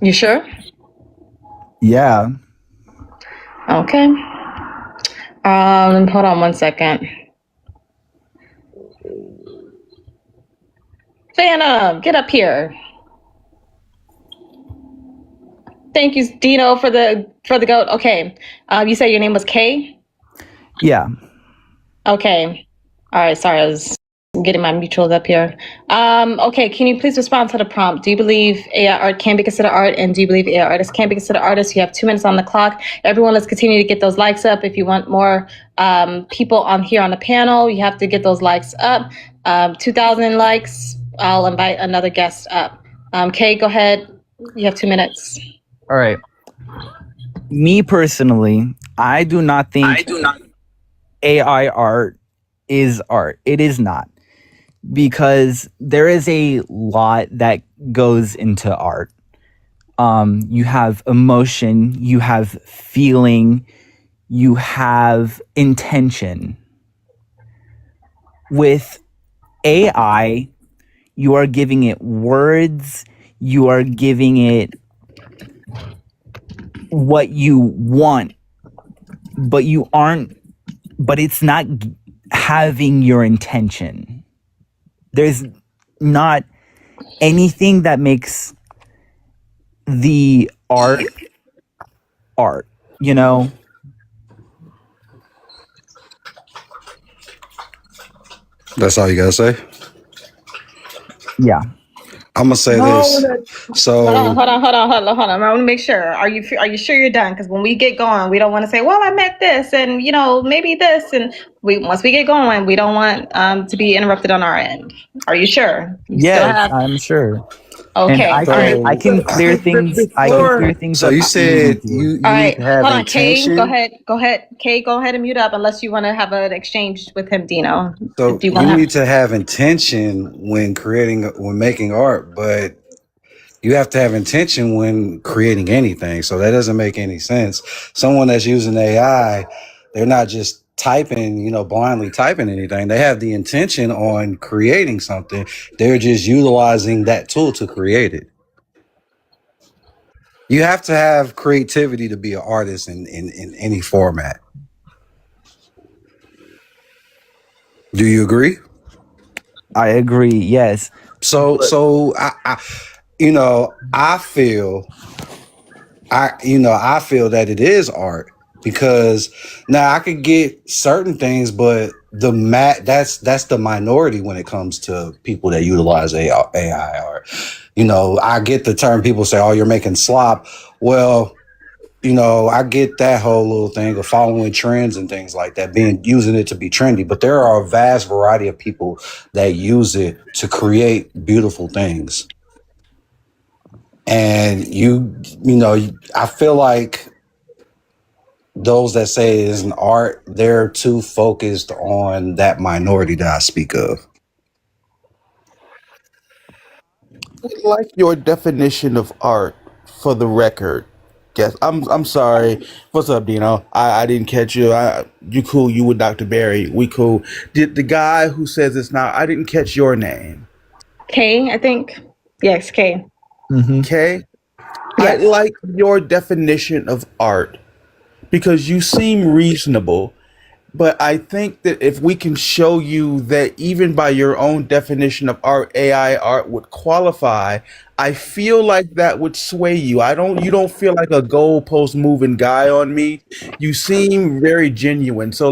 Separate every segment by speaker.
Speaker 1: You sure?
Speaker 2: Yeah.
Speaker 1: Okay. Hold on one second. Phantom, get up here. Thank you, Dino, for the goat. Okay. You said your name was Kay?
Speaker 2: Yeah.
Speaker 1: Okay. All right. Sorry, I was getting my mutuals up here. Okay. Can you please respond to the prompt? Do you believe AI art can be considered art? And do you believe AI artists can be considered artists? You have 2 minutes on the clock. Everyone, let's continue to get those likes up. If you want more people on here on the panel, you have to get those likes up. 2,000 likes. I'll invite another guest up. Kay, go ahead. You have 2 minutes.
Speaker 2: All right. Me personally, I do not think AI art is art. It is not. Because there is a lot that goes into art. You have emotion, you have feeling, you have intention. With AI, you are giving it words, you are giving it what you want, but it's not having your intention. There's not anything that makes the art, you know?
Speaker 3: That's all you gotta say?
Speaker 2: Yeah.
Speaker 3: I'm gonna say this. So
Speaker 1: Hold on. I want to make sure. Are you sure you're done? Because when we get going, we don't want to say, "Well, I meant this," and maybe this, and once we get going, we don't want to be interrupted on our end. Are you sure? You still
Speaker 2: Yes,
Speaker 1: have.
Speaker 2: I'm sure. And
Speaker 1: Okay. All right.
Speaker 2: I can clear things. I can clear things
Speaker 3: so
Speaker 2: up
Speaker 3: you
Speaker 2: if you need
Speaker 3: said
Speaker 2: to.
Speaker 3: you
Speaker 1: All
Speaker 3: need
Speaker 1: right.
Speaker 3: to have
Speaker 1: Hold on, Kay. Go
Speaker 3: intention.
Speaker 1: ahead. Kay, go ahead and mute up unless you want to have an exchange with him, Dino.
Speaker 3: So
Speaker 1: Do you want
Speaker 3: you
Speaker 1: to
Speaker 3: need to have intention when making art, but you have to have intention when creating anything. So that doesn't make any sense. Someone that's using AI, they're not just typing, blindly typing anything. They have the intention on creating something. They're just utilizing that tool to create it. You have to have creativity to be an artist in any format. Do you agree?
Speaker 2: I agree. Yes.
Speaker 3: So I feel I feel that it is art because now I could get certain things, but that's the minority when it comes to people that utilize AI art. I get the term people say, "Oh, you're making slop." Well, I get that whole little thing of following trends and things like that, using it to be trendy. But there are a vast variety of people that use it to create beautiful things. And I feel like those that say it is an art, they're too focused on that minority that I speak of.
Speaker 4: I'd like your definition of art for the record. Yes, I'm sorry. What's up, Dino? I didn't catch you. You cool? You with Dr. Barry? We cool? Did the guy who says it's not? I didn't catch your name.
Speaker 1: Kay? I think. Yes, Kay.
Speaker 4: Okay. I'd
Speaker 1: Yes.
Speaker 4: like your definition of art because you seem reasonable. But I think that if we can show you that even by your own definition of art, AI art would qualify, I feel like that would sway you. You don't feel like a goalpost moving guy on me. You seem very genuine. So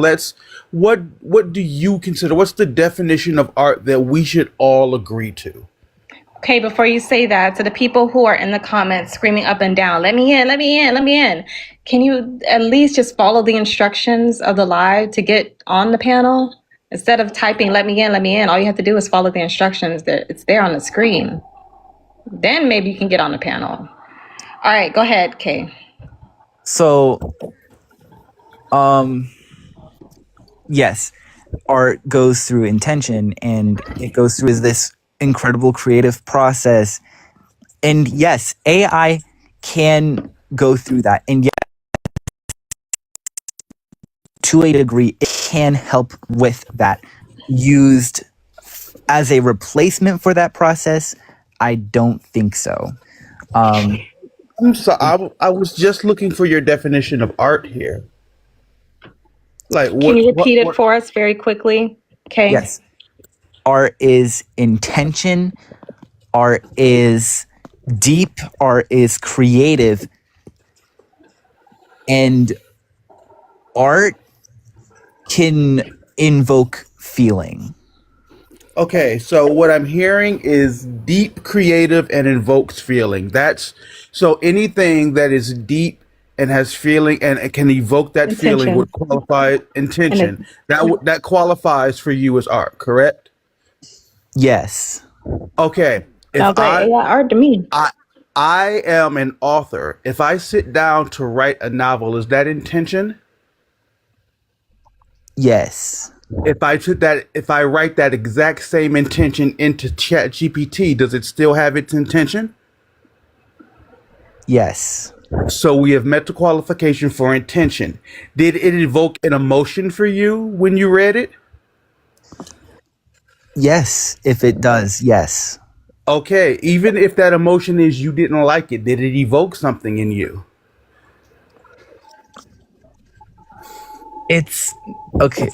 Speaker 4: what do you consider? What's the definition of art that we should all agree to?
Speaker 1: Okay, before you say that, to the people who are in the comments screaming up and down, let me in, let me in, let me in. Can you at least just follow the instructions of the live to get on the panel? Instead of typing, let me in, all you have to do is follow the instructions that it's there on the screen. Then maybe you can get on the panel. All right, go ahead, Kay.
Speaker 2: So, yes, art goes through intention and it goes through this incredible creative process. And yes, AI can go through that. And yes, to a degree, it can help with that. Used as a replacement for that process, I don't think so.
Speaker 4: I'm sorry. I was just looking for your definition of art here. Like
Speaker 1: Can you repeat it
Speaker 4: what?
Speaker 1: for us very quickly? Okay.
Speaker 2: Yes. Art is intention, art is deep, art is creative, and art can invoke feeling.
Speaker 4: Okay, so what I'm hearing is deep, creative, and invokes feeling. That's so anything that is deep and has feeling and it can evoke that feeling
Speaker 1: Intention.
Speaker 4: would qualify
Speaker 1: And
Speaker 4: intention.
Speaker 1: it,
Speaker 4: That qualifies for you as art, correct?
Speaker 2: Yes.
Speaker 4: Okay, if
Speaker 1: sounds like AI art to me.
Speaker 4: I I am an author. If I sit down to write a novel, is that intention?
Speaker 2: Yes.
Speaker 4: If I write that exact same intention into Chat GPT, does it still have its intention?
Speaker 2: Yes.
Speaker 4: So we have met the qualification for intention. Did it evoke an emotion for you when you read it?
Speaker 2: Yes. If it does, yes.
Speaker 4: Okay, even if that emotion is you didn't like it, did it evoke something in you?
Speaker 2: It's okay.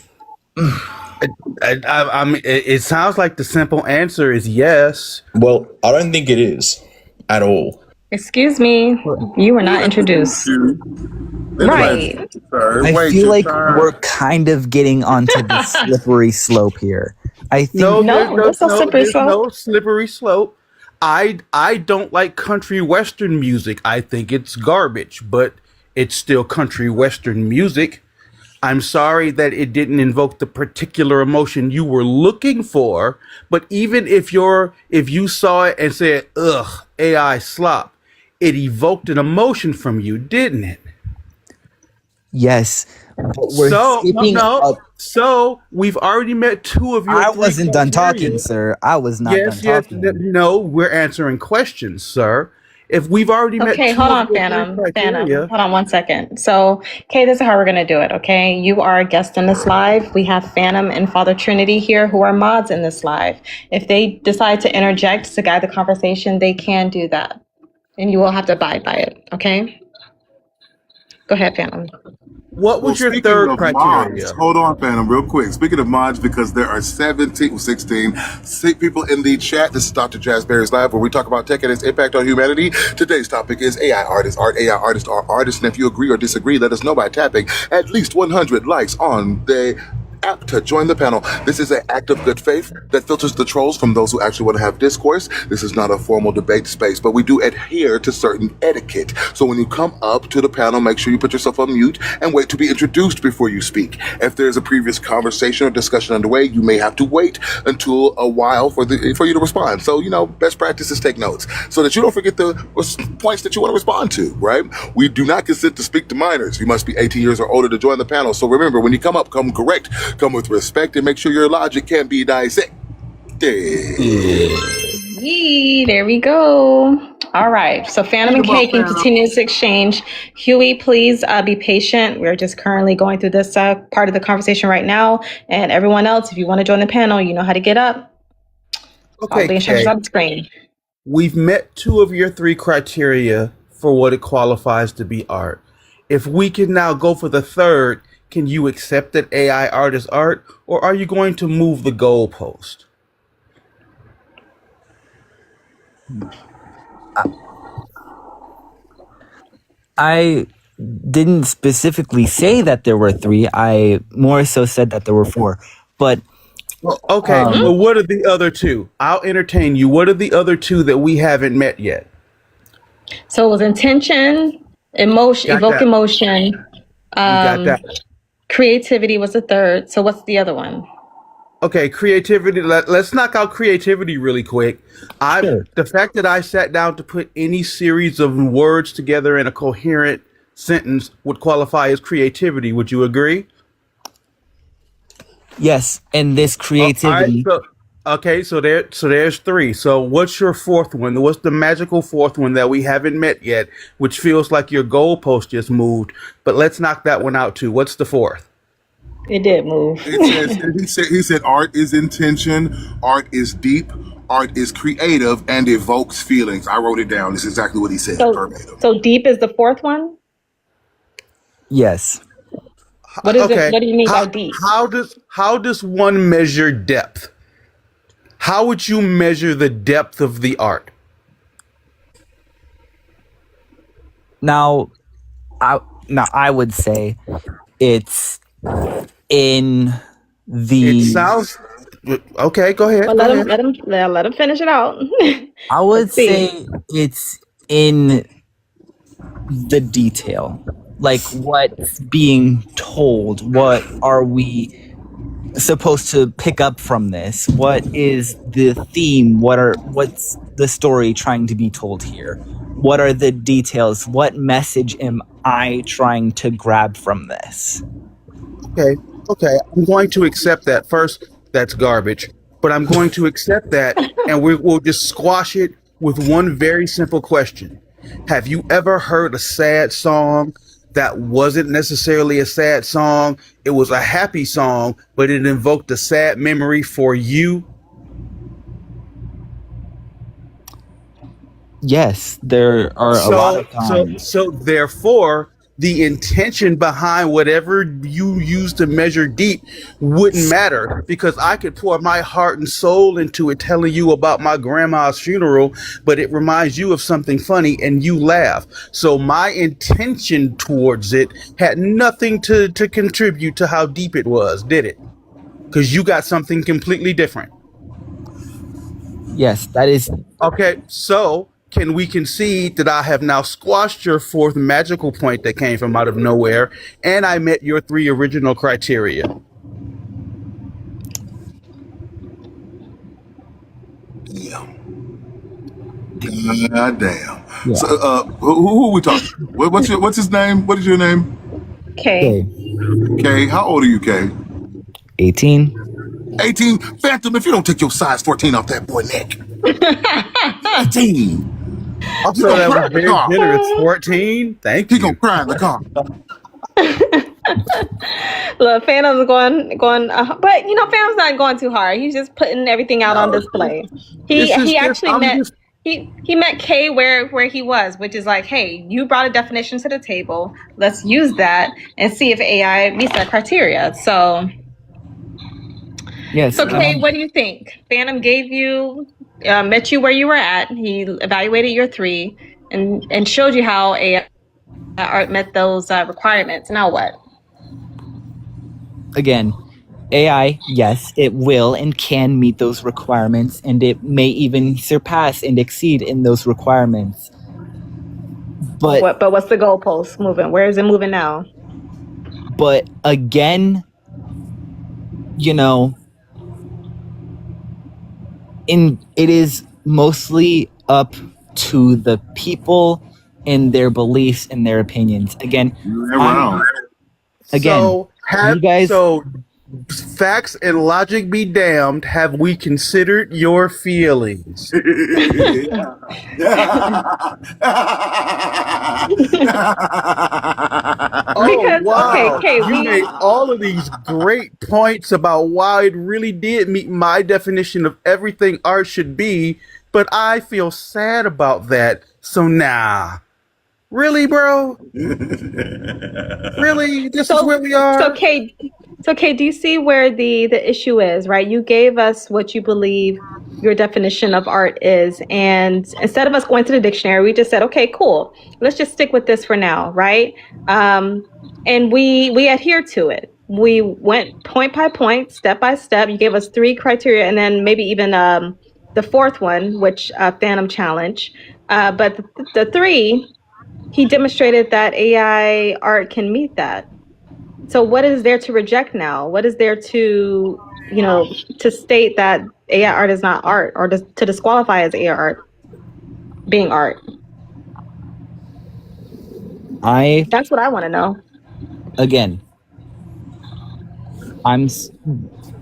Speaker 4: I mean, it sounds like the simple answer is yes.
Speaker 5: Well, I don't think it is at all.
Speaker 1: Excuse me. You were not introduced. Right.
Speaker 2: I feel like we're kind of getting onto the slippery slope here. I think
Speaker 4: No,
Speaker 1: No, that's not slippery
Speaker 4: there's
Speaker 1: slope.
Speaker 4: no slippery slope. I don't like country western music. I think it's garbage, but it's still country western music. I'm sorry that it didn't invoke the particular emotion you were looking for, but even if you saw it and said, "Ugh, AI slop," it evoked an emotion from you, didn't it?
Speaker 2: yes. But we're
Speaker 4: So
Speaker 2: skipping up.
Speaker 4: so we've already met two of your
Speaker 2: I
Speaker 4: three
Speaker 2: wasn't done
Speaker 4: criteria.
Speaker 2: talking, sir. I was not done talking.
Speaker 4: No, we're answering questions, sir. If we've already met
Speaker 1: Okay,
Speaker 4: two
Speaker 1: hold
Speaker 4: of
Speaker 1: on,
Speaker 4: your three
Speaker 1: Phantom.
Speaker 4: criteria,
Speaker 1: Hold on 1 second. So, okay, this is how we're gonna do it, okay? You are a guest in this live. We have Phantom and Father Trinity here who are mods in this live. If they decide to interject to guide the conversation, they can do that. And you will have to abide by it, okay? Go ahead, Phantom.
Speaker 4: what
Speaker 6: Well,
Speaker 4: was your
Speaker 6: speaking
Speaker 4: third
Speaker 6: of mods,
Speaker 4: criteria?
Speaker 6: hold on, Phantom, real quick. Speaking of mods, because there are 16 people in the chat. This is Dr. Jazzberry's Live, where we talk about tech and its impact on humanity. Today's topic is AI artists, art, AI artists are artists. And if you agree or disagree, let us know by tapping at least 100 likes on the app to join the panel. This is an act of good faith that filters the trolls from those who actually want to have discourse. This is not a formal debate space, but we do adhere to certain etiquette. So when you come up to the panel, make sure you put yourself on mute and wait to be introduced before you speak. If there's a previous conversation or discussion underway, you may have to wait until a while for you to respond. So, best practice is take notes so that you don't forget the points that you want to respond to, right? We do not consent to speak to minors. You must be 18 years or older to join the panel. So remember, when you come up, come correct. Come with respect and make sure your logic can be dissected.
Speaker 1: Yee, there we go. All right. So Phantom and Kay can continue this exchange. Huey, please be patient. We're just currently going through this part of the conversation right now. And everyone else, if you want to join the panel, you know how to get up. All the
Speaker 4: Okay,
Speaker 1: instructions
Speaker 4: Kay,
Speaker 1: on the screen.
Speaker 4: we've met two of your three criteria for what it qualifies to be art. If we can now go for the third, can you accept that AI art is art, or are you going to move the goalpost?
Speaker 2: I didn't specifically say that there were three. I more so said that there were four. But
Speaker 4: Well, okay, well, what are the other two? I'll entertain you. What are the other two that we haven't met yet?
Speaker 1: So it was intention, emotion,
Speaker 4: Got
Speaker 1: evoke
Speaker 4: that.
Speaker 1: emotion,
Speaker 4: You got that.
Speaker 1: creativity was the third. So what's the other one?
Speaker 4: Okay, creativity. Let's knock out creativity really quick.
Speaker 2: Sure.
Speaker 4: The fact that I sat down to put any series of words together in a coherent sentence would qualify as creativity. Would you agree?
Speaker 2: yes, and this
Speaker 4: All right.
Speaker 2: creativity.
Speaker 4: So there's three. So what's your fourth one? What's the magical fourth one that we haven't met yet, which feels like your goalpost just moved? But let's knock that one out too. What's the fourth?
Speaker 1: It did move.
Speaker 6: He said art is intention, art is deep, art is creative and evokes feelings. I wrote it down. It's exactly what he said. Verbatim.
Speaker 1: So deep is the fourth one?
Speaker 2: Yes.
Speaker 1: What is
Speaker 4: Okay.
Speaker 1: it? What do you mean by deep?
Speaker 4: How does one measure depth? How would you measure the depth of the art?
Speaker 2: Now, I would say it's in the.
Speaker 4: It sounds okay. Go ahead.
Speaker 1: Well,
Speaker 4: Go
Speaker 1: let
Speaker 4: ahead.
Speaker 1: let him finish it out.
Speaker 2: I would
Speaker 1: Let's see.
Speaker 2: say it's in the detail, like what's being told. What are we supposed to pick up from this? What is the theme? What's the story trying to be told here? What are the details? What message am I trying to grab from this?
Speaker 4: Okay. I'm going to accept that. First, that's garbage, but I'm going to accept that, and we'll just squash it with one very simple question. Have you ever heard a sad song that wasn't necessarily a sad song? It was a happy song, but it invoked a sad memory for you?
Speaker 2: Yes, there are a lot of times.
Speaker 4: So therefore, the intention behind whatever you use to measure deep wouldn't matter, because I could pour my heart and soul into it, telling you about my grandma's funeral, but it reminds you of something funny and you laugh. So my intention towards it had nothing to contribute to how deep it was, did it? Because you got something completely different.
Speaker 2: Yes, that is.
Speaker 4: Okay, so can we concede that I have now squashed your fourth magical point that came from out of nowhere, and I met your three original criteria?
Speaker 6: Yeah. God damn.
Speaker 2: Yeah.
Speaker 6: So, who are we talking? What's his name? What is your name?
Speaker 1: Okay.
Speaker 6: Kay. How old are you, Kay?
Speaker 2: 18.
Speaker 6: 18. Phantom, if you don't take your size 14 off that boy neck. 18.
Speaker 4: Also, that was very generous. 14. Thank
Speaker 6: He
Speaker 4: you.
Speaker 6: gonna cry in the car.
Speaker 1: Look, Phantom's going, but you know, Phantom's not going too hard. He's just putting everything out on display. He actually met Kay where he was, which is like, hey, you brought a definition to the table. Let's use that and see if AI meets that criteria. So,
Speaker 2: Yes.
Speaker 1: so Kay, what do you think? Phantom gave you, met you where you were at. He evaluated your three and showed you how AI art met those requirements. Now what?
Speaker 2: Again, AI, yes, it will and can meet those requirements, and it may even surpass and exceed in those requirements. But
Speaker 1: what's the goalpost moving? Where is it moving now?
Speaker 2: But again, you know, it is mostly up to the people and their beliefs and their opinions. Again,
Speaker 4: So facts and logic be damned, have we considered your feelings? Wow.
Speaker 1: Okay,
Speaker 4: you made all of these great points about why it really did meet my definition of everything art should be, but I feel sad about that. So nah. Really, bro? Really? This is where we are?
Speaker 1: So Kay, do you see where the issue is, right? You gave us what you believe your definition of art is, and instead of us going to the dictionary, we just said, okay, cool. Let's just stick with this for now, right? And we adhere to it. We went point by point, step by step. You gave us three criteria, and then maybe even the fourth one, which Phantom Challenge. But the three, he demonstrated that AI art can meet that. So what is there to reject now? What is there to, to state that AI art is not art, or to disqualify as AI art being art? That's what I want to know.
Speaker 2: Again, I'm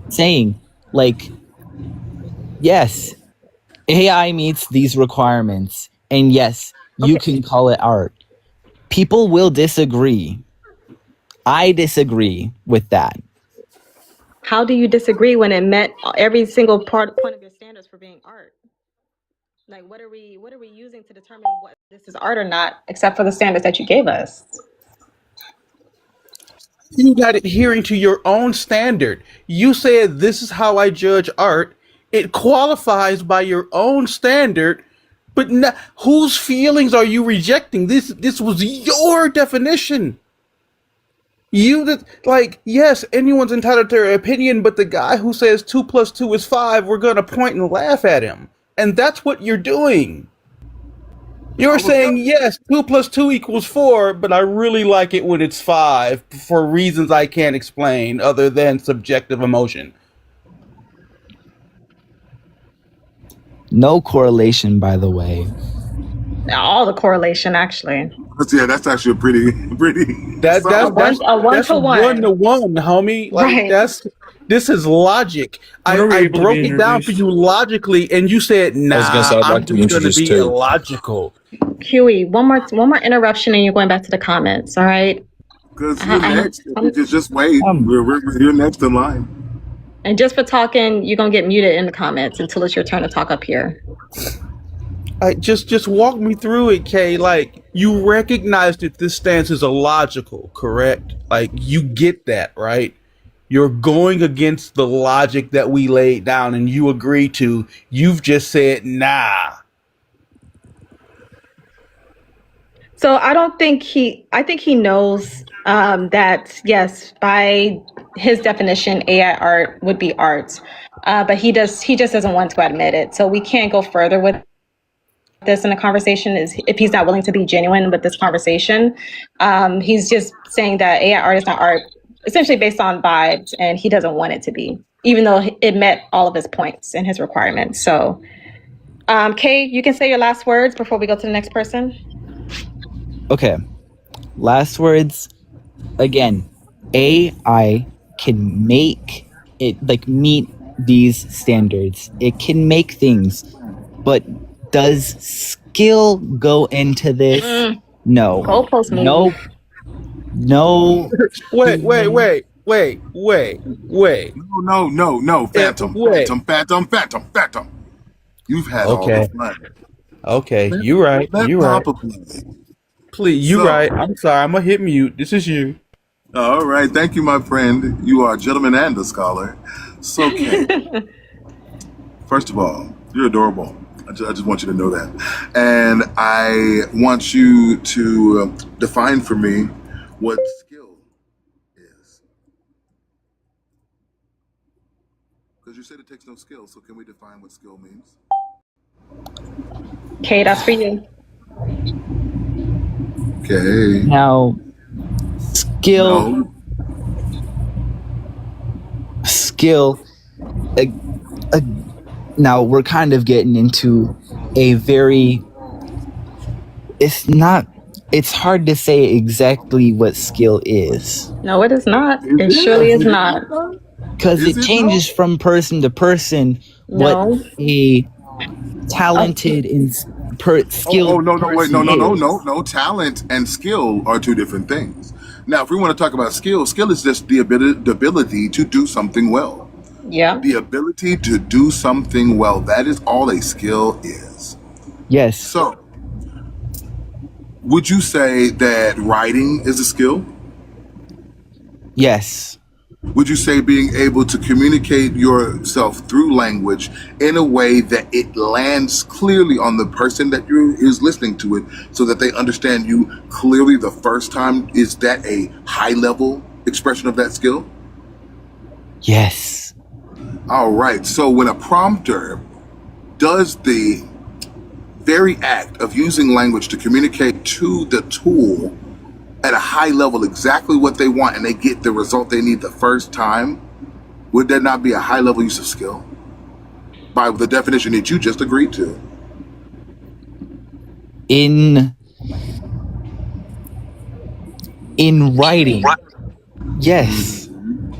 Speaker 2: saying, like, yes, AI meets these requirements, and yes, you can call it art. People will disagree. I disagree with that.
Speaker 1: How do you disagree when it met every single point of your standards for being art? Like, what are we using to determine what this is art or not, except for the standards that you gave us?
Speaker 4: You got adhering to your own standard. You said this is how I judge art. It qualifies by your own standard, but whose feelings are you rejecting? This was your definition. Yes, anyone's entitled to their opinion, but the guy who says 2 + 2 is 5, we're gonna point and laugh at him, and that's what you're doing. You're saying, yes, 2 + 2 = 4, but I really like it when it's 5 for reasons I can't explain other than subjective emotion.
Speaker 2: No correlation, by the way.
Speaker 1: All the correlation, actually.
Speaker 6: Yeah, that's actually a pretty.
Speaker 4: That's
Speaker 1: A one to one.
Speaker 4: 1-to-1, homie. Like
Speaker 1: Right.
Speaker 4: this is logic. I broke it down for you logically, and you said,
Speaker 5: I was gonna
Speaker 4: "Nah,
Speaker 5: say I'd
Speaker 4: I'm
Speaker 5: like to be
Speaker 4: just going to
Speaker 5: introduced
Speaker 4: be
Speaker 5: too.
Speaker 4: illogical."
Speaker 1: Huey, one more interruption, and you're going back to the comments. All right.
Speaker 6: Because you're next. Just wait.
Speaker 2: Um,
Speaker 6: You're next in line.
Speaker 1: And just for talking, you're gonna get muted in the comments until it's your turn to talk up here.
Speaker 4: Just walk me through it, Kay. Like, you recognize that this stance is illogical, correct? Like, you get that, right? You're going against the logic that we laid down and you agree to. You've just said, nah.
Speaker 1: So I think he knows that, yes, by his definition, AI art would be art. But he just doesn't want to admit it. So we can't go further with this in the conversation is if he's not willing to be genuine with this conversation. He's just saying that AI art is not art, essentially based on vibes, and he doesn't want it to be, even though it met all of his points and his requirements. So, Kay, you can say your last words before we go to the next person.
Speaker 2: Okay. Last words. Again, AI can make it like meet these standards. It can make things, but does skill go into this? No.
Speaker 1: Goalpost move.
Speaker 2: No.
Speaker 4: Wait.
Speaker 6: No. Phantom. You've had all the fun.
Speaker 4: Okay, you're right. You're right.
Speaker 6: Probably.
Speaker 4: Please, you're right. I'm sorry. I'm going to hit mute. This is you.
Speaker 6: All right. Thank you, my friend. You are a gentleman and a scholar. So, Kay, first of all, you're adorable. I just want you to know that. And I want you to define for me what skill is. Because you said it takes no skill, so can we define what skill means?
Speaker 1: Kay, that's for you.
Speaker 6: Okay.
Speaker 2: Now, skill.
Speaker 6: No.
Speaker 2: Now we're kind of getting into a very. It's hard to say exactly what skill is.
Speaker 1: No, it is not. It surely is not.
Speaker 2: Because it changes from person to person.
Speaker 1: No.
Speaker 2: What a talented and skilled person is.
Speaker 6: No. Talent and skill are two different things. Now, if we want to talk about skill is just the ability to do something well.
Speaker 1: Yeah.
Speaker 6: The ability to do something well. That is all a skill is.
Speaker 2: Yes.
Speaker 6: So, would you say that writing is a skill?
Speaker 2: Yes.
Speaker 6: Would you say being able to communicate yourself through language in a way that it lands clearly on the person that is listening to it so that they understand you clearly the first time, is that a high level expression of that skill?
Speaker 2: Yes.
Speaker 6: All right. So when a prompter does the very act of using language to communicate to the tool at a high level exactly what they want and they get the result they need the first time, would that not be a high level use of skill by the definition that you just agreed to?
Speaker 2: In writing, yes.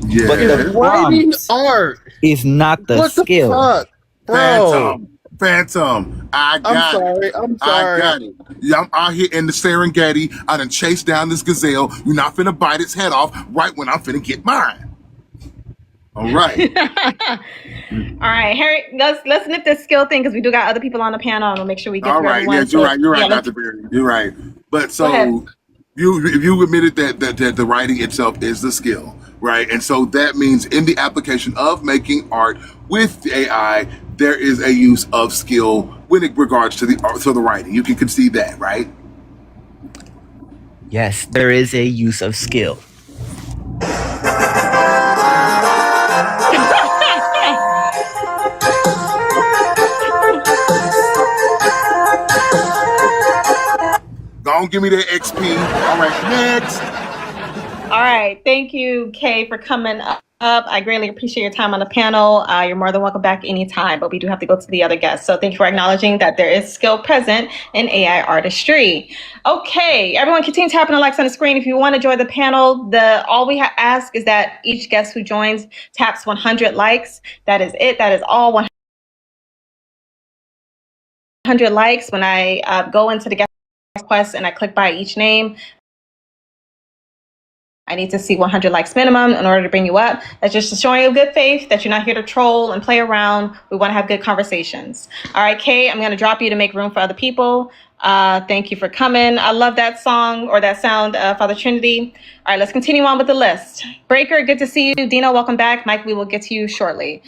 Speaker 6: Yeah.
Speaker 2: But the
Speaker 4: Writing
Speaker 2: prompt
Speaker 4: art
Speaker 2: is not the
Speaker 4: what
Speaker 2: skill.
Speaker 4: the fuck, bro?
Speaker 6: Phantom.
Speaker 4: I'm sorry.
Speaker 6: I got it. Yeah, I'm out here in the Serengeti. I done chased down this gazelle. You're not finna bite its head off right when I'm finna get mine. All right.
Speaker 1: All right, Harry. Let's nip this skill thing because we do got other people on the panel, and we'll make sure we get
Speaker 6: All
Speaker 1: through
Speaker 6: right.
Speaker 1: everyone.
Speaker 6: Yes, you're right. You're
Speaker 1: Yeah,
Speaker 6: right, Dr. Berry. You're right. But
Speaker 1: go ahead.
Speaker 6: so you admitted that the writing itself is the skill, right? And so that means in the application of making art with the AI, there is a use of skill when it regards to the writing. You can concede that, right?
Speaker 2: Yes, there is a use of skill.
Speaker 6: Don't give me that XP. All right, next.
Speaker 1: All right. Thank you, Kay, for coming up. I greatly appreciate your time on the panel. You're more than welcome back anytime, but we do have to go to the other guests. So thank you for acknowledging that there is skill present in AI artistry. Okay, everyone continue tapping the likes on the screen. If you want to join the panel, all we ask is that each guest who joins taps 100 likes. That is it. That is all 100 likes. When I go into the guest request and I click by each name, I need to see 100 likes minimum in order to bring you up. That's just showing you good faith that you're not here to troll and play around. We want to have good conversations. All right, Kay, I'm going to drop you to make room for other people. Thank you for coming. I love that song or that sound, Father Trinity. All right, let's continue on with the list. Breaker, good to see you. Dino, welcome back. Mike, we will get to you shortly.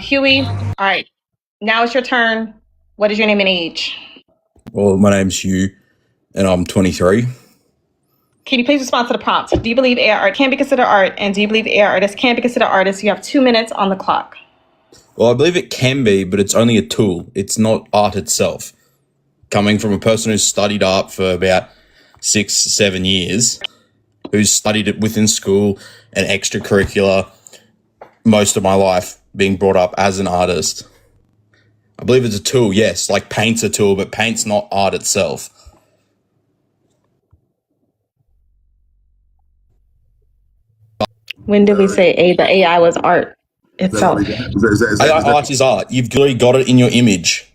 Speaker 1: Huey, all right, now it's your turn. What is your name and age?
Speaker 5: Well, my name's Hugh, and I'm 23.
Speaker 1: Can you please respond to the prompt? Do you believe AI art can be considered art? And do you believe AI artists can be considered artists? You have 2 minutes on the clock.
Speaker 5: Well, I believe it can be, but it's only a tool. It's not art itself. Coming from a person who's studied art for about 6-7 years, who's studied it within school and extracurricular most of my life, being brought up as an artist. I believe it's a tool, yes, like paint's a tool, but paint's not art itself.
Speaker 1: When did we say the AI was art itself?
Speaker 5: AI art is art. You've literally got it in your image.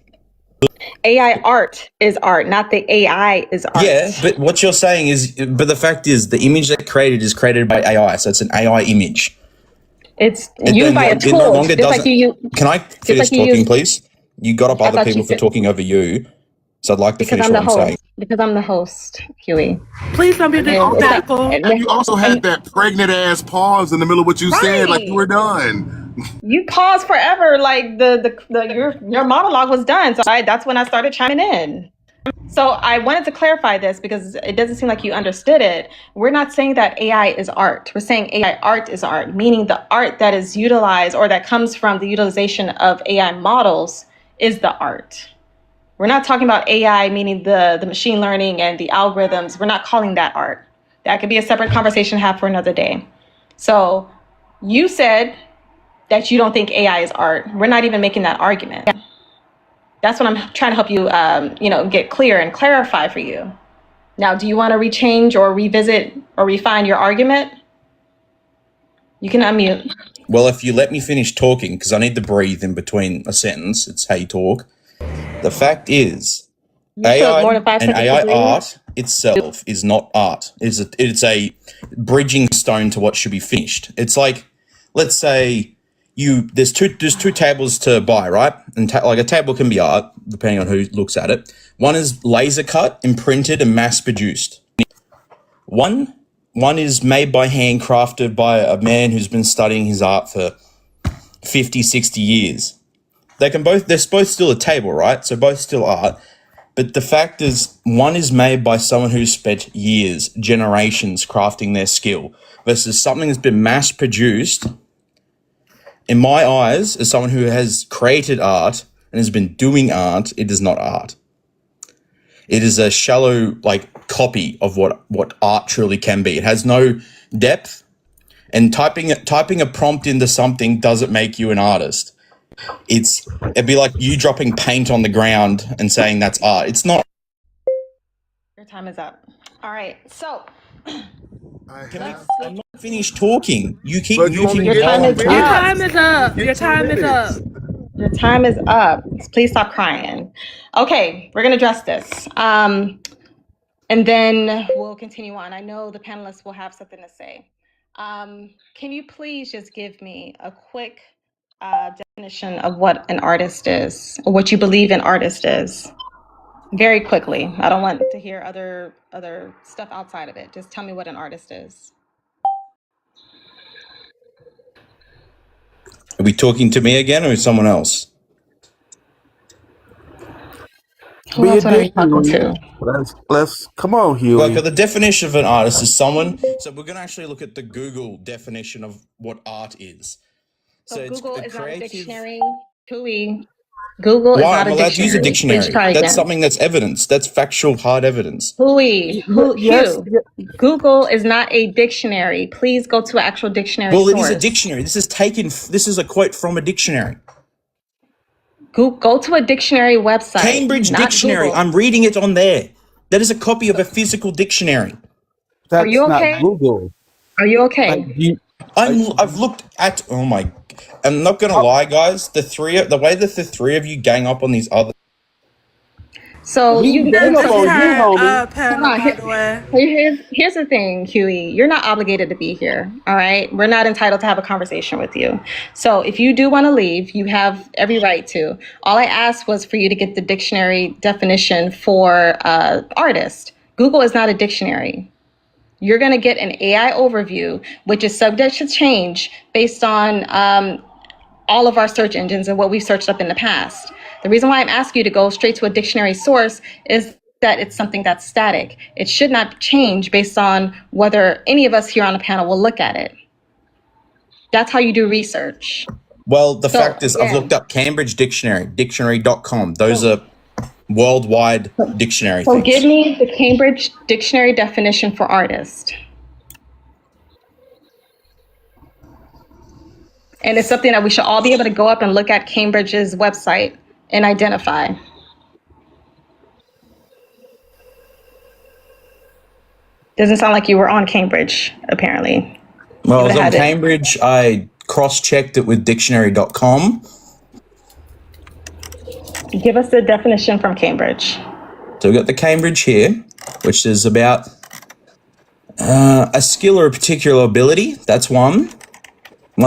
Speaker 1: AI art is art, not the AI is art.
Speaker 5: Yeah, but what you're saying is, but the fact is, the image that created is created by AI, so it's an AI image.
Speaker 1: It's used by a
Speaker 5: It no
Speaker 1: tool.
Speaker 5: longer
Speaker 1: Just like
Speaker 5: doesn't.
Speaker 1: you,
Speaker 5: Can I finish talking, please? You got up other people for talking over you, so I'd like to
Speaker 1: because
Speaker 5: finish
Speaker 1: I'm the
Speaker 5: what I'm saying.
Speaker 1: host. Because I'm the host, Huey.
Speaker 7: Please don't be disrespectful.
Speaker 6: And you also had that pregnant ass pause in the middle of what you said, like you were done.
Speaker 1: You paused forever, like your monologue was done. So that's when I started chiming in. So I wanted to clarify this because it doesn't seem like you understood it. We're not saying that AI is art. We're saying AI art is art, meaning the art that is utilized or that comes from the utilization of AI models is the art. We're not talking about AI, meaning the machine learning and the algorithms. We're not calling that art. That could be a separate conversation to have for another day. So you said that you don't think AI is art. We're not even making that argument. That's what I'm trying to help you, get clear and clarify for you. Now, do you want to rechange or revisit or refine your argument? You can unmute.
Speaker 5: Well, if you let me finish talking, because I need to breathe in between a sentence, it's how you talk. The fact is, AI and AI art itself is not art. It's a bridging stone to what should be finished. It's like, let's say there's two tables to buy, right? And like a table can be art, depending on who looks at it. One is laser cut, imprinted, and mass produced. One is made by handcrafted by a man who's been studying his art for 50, 60 years. They're both still a table, right? So both still art. But the fact is, one is made by someone who's spent years, generations crafting their skill versus something that's been mass produced. In my eyes, as someone who has created art and has been doing art, it is not art. It is a shallow, copy of what art truly can be. It has no depth, and typing a prompt into something doesn't make you an artist. It'd be like you dropping paint on the ground and saying that's art. It's not.
Speaker 1: Your time is up. All right. So
Speaker 5: I'm not finished talking. You keep
Speaker 6: But you
Speaker 5: moving.
Speaker 6: only get
Speaker 1: time is
Speaker 7: Your time is up.
Speaker 6: Get
Speaker 7: Your
Speaker 6: 2
Speaker 7: time is up.
Speaker 6: minutes.
Speaker 1: your time is up. Please stop crying. Okay, we're gonna address this. And then we'll continue on. I know the panelists will have something to say. Can you please just give me a quick definition of what an artist is, or what you believe an artist is? Very quickly. I don't want to hear other stuff outside of it. Just tell me what an artist is.
Speaker 5: Are we talking to me again or someone else?
Speaker 1: Who else are you talking to?
Speaker 4: Let's come on,
Speaker 5: Like
Speaker 4: Huey.
Speaker 5: the definition of an artist is someone. So we're going to actually look at the Google definition of what art is.
Speaker 1: So
Speaker 5: it's
Speaker 1: Google
Speaker 5: a
Speaker 1: is not a
Speaker 5: creative.
Speaker 1: dictionary. Google is
Speaker 5: Why?
Speaker 1: not
Speaker 5: I'm
Speaker 1: a
Speaker 5: allowed to use a
Speaker 1: dictionary. Please
Speaker 5: dictionary.
Speaker 1: try
Speaker 5: That's
Speaker 1: again.
Speaker 5: something that's evidence. That's factual, hard evidence.
Speaker 4: Yes.
Speaker 1: Hugh, Google is not a dictionary. Please go to an actual dictionary
Speaker 5: Well,
Speaker 1: source.
Speaker 5: it is a dictionary. This is a quote from a dictionary.
Speaker 1: Go to a dictionary website.
Speaker 5: Cambridge
Speaker 1: not
Speaker 5: Dictionary.
Speaker 1: Google.
Speaker 5: I'm reading it on there. That is a copy of a physical dictionary.
Speaker 4: That's
Speaker 1: you
Speaker 4: not
Speaker 1: okay?
Speaker 4: Google.
Speaker 1: Are you okay?
Speaker 5: I've looked at. Oh my! I'm not gonna lie, guys. The way that the three of you gang up on these other.
Speaker 1: So
Speaker 4: We
Speaker 1: you
Speaker 4: gang
Speaker 7: This
Speaker 4: up on you,
Speaker 7: her
Speaker 4: homie.
Speaker 7: panel,
Speaker 1: Hold on.
Speaker 7: by the way.
Speaker 1: Here's the thing, Huey. You're not obligated to be here. All right. We're not entitled to have a conversation with you. So if you do want to leave, you have every right to. All I asked was for you to get the dictionary definition for artist. Google is not a dictionary. You're going to get an AI overview, which is subject to change based on all of our search engines and what we've searched up in the past. The reason why I'm asking you to go straight to a dictionary source is that it's something that's static. It should not change based on whether any of us here on the panel will look at it. That's how you do research.
Speaker 5: Well, the fact is, I've looked up Cambridge Dictionary, dictionary.com. Those are worldwide dictionary
Speaker 1: So
Speaker 5: things.
Speaker 1: give me the Cambridge Dictionary definition for artist. And it's something that we should all be able to go up and look at Cambridge's website and identify. Doesn't sound like you were on Cambridge, apparently.
Speaker 5: Well, I was on Cambridge. I cross-checked it with dictionary.com.
Speaker 1: Give us the definition from Cambridge.
Speaker 5: So we've got the Cambridge here, which is about a skill or a particular ability. That's one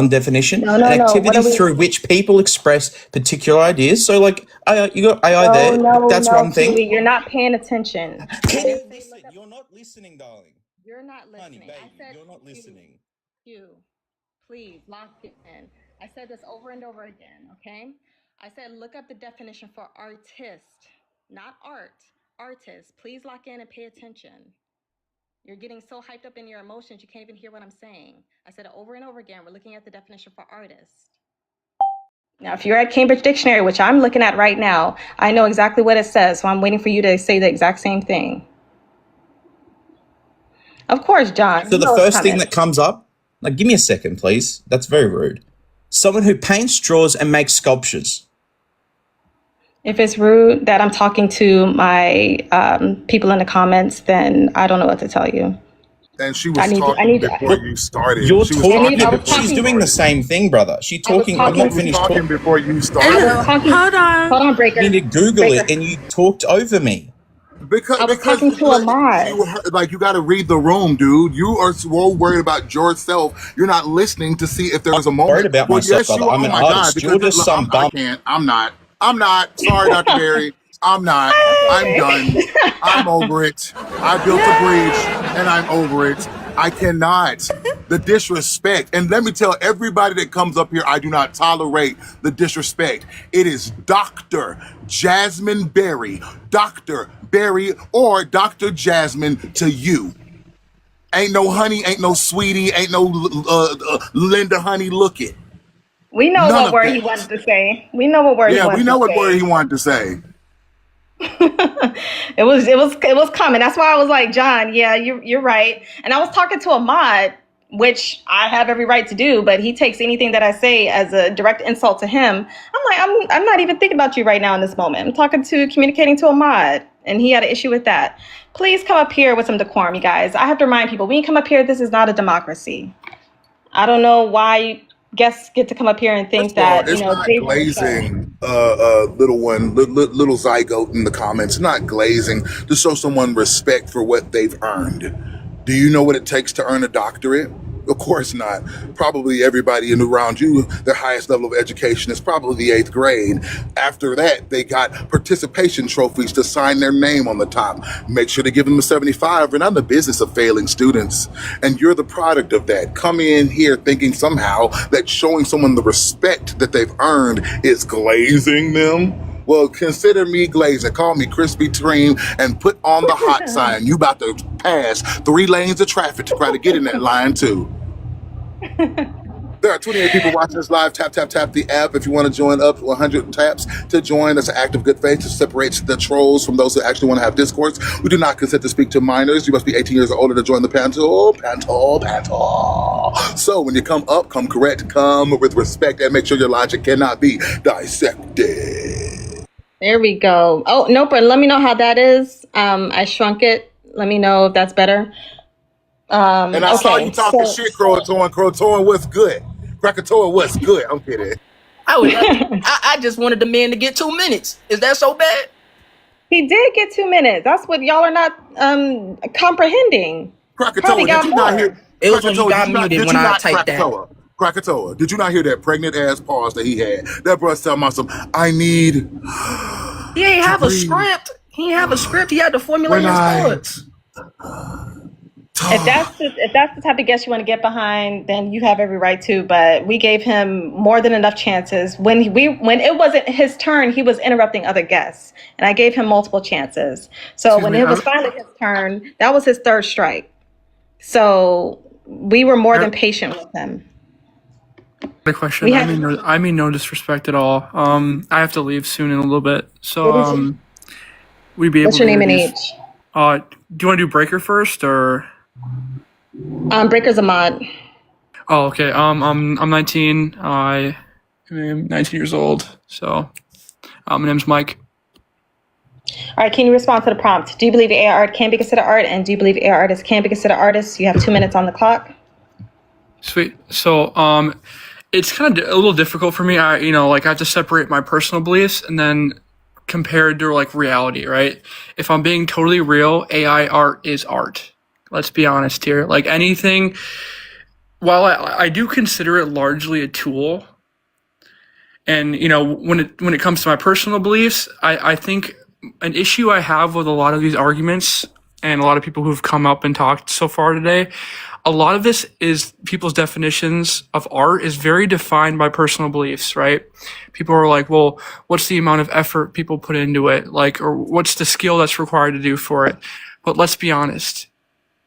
Speaker 5: definition. An activity through which people express particular ideas. So like, you got AI there. That's one thing.
Speaker 1: Huey, you're not paying attention.
Speaker 5: Can you listen? You're not listening, darling.
Speaker 1: You're not listening.
Speaker 5: Honey, baby, you're not listening.
Speaker 1: Hugh, please lock it in. I said this over and over again, okay? I said look up the definition for artist, not art. Artist. Please lock in and pay attention. You're getting so hyped up in your emotions, you can't even hear what I'm saying. I said it over and over again. We're looking at the definition for artist. Now, if you're at Cambridge Dictionary, which I'm looking at right now, I know exactly what it says, so I'm waiting for you to say the exact same thing. Of course, John.
Speaker 5: So the first thing that comes up, like, give me a second, please. That's very rude. Someone who paints, draws, and makes sculptures.
Speaker 1: If it's rude that I'm talking to my people in the comments, then I don't know what to tell you.
Speaker 6: And she was talking before you started.
Speaker 5: You're talking. She's doing the same thing, brother. She's talking. I'm not finished talking
Speaker 6: before you started.
Speaker 7: Hold on,
Speaker 1: Breaker.
Speaker 5: You need to Google it, and you talked over me.
Speaker 6: Because
Speaker 1: talking to a mod.
Speaker 6: You got to read the room, dude. You are so worried about yourself. You're not listening to see if there's a moment.
Speaker 5: I'm worried about myself, brother. I'm an artist. You're just some bum.
Speaker 6: I'm not. Sorry, Dr. Barry. I'm not. I'm done. I'm over it. I built a bridge, and I'm over it. I cannot. The disrespect. And let me tell everybody that comes up here, I do not tolerate the disrespect. It is Dr. Jasmine Berry, Dr. Berry, or Dr. Jasmine to you. Ain't no honey, ain't no sweetie, ain't no Linda Honey look it.
Speaker 1: We know what word he wanted to say. We know what word he wanted to say.
Speaker 6: Yeah, we know what word he wanted to say.
Speaker 1: It was coming. That's why I was like, John, yeah, you're right. And I was talking to a mod, which I have every right to do, but he takes anything that I say as a direct insult to him. I'm like, I'm not even thinking about you right now in this moment. I'm communicating to a mod, and he had an issue with that. Please come up here with some decorum, you guys. I have to remind people, when you come up here, this is not a democracy. I don't know why guests get to come up here and think that,
Speaker 6: it's not glazing little zygote in the comments. It's not glazing to show someone respect for what they've earned. Do you know what it takes to earn a doctorate? Of course not. Probably everybody in around you, their highest level of education is probably the 8th grade. After that, they got participation trophies to sign their name on the top. Make sure to give them a 75. We're not in the business of failing students. And you're the product of that. Come in here thinking somehow that showing someone the respect that they've earned is glazing them. Well, consider me glazing. Call me Krispy Kreme and put on the hot sign. You about to pass 3 lanes of traffic to try to get in that line too. There are 28 people watching this live. Tap, tap, tap the app if you want to join up to 100 taps to join. That's an act of good faith to separate the trolls from those who actually want to have discourse. We do not consent to speak to minors. You must be 18 years or older to join the panel. So when you come up, come correct, come with respect, and make sure your logic cannot be dissected.
Speaker 1: There we go. Oh, nope. Let me know how that is. I shrunk it. Let me know if that's better.
Speaker 6: And I saw you talking shit, Croatoan, what's good? Krakatoa, what's good? I'm kidding.
Speaker 8: I just wanted the man to get 2 minutes. Is that so bad?
Speaker 1: He did get 2 minutes. That's what y'all are not comprehending.
Speaker 6: Krakatoa, did you not hear?
Speaker 8: It was when you got muted when I typed that.
Speaker 6: Krakatoa, did you not hear that pregnant ass pause that he had? That bro's telling me something. I need.
Speaker 8: He ain't have a script. He ain't have a script. He had to formulate his thoughts.
Speaker 1: If that's the type of guest you want to get behind, then you have every right to. But we gave him more than enough chances. When it wasn't his turn, he was interrupting other guests, and I gave him multiple chances. So when it was finally his turn, that was his 3rd strike. So we were more than patient with him.
Speaker 9: The question. I mean no disrespect at all. I have to leave soon in a little bit, so we'd be able.
Speaker 1: What's your name and age?
Speaker 9: Do you want to do Breaker first or?
Speaker 1: Breaker's a mod.
Speaker 9: Oh, okay. I'm 19. I am 19 years old. So, my name's Mike.
Speaker 1: All right. Can you respond to the prompt? Do you believe AI art can be considered art, and do you believe AI artists can be considered artists? You have 2 minutes on the clock.
Speaker 9: Sweet. So, it's kind of a little difficult for me. I have to separate my personal beliefs and then compared to like reality, right? If I'm being totally real, AI art is art. Let's be honest here. Like anything, while I do consider it largely a tool, and when it comes to my personal beliefs, I think an issue I have with a lot of these arguments and a lot of people who've come up and talked so far today, a lot of this is people's definitions of art is very defined by personal beliefs, right? People are like, well, what's the amount of effort people put into it? Like, or what's the skill that's required to do for it? But let's be honest.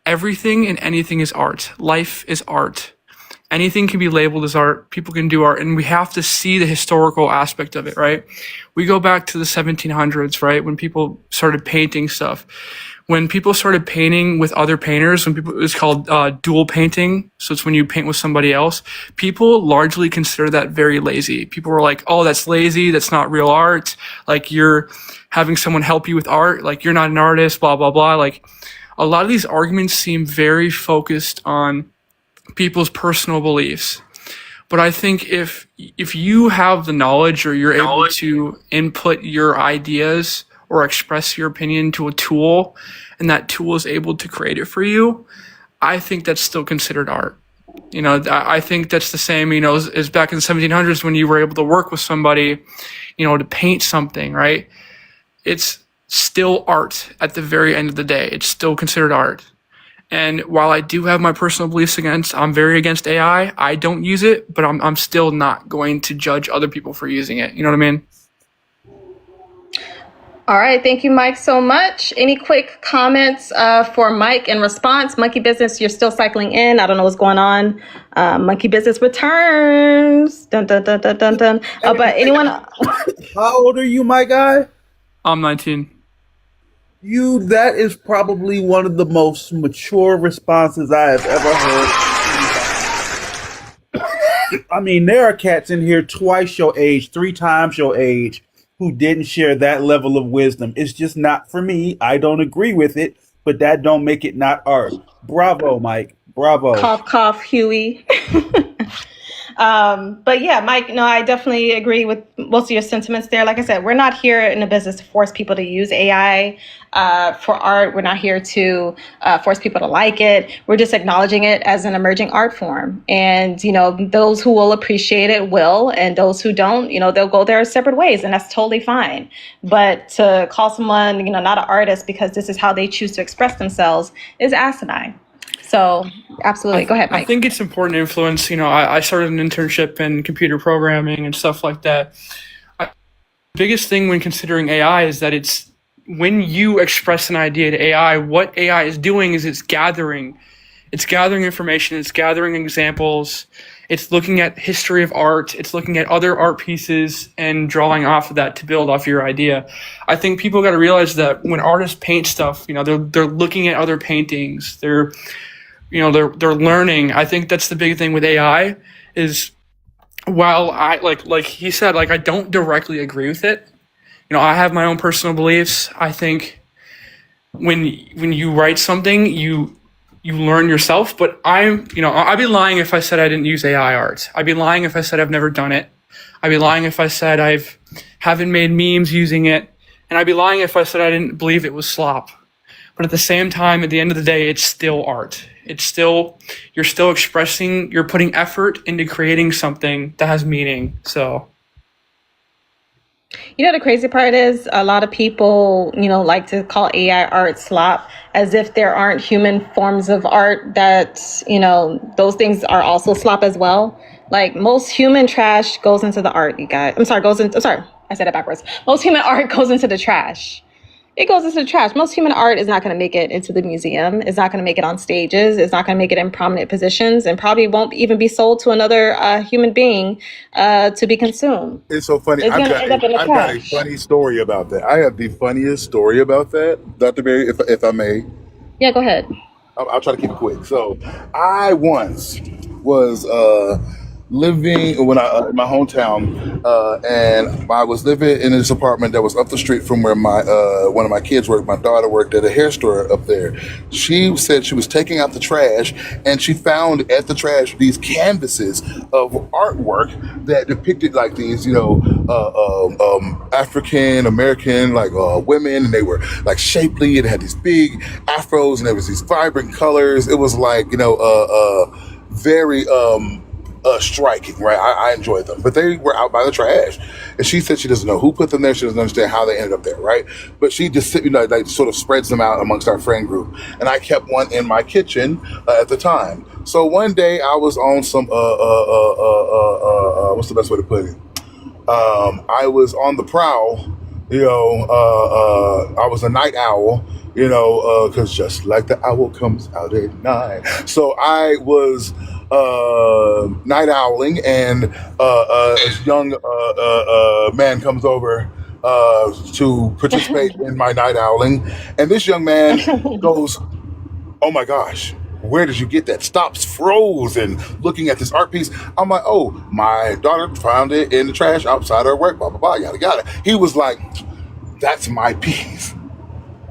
Speaker 9: Everything and anything is art. Life is art. Anything can be labeled as art. People can do art, and we have to see the historical aspect of it, right? We go back to the 1700s, right? When people started painting stuff. When people started painting with other painters, it was called dual painting. So it's when you paint with somebody else. People largely consider that very lazy. People were like, oh, that's lazy. That's not real art. Like you're having someone help you with art. Like you're not an artist, blah, blah, blah. Like a lot of these arguments seem very focused on people's personal beliefs. But I think if you have the knowledge or you're able to input your ideas or express your opinion to a tool, and that tool is able to create it for you, I think that's still considered art. I think that's the same, as back in the 1700s when you were able to work with somebody, to paint something, right? It's still art at the very end of the day. It's still considered art. And while I do have my personal beliefs I'm very against AI, I don't use it, but I'm still not going to judge other people for using it. You know what I mean?
Speaker 1: All right. Thank you, Mike, so much. Any quick comments for Mike in response? Monkey Business, you're still cycling in. I don't know what's going on. Monkey Business returns. Dun, dun, dun, dun, dun, dun. But anyone?
Speaker 4: How old are you, my guy?
Speaker 9: I'm 19.
Speaker 4: That is probably one of the most mature responses I have ever heard. I mean, there are cats in here twice your age, 3 times your age, who didn't share that level of wisdom. It's just not for me. I don't agree with it, but that don't make it not art. Bravo, Mike. Bravo.
Speaker 1: Cough, cough, Huey. But yeah, Mike, no, I definitely agree with most of your sentiments there. Like I said, we're not here in the business to force people to use AI. for art. We're not here to force people to like it. We're just acknowledging it as an emerging art form. And, those who will appreciate it will, and those who don't, they'll go their separate ways, and that's totally fine. But to call someone, not an artist because this is how they choose to express themselves is asinine. So absolutely. Go ahead, Mike.
Speaker 9: I think it's important to influence. I started an internship in computer programming and stuff like that. The biggest thing when considering AI is that it's when you express an idea to AI, what AI is doing is it's gathering information, it's gathering examples, it's looking at history of art, it's looking at other art pieces and drawing off of that to build off your idea. I think people got to realize that when artists paint stuff, they're looking at other paintings, they're learning. I think that's the big thing with AI is while I like he said, I don't directly agree with it. I have my own personal beliefs. I think when you write something, you learn yourself, but I'd be lying if I said I didn't use AI art. I'd be lying if I said I've never done it. I'd be lying if I said haven't made memes using it. And I'd be lying if I said I didn't believe it was slop. But at the same time, at the end of the day, it's still art. You're still expressing, you're putting effort into creating something that has meaning. So.
Speaker 1: The crazy part is a lot of people, like to call AI art slop as if there aren't human forms of art that, those things are also slop as well. Like most human trash goes into the art, you guys. I said it backwards. Most human art goes into the trash. It goes into the trash. Most human art is not going to make it into the museum. It's not going to make it on stages. It's not going to make it in prominent positions, and probably won't even be sold to another human being to be consumed.
Speaker 6: It's so funny.
Speaker 1: It's
Speaker 6: I've
Speaker 1: going to end up in the
Speaker 6: got a
Speaker 1: trash.
Speaker 6: funny story about that. I have the funniest story about that, Dr. Berry, if I may.
Speaker 1: Yeah, go ahead.
Speaker 6: I'll try to keep it quick. So I once was living in my hometown, and I was living in this apartment that was up the street from where my one of my kids worked. My daughter worked at a hair store up there. She said she was taking out the trash, and she found at the trash these canvases of artwork that depicted like these, African American women, and they were like shapely and had these big afros, and there was these vibrant colors. It was like very striking, right? I enjoyed them, but they were out by the trash, and she said she doesn't know who put them there. She doesn't understand how they ended up there, right? But she just sort of spreads them out amongst our friend group, and I kept one in my kitchen at the time. So one day I was on some what's the best way to put it? I was on the prowl. I was a night owl. Because just like the owl comes out at night. So I was night owling, and a young man comes over to participate in my night owling. And this young man goes, "Oh my gosh, where did you get that?" Stops frozen looking at this art piece. I'm like, "Oh, my daughter found it in the trash outside her work, blah, blah, blah, yada, yada." He was like, "That's my piece."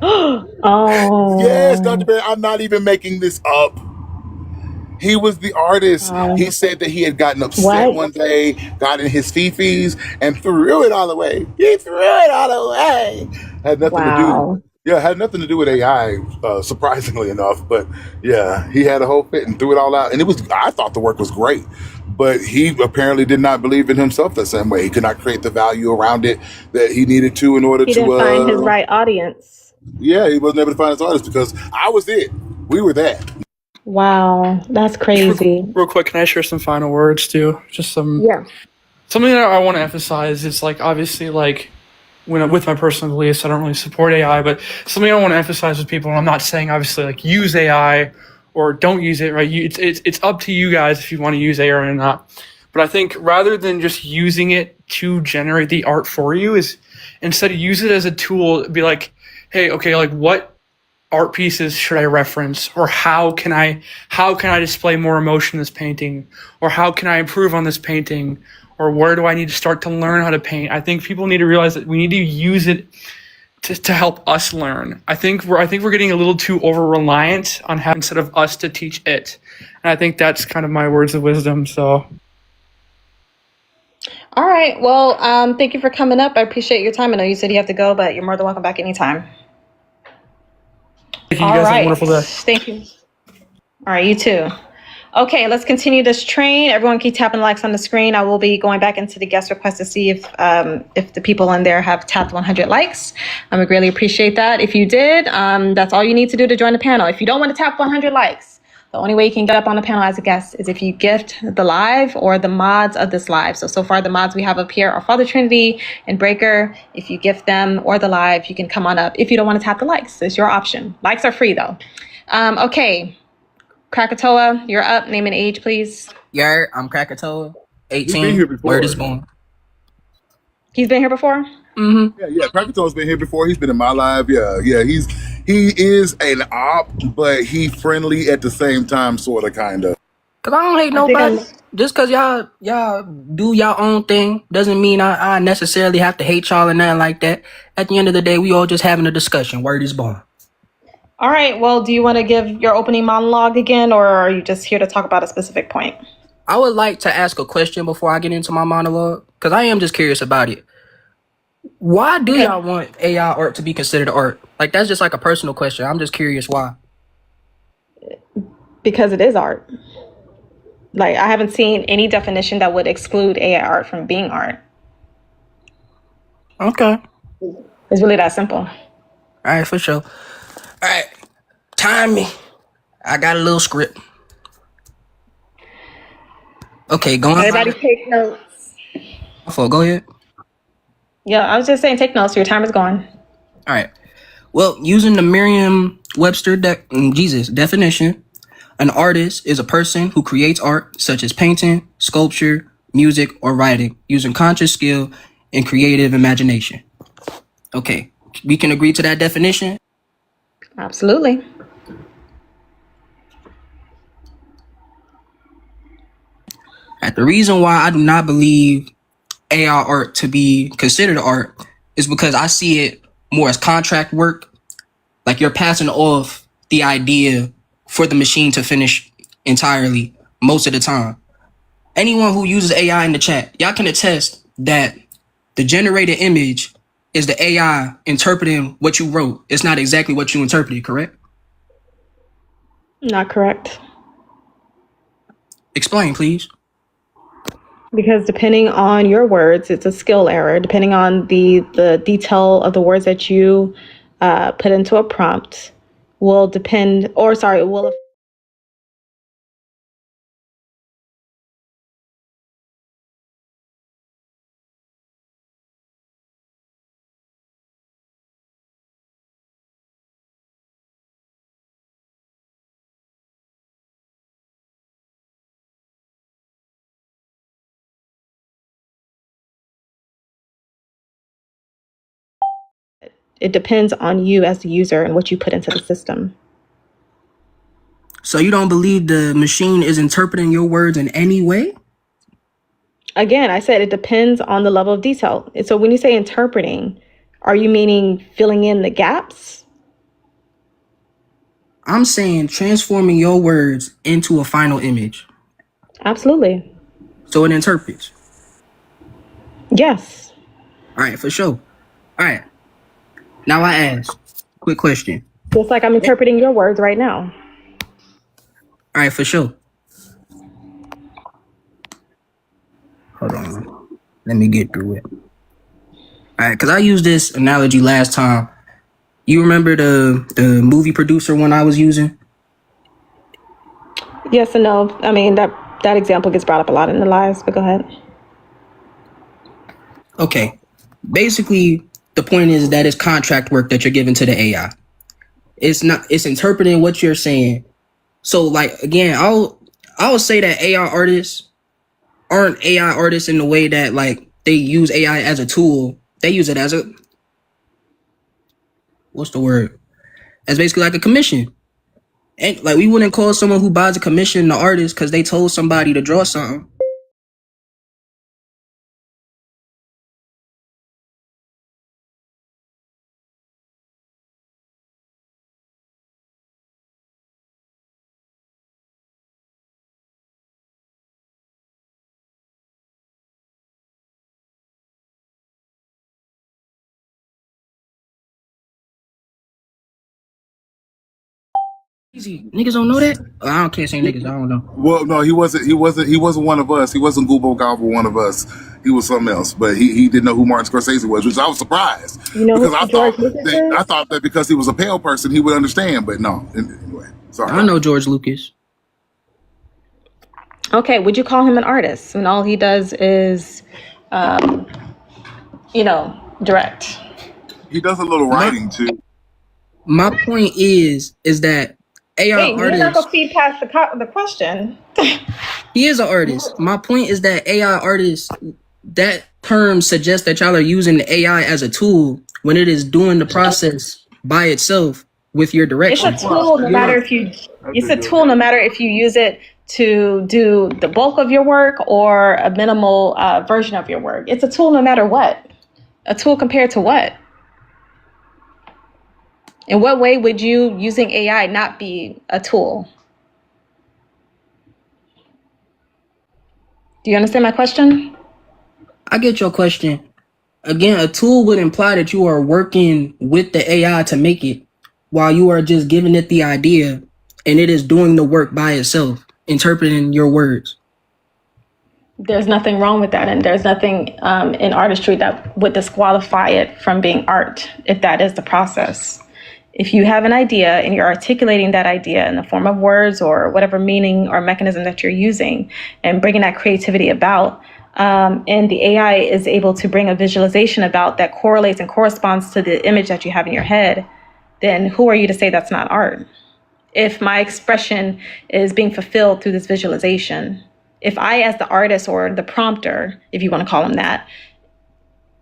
Speaker 1: Oh.
Speaker 6: Yes, Dr. Bear, I'm not even making this up. He was the artist. He said that he had gotten upset one day, got in his fifis, and threw it all away. He threw it all away. Had nothing to do. Yeah, had nothing to do with AI, surprisingly enough. But yeah, he had a whole fit and threw it all out. And I thought the work was great. But he apparently did not believe in himself the same way. He could not create the value around it that he needed to in order to.
Speaker 1: He didn't find his right audience.
Speaker 6: Yeah, he wasn't able to find his audience because I was it. We were that.
Speaker 1: Wow, that's crazy.
Speaker 9: Real quick, can I share some final words too? Just something that I want to emphasize is obviously when with my personal beliefs, I don't really support AI, but something I want to emphasize with people, and I'm not saying obviously use AI or don't use it, right? It's up to you guys if you want to use AI or not. But I think rather than just using it to generate the art for you, is instead use it as a tool. Be like, hey, okay, what art pieces should I reference, or how can I display more emotion in this painting, or how can I improve on this painting, or where do I need to start to learn how to paint? I think people need to realize that we need to use it to help us learn. I think we're getting a little too over reliant on having instead of us to teach it, and I think that's kind of my words of wisdom. So.
Speaker 1: All right. Well, thank you for coming up. I appreciate your time. I know you said you have to go, but you're more than welcome back anytime.
Speaker 8: you
Speaker 1: All
Speaker 8: guys have a
Speaker 1: right.
Speaker 8: wonderful day.
Speaker 1: Thank you. All right, you too. Okay, let's continue this train. Everyone keep tapping likes on the screen. I will be going back into the guest request to see if the people in there have tapped 100 likes. I would really appreciate that. If you did, that's all you need to do to join the panel. If you don't want to tap 100 likes, the only way you can get up on the panel as a guest is if you gift the live or the mods of this live. So far the mods we have up here are Father Trinity and Breaker. If you gift them or the live, you can come on up. If you don't want to tap the likes, it's your option. Likes are free though. Okay. Krakatoa, you're up. Name and age, please.
Speaker 8: Yeah, I'm Krakatoa,
Speaker 6: He's been
Speaker 8: 18.
Speaker 6: here before.
Speaker 8: Word is born.
Speaker 1: He's been here before?
Speaker 8: Mm-hmm.
Speaker 6: Yeah. Krakatoa's been here before. He's been in my live. Yeah. He is an op, but he friendly at the same time, sort of, kind of.
Speaker 8: Cause I don't hate nobody. Just cause y'all do y'all own thing doesn't mean I necessarily have to hate y'all or nothing like that. At the end of the day, we all just having a discussion. Word is born.
Speaker 1: All right. Well, do you want to give your opening monologue again, or are you just here to talk about a specific point?
Speaker 8: I would like to ask a question before I get into my monologue, because I am just curious about it. Why do y'all want AI art to be considered art? Like, that's just like a personal question. I'm just curious why.
Speaker 1: Because it is art. Like, I haven't seen any definition that would exclude AI art from being art.
Speaker 8: Okay.
Speaker 1: It's really that simple.
Speaker 8: All right, for sure. All right, time me. I got a little script. Okay, go on.
Speaker 1: Everybody take notes.
Speaker 8: Go ahead.
Speaker 1: Yeah, I was just saying take notes. Your time is gone.
Speaker 8: All right. Well, using the Merriam-Webster definition, an artist is a person who creates art such as painting, sculpture, music, or writing using conscious skill and creative imagination. Okay, we can agree to that definition?
Speaker 1: Absolutely.
Speaker 8: The reason why I do not believe AI art to be considered art is because I see it more as contract work. Like, you're passing off the idea for the machine to finish entirely most of the time. Anyone who uses AI in the chat, y'all can attest that the generated image is the AI interpreting what you wrote. It's not exactly what you interpreted, correct?
Speaker 1: Not correct.
Speaker 8: Explain, please.
Speaker 1: Because depending on your words, it's a skill error. Depending on the detail of the words that you put into a prompt will depend, or sorry, will it depends on you as the user and what you put into the system.
Speaker 8: So you don't believe the machine is interpreting your words in any way?
Speaker 1: Again, I said it depends on the level of detail. So when you say interpreting, are you meaning filling in the gaps?
Speaker 8: I'm saying transforming your words into a final image.
Speaker 1: Absolutely.
Speaker 8: So it interprets.
Speaker 1: Yes.
Speaker 8: All right, for sure. All right. Now I ask, quick question.
Speaker 1: Just like I'm interpreting your words right now.
Speaker 8: All right, for sure. Hold on. Let me get through it. All right, because I used this analogy last time. You remember the movie producer one I was using?
Speaker 1: Yes and no. I mean, that example gets brought up a lot in the lives, but go ahead.
Speaker 8: Okay. Basically, the point is that it's contract work that you're giving to the AI. It's interpreting what you're saying. So, like, again, I'll say that AI artists aren't AI artists in the way that, like, they use AI as a tool. They use it as what's the word? As basically like a commission. And like, we wouldn't call someone who buys a commission an artist because they told somebody to draw something. Easy. Niggas don't know that? Oh, I can't say niggas. I don't know.
Speaker 6: Well, no, he wasn't. He wasn't one of us. He wasn't Goobo Gobble, one of us. He was something else. But he didn't know who Martin Scorsese was, which I was surprised
Speaker 1: You know
Speaker 6: because
Speaker 1: who George Lucas is?
Speaker 6: I thought that because he was a pale person, he would understand. But no. Anyway, sorry.
Speaker 8: I know George Lucas.
Speaker 1: Okay, would you call him an artist when all he does is, direct?
Speaker 6: He does a little writing too.
Speaker 8: My point is that AI
Speaker 1: Wait, you're not
Speaker 8: artists.
Speaker 1: gonna feed past the question.
Speaker 8: He is an artist. My point is that AI artists. That term suggests that y'all are using the AI as a tool when it is doing the process by itself with your direction.
Speaker 1: It's a tool, no matter if you. It's a tool, no matter if you use it to do the bulk of your work or a minimal version of your work. It's a tool, no matter what. A tool compared to what? In what way would you using AI not be a tool? Do you understand my question?
Speaker 8: I get your question. Again, a tool would imply that you are working with the AI to make it, while you are just giving it the idea and it is doing the work by itself, interpreting your words.
Speaker 1: There's nothing wrong with that, and there's nothing in artistry that would disqualify it from being art if that is the process. If you have an idea and you're articulating that idea in the form of words or whatever meaning or mechanism that you're using and bringing that creativity about, and the AI is able to bring a visualization about that correlates and corresponds to the image that you have in your head, then who are you to say that's not art? If my expression is being fulfilled through this visualization, if I, as the artist or the prompter, if you want to call him that,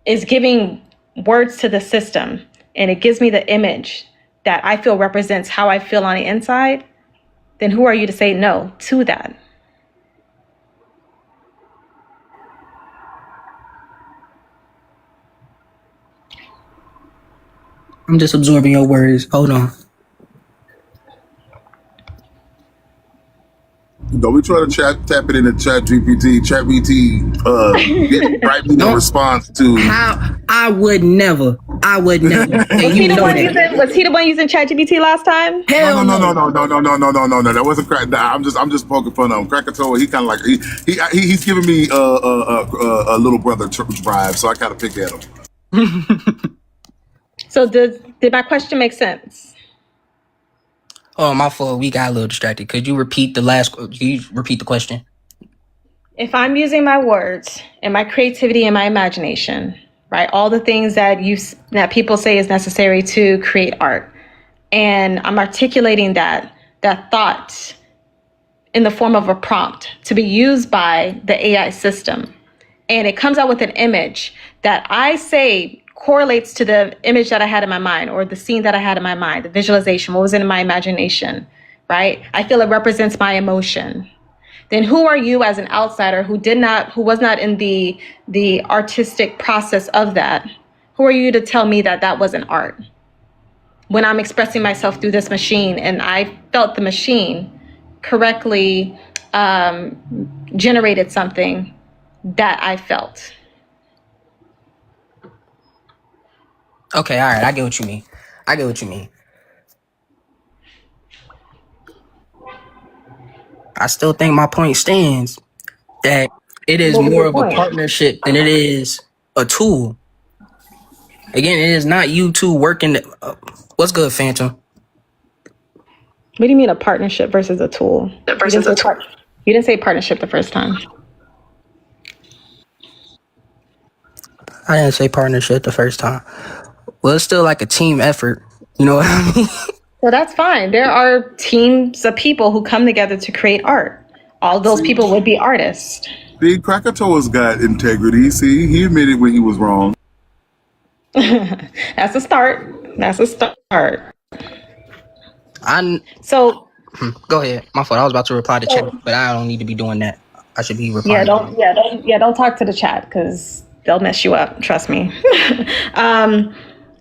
Speaker 1: is giving words to the system and it gives me the image that I feel represents how I feel on the inside, then who are you to say no to that?
Speaker 8: I'm just absorbing your words. Hold on.
Speaker 6: Don't be trying to tap it into Chat GPT. Chat GPT write me no response to.
Speaker 8: How? I would never. And you know that.
Speaker 1: Was he the one using ChatGPT last time?
Speaker 8: Hell
Speaker 6: No. That wasn't crack. Nah, I'm just poking fun of him. Krakatoa, he kind of like he's giving me a little brother vibe, so I kind of picked at him.
Speaker 1: So did my question make sense?
Speaker 8: Oh, my fault. We got a little distracted. Could you repeat the question?
Speaker 1: If I'm using my words and my creativity and my imagination, right, all the things that people say is necessary to create art, and I'm articulating that thought in the form of a prompt to be used by the AI system, and it comes out with an image that I say correlates to the image that I had in my mind or the scene that I had in my mind, the visualization, what was in my imagination, right? I feel it represents my emotion. Then who are you as an outsider who was not in the artistic process of that? Who are you to tell me that wasn't art? When I'm expressing myself through this machine and I felt the machine correctly generated something that I felt.
Speaker 8: Okay, all right. I get what you mean. I still think my point stands that it is more of a partnership than it is a tool. Again, it is not you two working. What's good, Phantom?
Speaker 1: What do you mean a partnership versus a tool? You didn't say partnership the first time.
Speaker 8: I didn't say partnership the first time. Well, it's still like a team effort. You know what I mean?
Speaker 1: So that's fine. There are teams of people who come together to create art. All those people would be artists.
Speaker 6: See, Krakatoa's got integrity. See, he admitted when he was wrong.
Speaker 1: That's a start. So
Speaker 8: go ahead. My fault. I was about to reply to chat, but I don't need to be doing that. I should be replying.
Speaker 1: Don't talk to the chat because they'll mess you up. Trust me.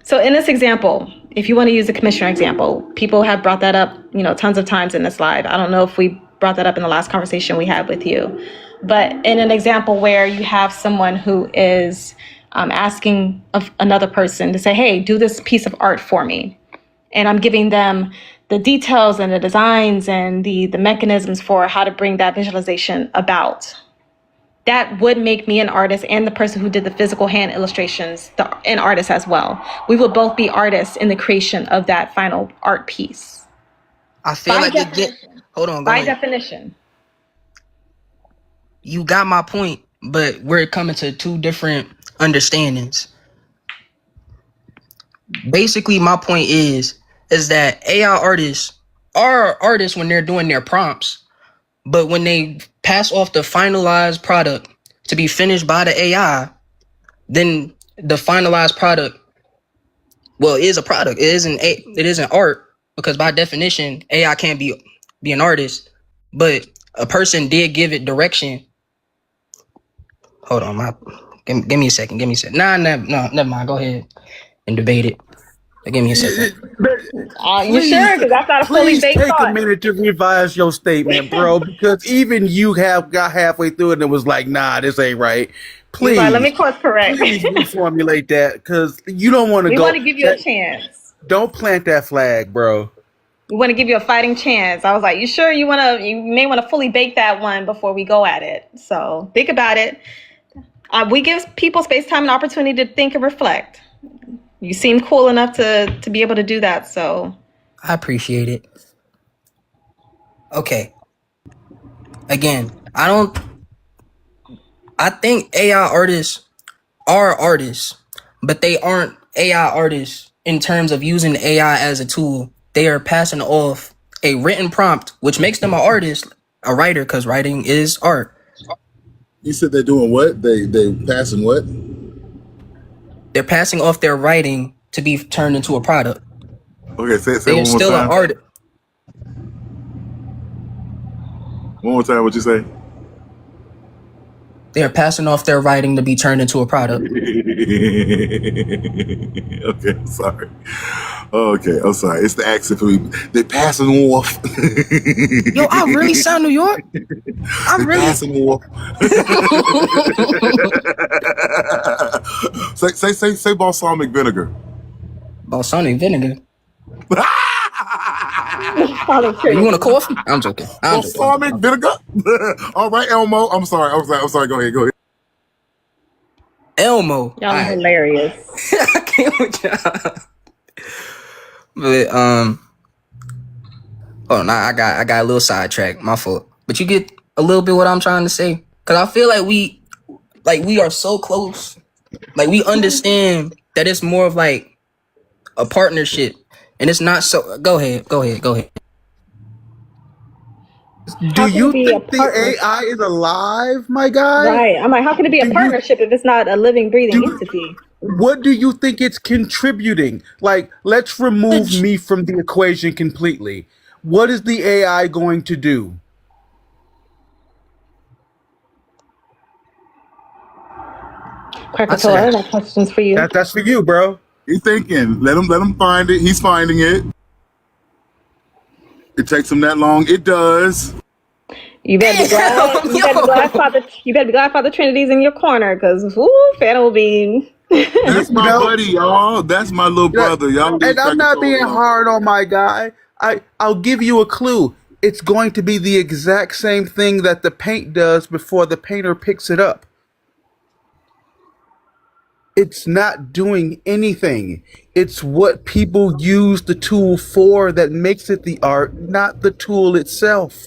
Speaker 1: So in this example, if you want to use the commissioner example, people have brought that up, tons of times in this live. I don't know if we brought that up in the last conversation we had with you, but in an example where you have someone who is asking of another person to say, hey, do this piece of art for me. And I'm giving them the details and the designs and the mechanisms for how to bring that visualization about. That would make me an artist, and the person who did the physical hand illustrations an artist as well. We would both be artists in the creation of that final art piece.
Speaker 8: I feel
Speaker 1: By
Speaker 8: like
Speaker 1: definition.
Speaker 8: hold on, go
Speaker 1: By
Speaker 8: ahead.
Speaker 1: definition.
Speaker 8: You got my point, but we're coming to two different understandings. Basically, my point is that AI artists are artists when they're doing their prompts, but when they pass off the finalized product to be finished by the AI, then the finalized product, well, is a product. It isn't art, because by definition, AI can't be an artist, but a person did give it direction. Hold on, give me a second. Nah, never mind. Go ahead and debate it. Give me a second.
Speaker 1: You sure? Because that's not a fully
Speaker 4: Please
Speaker 1: baked
Speaker 4: take
Speaker 1: thought.
Speaker 4: a minute to revise your statement, bro, because even you got halfway through it and was like, nah, this ain't right. Please,
Speaker 1: Like, let me course correct.
Speaker 4: please reformulate that, because you don't want to go.
Speaker 1: We want to give you a chance.
Speaker 4: Don't plant that flag, bro.
Speaker 1: We want to give you a fighting chance. I was like, you sure you may want to fully bake that one before we go at it. So think about it. We give people space, time, and opportunity to think and reflect. You seem cool enough to be able to do that. So
Speaker 8: I appreciate it. Okay. Again, I think AI artists are artists, but they aren't AI artists in terms of using AI as a tool. They are passing off a written prompt, which makes them an artist, a writer, because writing is art.
Speaker 6: You said they're doing what? They passing what?
Speaker 8: They're passing off their writing to be turned into a product.
Speaker 6: Okay, say
Speaker 8: They
Speaker 6: one
Speaker 8: are
Speaker 6: more
Speaker 8: still
Speaker 6: time.
Speaker 8: an artist.
Speaker 6: One more time, what you say?
Speaker 8: They are passing off their writing to be turned into a product.
Speaker 6: Okay, I'm sorry. Okay, I'm sorry. It's the accent for me. They're passing off.
Speaker 8: Yo, I really sound New York. I'm really
Speaker 6: passing off. say balsamic vinegar.
Speaker 8: Balsamic vinegar.
Speaker 1: you
Speaker 8: want a coffee? I'm joking.
Speaker 6: Balsamic vinegar. All right, Elmo. I'm sorry. Go ahead.
Speaker 8: Elmo.
Speaker 1: y'all are hilarious.
Speaker 8: I can't with y'all. But hold on, I got a little sidetracked. My fault. But you get a little bit what I'm trying to say, because I feel like we are so close. Like, we understand that it's more of like a partnership, and it's not so. Go ahead.
Speaker 4: Do you think the AI is alive, my guy?
Speaker 1: Right. I'm like, how can it be a partnership if it's not a living, breathing entity?
Speaker 4: What do you think it's contributing? Like, let's remove me from the equation completely. What is the AI going to do?
Speaker 1: Krakatoa, that question's for you.
Speaker 4: That's for you, bro.
Speaker 6: He's thinking. Let him find it. He's finding it. It takes him that long. It does.
Speaker 1: You better be glad. You better be glad Father Trinity's in your corner, because Phantom will be.
Speaker 6: That's my buddy, y'all. That's my little brother, y'all.
Speaker 4: And I'm not being hard on my guy. I'll give you a clue. It's going to be the exact same thing that the paint does before the painter picks it up. It's not doing anything. It's what people use the tool for that makes it the art, not the tool itself.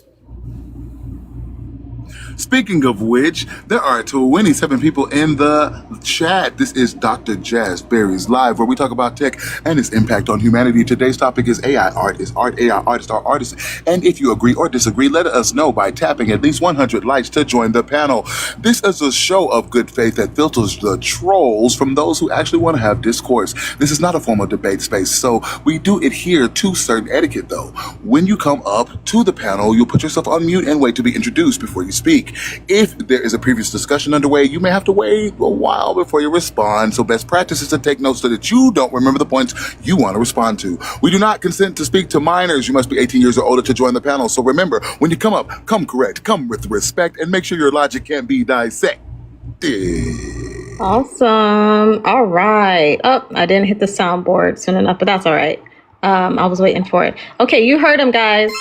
Speaker 6: Speaking of which, there are 27 people in the chat. This is Dr. Jazzberry's Live, where we talk about tech and its impact on humanity. Today's topic is AI art is art, AI artists are artists. And if you agree or disagree, let us know by tapping at least 100 likes to join the panel. This is a show of good faith that filters the trolls from those who actually want to have discourse. This is not a formal debate space, so we do adhere to certain etiquette, though. When you come up to the panel, you'll put yourself on mute and wait to be introduced before you speak. If there is a previous discussion underway, you may have to wait a while before you respond. So best practice is to take notes so that you don't remember the points you want to respond to. We do not consent to speak to minors. You must be 18 years or older to join the panel. So remember, when you come up, come correct, come with respect, and make sure your logic can be dissected.
Speaker 1: Awesome. All right. Oh, I didn't hit the soundboard soon enough, but that's all right. I was waiting for it. Okay, you heard him, guys.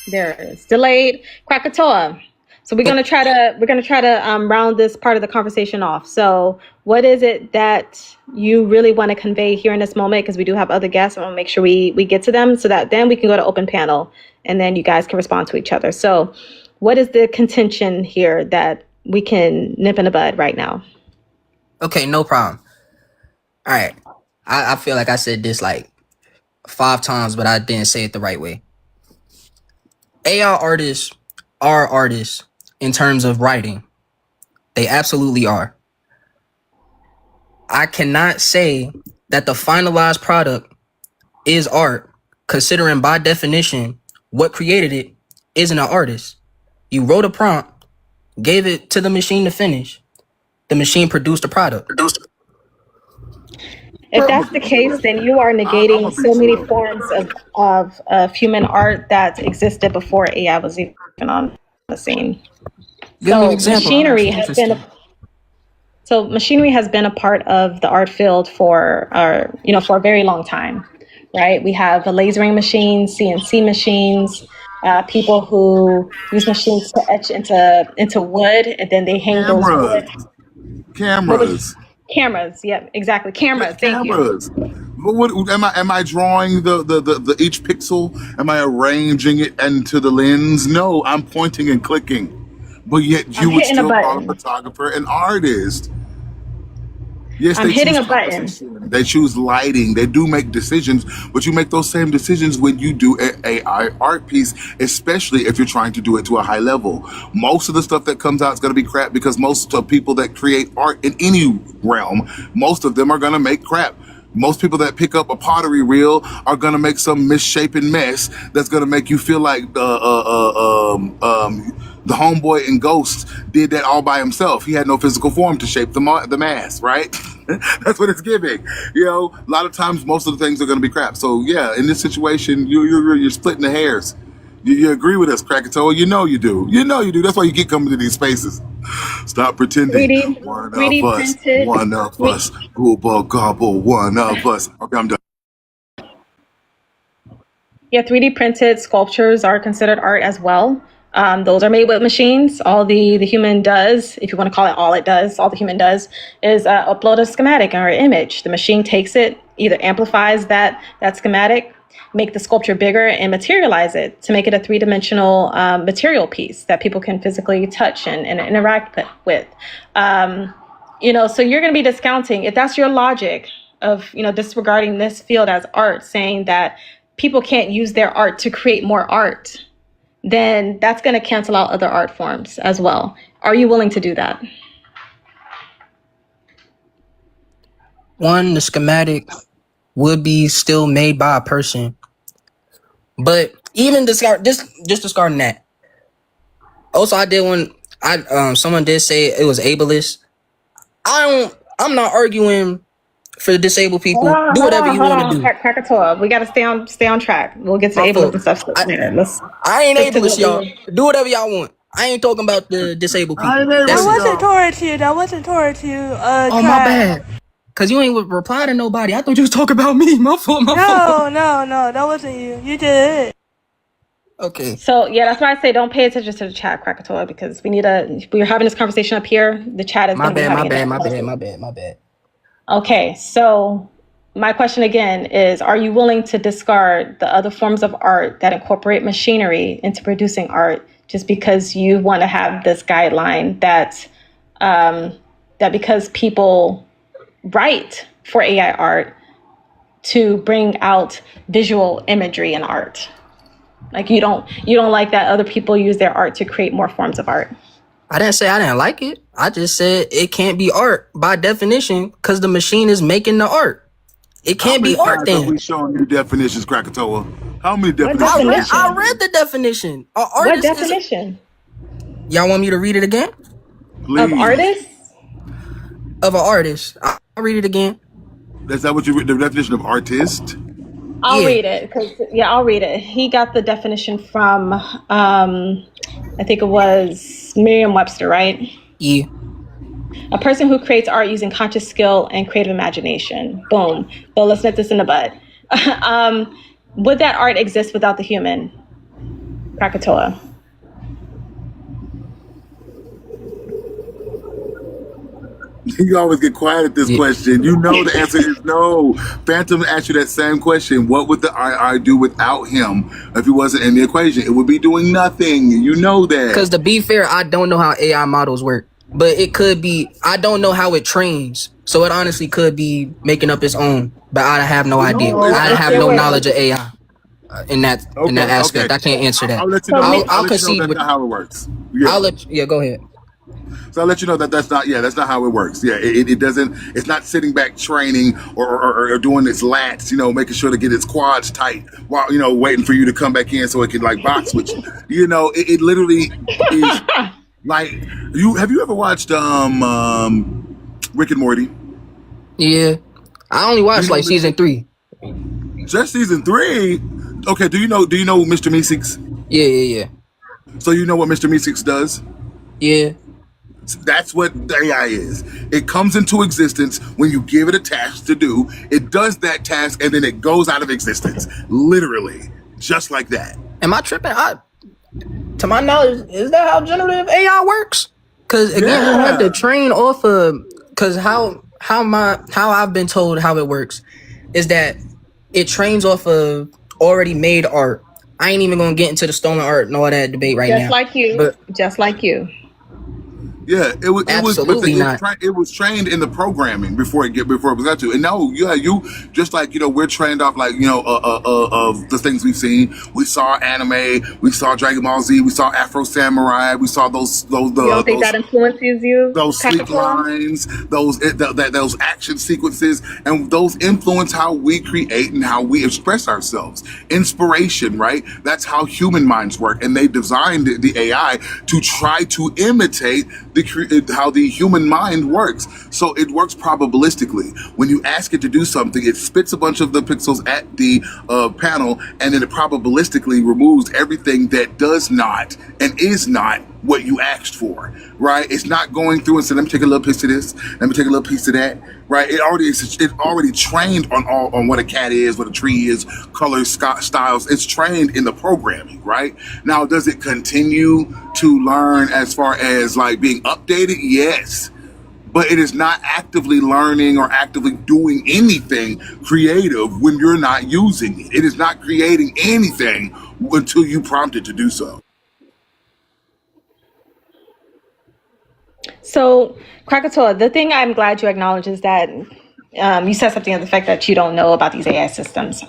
Speaker 1: There it is. Delayed. Krakatoa. So we're gonna try to round this part of the conversation off. So what is it that you really want to convey here in this moment? Because we do have other guests. I want to make sure we get to them so that then we can go to open panel and then you guys can respond to each other. So what is the contention here that we can nip in the bud right now?
Speaker 8: Okay, no problem. All right. I feel like I said this like 5 times, but I didn't say it the right way. AI artists are artists in terms of writing. They absolutely are. I cannot say that the finalized product is art, considering by definition, what created it isn't an artist. You wrote a prompt, gave it to the machine to finish. The machine produced a product.
Speaker 1: If that's the case, then you are negating so many forms of human art that existed before AI was even on the scene.
Speaker 8: Give me an example.
Speaker 1: Machinery has been a part of the art field for a very long time, right? We have lasering machines, CNC machines, people who use machines to etch into wood, and then they hang those wood. Cameras, yeah, exactly. Cameras. Thank you.
Speaker 6: What am I drawing the each pixel? Am I arranging it into the lens? No, I'm pointing and clicking. But yet you would still call a photographer an artist. Yes,
Speaker 1: I'm hitting a button.
Speaker 6: They choose lighting. They do make decisions, but you make those same decisions when you do an AI art piece, especially if you're trying to do it to a high level. Most of the stuff that comes out is going to be crap because most of people that create art in any realm, most of them are going to make crap. Most people that pick up a pottery reel are going to make some misshapen mess that's going to make you feel like the homeboy in Ghost did that all by himself. He had no physical form to shape the mass, right? That's what it's giving. A lot of times, most of the things are going to be crap. So yeah, in this situation, you're splitting the hairs. You agree with us, Krakatoa? You know you do. That's why you keep coming to these spaces. Stop pretending. One of us. Google gobble. One of us. Okay, I'm done.
Speaker 1: Yeah, 3D printed sculptures are considered art as well. Those are made with machines. All the human does, if you want to call it all the human does is upload a schematic or an image. The machine takes it, either amplifies that schematic, make the sculpture bigger, and materialize it to make it a 3-dimensional material piece that people can physically touch and interact with. So you're going to be discounting, if that's your logic of disregarding this field as art, saying that people can't use their art to create more art, then that's going to cancel out other art forms as well. Are you willing to do that?
Speaker 8: One, the schematic would be still made by a person. But even discarding that. Also, I did someone did say it was ableist. I'm not arguing for the disabled people. Do whatever you want to do.
Speaker 1: Krakatoa, we got to stay on track. We'll get to the ableist and stuff later.
Speaker 8: I ain't ableist, y'all. Do whatever y'all want. I ain't talking about the disabled people.
Speaker 7: That wasn't towards you.
Speaker 8: Oh, my bad. Cause you ain't reply to nobody. I thought you was talking about me. My fault.
Speaker 7: No, that wasn't you. You did.
Speaker 8: Okay.
Speaker 1: So yeah, that's why I say don't pay attention to the chat, Krakatoa, because we're having this conversation up here. The chat is
Speaker 8: my bad.
Speaker 1: Okay, so my question again is, are you willing to discard the other forms of art that incorporate machinery into producing art just because you want to have this guideline that because people write for AI art to bring out visual imagery in art? Like you don't like that other people use their art to create more forms of art?
Speaker 8: I didn't say I didn't like it. I just said it can't be art by definition because the machine is making the art. It can't be art then.
Speaker 6: We showing you definitions, Krakatoa. How many definitions?
Speaker 8: I read the definition.
Speaker 1: What definition?
Speaker 8: Y'all want me to read it again?
Speaker 6: Please.
Speaker 1: Of artists?
Speaker 8: Of an artist. I'll read it again.
Speaker 6: Is that what you read? The definition of artist?
Speaker 1: I'll read it. I'll read it. He got the definition from, I think it was Merriam-Webster, right?
Speaker 8: Yeah.
Speaker 1: A person who creates art using conscious skill and creative imagination. Boom. So let's nip this in the bud. would that art exist without the human? Krakatoa.
Speaker 6: You always get quiet at this question. You know the answer is no. Phantom asked you that same question. What would the AI do without him if he wasn't in the equation? It would be doing nothing. You know that.
Speaker 8: Because to be fair, I don't know how AI models work. But it could be, I don't know how it trains. So it honestly could be making up its own. But I have no idea. I have no knowledge of AI in that aspect. I can't answer that.
Speaker 6: I'll let you know.
Speaker 8: I'll concede
Speaker 6: that's
Speaker 8: with
Speaker 6: not how it works.
Speaker 8: Go ahead.
Speaker 6: So I'll let you know that's not how it works. Yeah, it doesn't. It's not sitting back training or doing its lats, making sure to get its quads tight while waiting for you to come back in so it can like box with you. It literally is like have you ever watched Rick and Morty?
Speaker 8: Yeah, I only watched like season 3.
Speaker 6: Just season 3. Okay, do you know Mr. Meeseeks?
Speaker 8: Yeah.
Speaker 6: So you know what Mr. Meeseeks does?
Speaker 8: Yeah.
Speaker 6: That's what the AI is. It comes into existence when you give it a task to do. It does that task and then it goes out of existence. Literally. Just like that.
Speaker 8: Am I tripping? To my knowledge, is that how generative AI works? Because again, you have to train off of, because how I've been told how it works is that it trains off of already made art. I ain't even gonna get into the stolen art and all that debate right now.
Speaker 1: Just like you.
Speaker 6: Yeah, it was
Speaker 8: absolutely not.
Speaker 6: It was trained in the programming before it was got to. And no, you just like we're trained off like of the things we've seen. We saw anime, we saw Dragon Ball Z, we saw Afro Samurai, we saw those. You
Speaker 1: don't think that influences you?
Speaker 6: Those sleek lines, those action sequences, and those influence how we create and how we express ourselves. Inspiration, right? That's how human minds work, and they designed the AI to try to imitate how the human mind works. So it works probabilistically. When you ask it to do something, it spits a bunch of the pixels at the panel, and then it probabilistically removes everything that does not and is not what you asked for, right? It's not going through and saying, let me take a little piece of this, let me take a little piece of that, right? It already trained on what a cat is, what a tree is, colors, styles. It's trained in the programming, right? Now, does it continue to learn as far as like being updated? Yes. But it is not actively learning or actively doing anything creative when you're not using it. It is not creating anything until you prompt it to do so.
Speaker 1: So, Krakatoa, the thing I'm glad you acknowledge is that you said something of the fact that you don't know about these AI systems.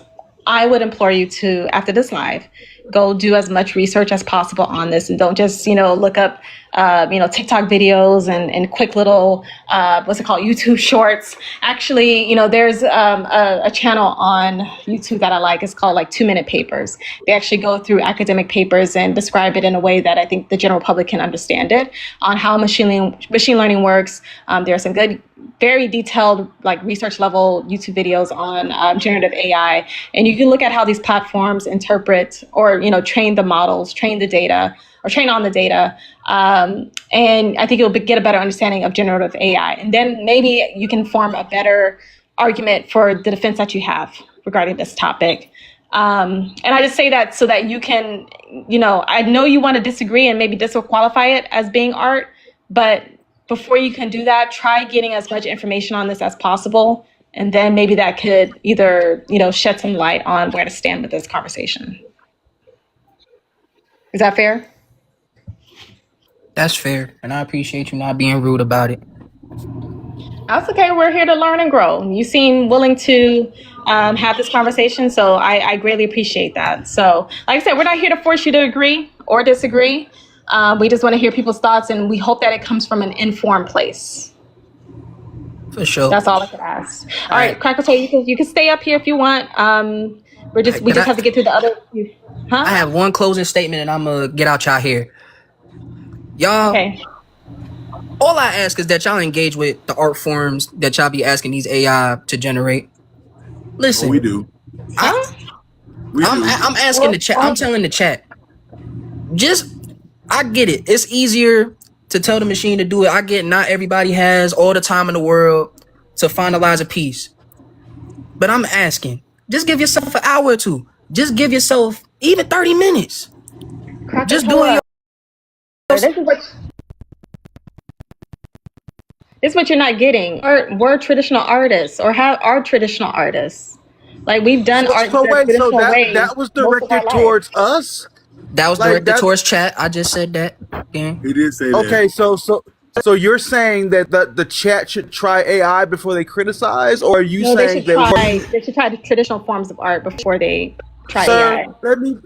Speaker 1: I would implore you to, after this live, go do as much research as possible on this, and don't just, look up, TikTok videos and quick little, YouTube shorts. Actually, there's a channel on YouTube that I like. It's called 2-Minute Papers. They actually go through academic papers and describe it in a way that I think the general public can understand it on how machine learning works. There are some good, very detailed, research level YouTube videos on generative AI. And you can look at how these platforms interpret or, train the models, train the data, or train on the data. And I think you'll get a better understanding of generative AI. And then maybe you can form a better argument for the defense that you have regarding this topic. And I just say that so that you can, I know you want to disagree and maybe disqualify it as being art, but before you can do that, try getting as much information on this as possible. And then maybe that could either, shed some light on where to stand with this conversation. Is that fair?
Speaker 8: That's fair. And I appreciate you not being rude about it.
Speaker 1: That's okay. We're here to learn and grow. You seem willing to have this conversation, so I greatly appreciate that. So, like I said, we're not here to force you to agree or disagree. We just want to hear people's thoughts, and we hope that it comes from an informed place.
Speaker 8: For sure.
Speaker 1: That's all I could ask. All right, Krakatoa, you can stay up here if you want. We just have to get through the other. Huh?
Speaker 8: I have one closing statement, and I'm gonna get out y'all here. Y'all.
Speaker 1: Okay.
Speaker 8: All I ask is that y'all engage with the art forms that y'all be asking these AI to generate. Listen,
Speaker 6: we do.
Speaker 8: I'm asking the chat. I'm telling the chat. I get it. It's easier to tell the machine to do it. I get not everybody has all the time in the world to finalize a piece. But I'm asking, just give yourself an hour or two. Just give yourself even 30 minutes. Just doing
Speaker 1: Krakatoa,
Speaker 8: your
Speaker 1: this is what you're not getting. We're traditional artists, or are traditional artists. Like, we've done art
Speaker 4: So
Speaker 1: the
Speaker 4: wait, so
Speaker 1: traditional way
Speaker 4: that was
Speaker 1: most of our
Speaker 4: directed
Speaker 1: life.
Speaker 4: towards us?
Speaker 8: that was
Speaker 4: Like
Speaker 8: directed
Speaker 4: that
Speaker 8: towards chat. I just said that. Yeah.
Speaker 6: He did say that.
Speaker 4: Okay, so you're saying that the chat should try AI before they criticize, or are you
Speaker 1: No, they
Speaker 4: saying
Speaker 1: should
Speaker 4: that
Speaker 1: try. They should try the traditional forms of art before they try
Speaker 4: Sir,
Speaker 1: AI.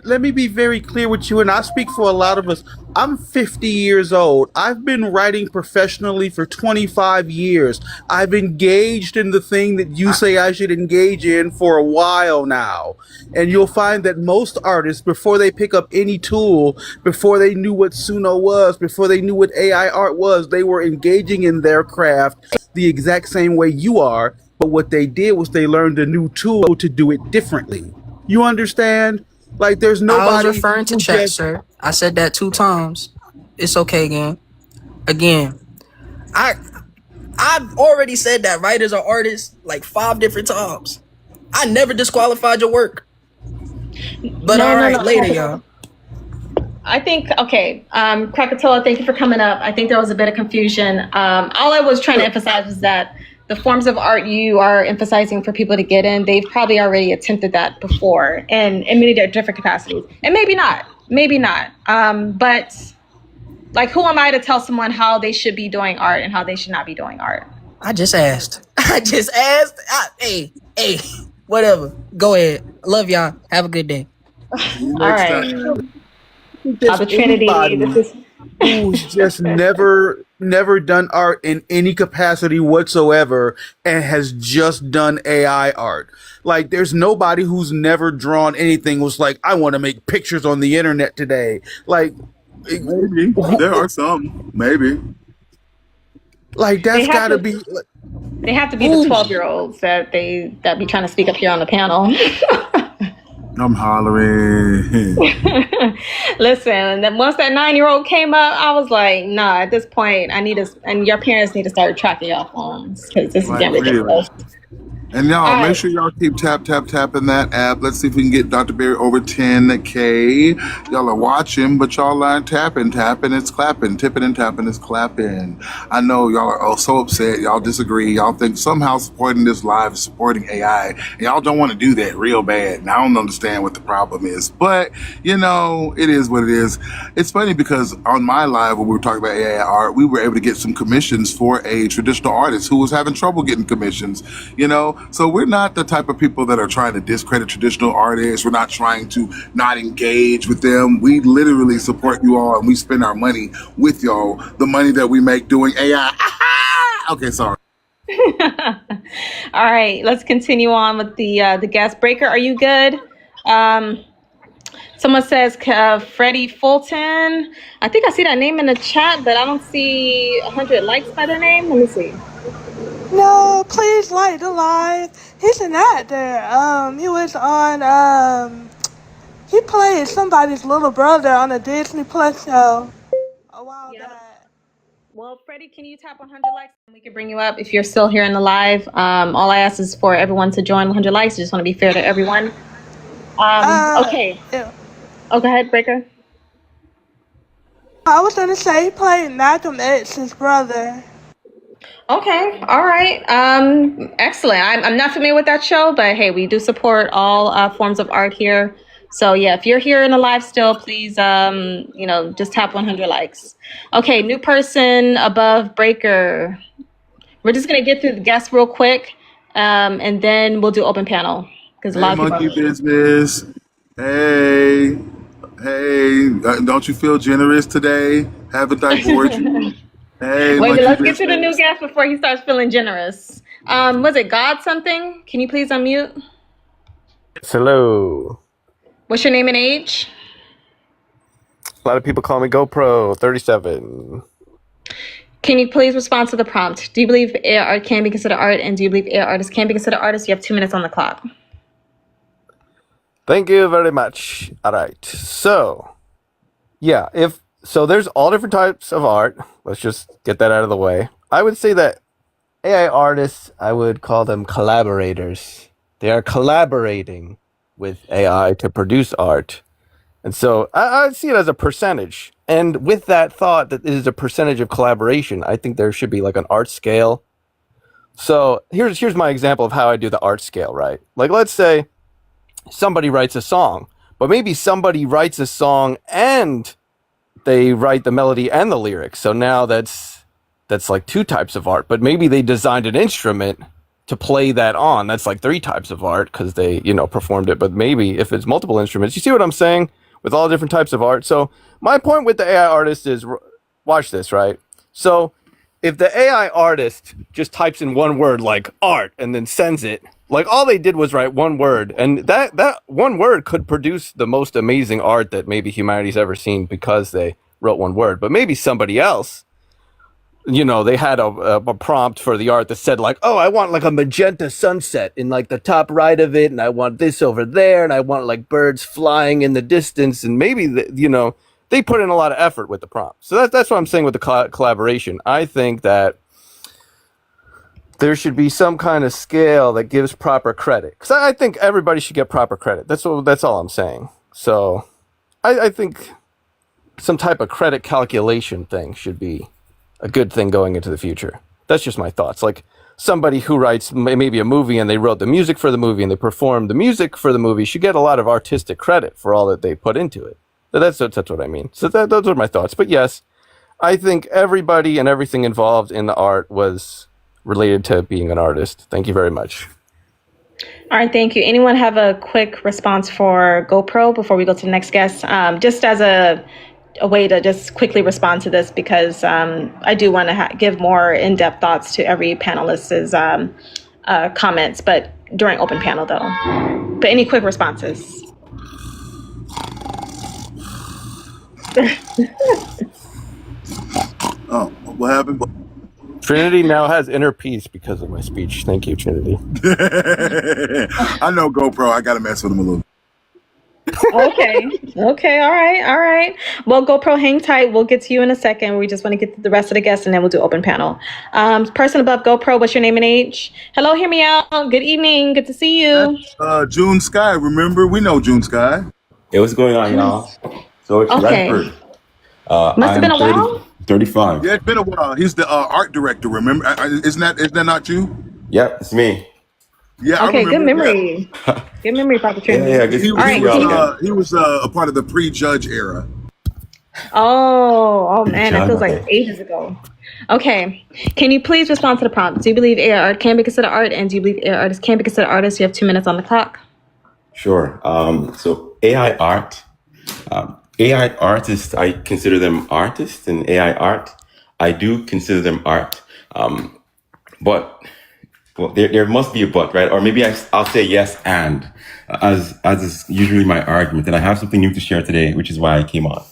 Speaker 4: let me be very clear with you, and I speak for a lot of us. I'm 50 years old. I've been writing professionally for 25 years. I've engaged in the thing that you say I should engage in for a while now. And you'll find that most artists, before they pick up any tool, before they knew what Suno was, before they knew what AI art was, they were engaging in their craft the exact same way you are. But what they did was they learned a new tool to do it differently. You understand? Like there's
Speaker 8: I was
Speaker 4: nobody
Speaker 8: referring to
Speaker 4: who
Speaker 8: chat,
Speaker 4: just
Speaker 8: sir. I said that 2 times. It's okay, gang. Again, I've already said that writers are artists like 5 different times. I never disqualified your work. But
Speaker 1: No,
Speaker 8: all
Speaker 1: no,
Speaker 8: right,
Speaker 1: no.
Speaker 8: later, y'all.
Speaker 1: I think, okay, Krakatoa, thank you for coming up. I think there was a bit of confusion. All I was trying to emphasize is that the forms of art you are emphasizing for people to get in, they've probably already attempted that before in many different capacities. And maybe not. But like, who am I to tell someone how they should be doing art and how they should not be doing art?
Speaker 8: I just asked. Hey, whatever. Go ahead. Love y'all. Have a good day.
Speaker 6: See you
Speaker 1: All
Speaker 6: next
Speaker 1: right.
Speaker 6: time.
Speaker 4: there's
Speaker 1: The Trinity,
Speaker 4: anybody
Speaker 1: this is.
Speaker 4: who's just never done art in any capacity whatsoever and has just done AI art. Like there's nobody who's never drawn anything was like, I want to make pictures on the internet today.
Speaker 6: Maybe there are some. Maybe.
Speaker 4: Like
Speaker 1: They
Speaker 4: that's
Speaker 1: have
Speaker 4: gotta
Speaker 1: to.
Speaker 4: be
Speaker 1: They have to be the
Speaker 4: ooh.
Speaker 1: 12-year-olds that be trying to speak up here on the panel.
Speaker 6: I'm hollering.
Speaker 1: Listen, then once that 9-year-old came up, I was like, nah, at this point, and your parents need to start tracking your phones because this is
Speaker 6: Like
Speaker 1: getting
Speaker 6: really.
Speaker 1: ridiculous.
Speaker 6: And y'all,
Speaker 1: All
Speaker 6: make
Speaker 1: right.
Speaker 6: sure y'all keep tapping that app. Let's see if we can get Dr. Berry over 10K. Y'all are watching, but y'all aren't tapping. Tapping is clapping. Tipping and tapping is clapping. I know y'all are all so upset. Y'all disagree. Y'all think somehow supporting this live is supporting AI. And y'all don't want to do that real bad. And I don't understand what the problem is. But, it is what it is. It's funny because on my live, when we were talking about AI art, we were able to get some commissions for a traditional artist who was having trouble getting commissions, So we're not the type of people that are trying to discredit traditional artists. We're not trying to not engage with them. We literally support you all and we spend our money with y'all, the money that we make doing AI. Okay, sorry.
Speaker 1: All right, let's continue on with the guest breaker. Are you good? Someone says Freddie Fulton. I think I see that name in the chat, but I don't see 100 likes by the name. Let me see.
Speaker 7: No, please like the live. He's an actor. He was on, he played somebody's little brother on a Disney Plus show a while back.
Speaker 1: Well, Freddie, can you tap 100 likes and we can bring you up if you're still here in the live? All I ask is for everyone to join 100 likes. I just want to be fair to everyone. Okay.
Speaker 7: Yeah.
Speaker 1: Oh, go ahead, Breaker.
Speaker 7: I was gonna say he played Malcolm X's brother.
Speaker 1: Okay. All right. Excellent. I'm not familiar with that show, but hey, we do support all forms of art here. So yeah, if you're here in the live still, please, just tap 100 likes. Okay. New person above Breaker. We're just going to get through the guests real quick. And then we'll do open panel because a
Speaker 6: Hey,
Speaker 1: lot of people
Speaker 6: monkey
Speaker 1: are.
Speaker 6: business. Hey, don't you feel generous today? Haven't I bored you? Hey,
Speaker 1: Wait, but
Speaker 6: monkey
Speaker 1: let's get to the new
Speaker 6: business.
Speaker 1: guest before he starts feeling generous. Was it God something? Can you please unmute?
Speaker 10: Hello.
Speaker 1: What's your name and age?
Speaker 10: A lot of people call me GoPro 37.
Speaker 1: Can you please respond to the prompt? Do you believe AI art can be considered art? And do you believe AI artists can be considered artists? You have 2 minutes on the clock.
Speaker 10: Thank you very much. All right. So, yeah, there's all different types of art. Let's just get that out of the way. I would say that AI artists, I would call them collaborators. They are collaborating with AI to produce art. And so I see it as a percentage. And with that thought that it is a percentage of collaboration, I think there should be like an art scale. So here's my example of how I do the art scale, right? Like, let's say somebody writes a song, but maybe somebody writes a song and they write the melody and the lyrics. So now that's like 2 types of art, but maybe they designed an instrument to play that on. That's like 3 types of art because they, performed it. But maybe if it's multiple instruments, you see what I'm saying? With all different types of art. So my point with the AI artist is, watch this, right? So if the AI artist just types in one word like art and then sends it, like all they did was write one word, and that one word could produce the most amazing art that maybe humanity's ever seen because they wrote one word. But maybe somebody else, they had a prompt for the art that said like, oh, I want like a magenta sunset in like the top right of it, and I want this over there, and I want like birds flying in the distance, and maybe they put in a lot of effort with the prompt. So that's what I'm saying with the collaboration. I think that there should be some kind of scale that gives proper credit, because I think everybody should get proper credit. That's all I'm saying. So I think some type of credit calculation thing should be a good thing going into the future. That's just my thoughts. Like somebody who writes maybe a movie and they wrote the music for the movie and they performed the music for the movie should get a lot of artistic credit for all that they put into it. That's what I mean. So those are my thoughts. But yes, I think everybody and everything involved in the art was related to being an artist. Thank you very much.
Speaker 1: All right, thank you. Anyone have a quick response for GoPro before we go to the next guest? Just as a way to just quickly respond to this, because I do want to give more in-depth thoughts to every panelist's comments, but during open panel though. But any quick responses?
Speaker 6: Oh, what happened?
Speaker 10: Trinity now has inner peace because of my speech. Thank you, Trinity.
Speaker 6: I know GoPro. I got to mess with him a little.
Speaker 1: Okay. All right. Well, GoPro, hang tight. We'll get to you in a second. We just want to get to the rest of the guests, and then we'll do open panel. Person above GoPro, what's your name and age? Hello, hear me out. Good evening. Good to see you.
Speaker 6: June Sky. Remember, we know June Sky.
Speaker 11: Hey, what's going on, y'all? So it's Redford.
Speaker 1: Must have been a while.
Speaker 11: 35.
Speaker 6: Yeah, it's been a while. He's the art director. Remember? Isn't that not you?
Speaker 11: Yep, it's me.
Speaker 6: Yeah.
Speaker 1: Okay.
Speaker 6: I remember.
Speaker 1: Good memory. Good memory, Papa Trinity.
Speaker 11: Yeah.
Speaker 6: He was a part of the pre-Judge era.
Speaker 1: Oh man, that feels like ages ago. Okay. Can you please respond to the prompt? Do you believe AI art can be considered art, and do you believe AI artists can be considered artists? You have 2 minutes on the clock.
Speaker 11: Sure. So AI art. AI artists, I consider them artists, and AI art, I do consider them art. But well, there must be a but, right? Or maybe I'll say yes and, as is usually my argument. And I have something new to share today, which is why I came on.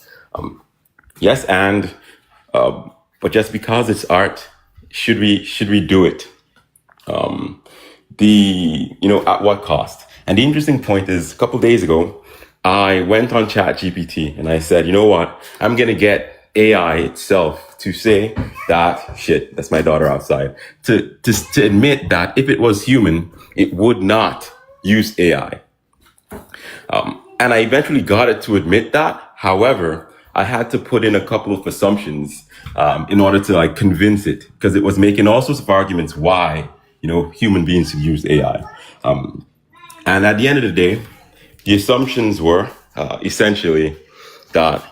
Speaker 11: Yes and, but just because it's art, should we do it? At what cost? And the interesting point is, a couple of days ago, I went on ChatGPT and I said, you know what? I'm going to get AI itself to say that, that's my daughter outside, to admit that if it was human, it would not use AI. And I eventually got it to admit that. However, I had to put in a couple of assumptions in order to convince it, because it was making all sorts of arguments why, human beings should use AI. And at the end of the day, the assumptions were essentially that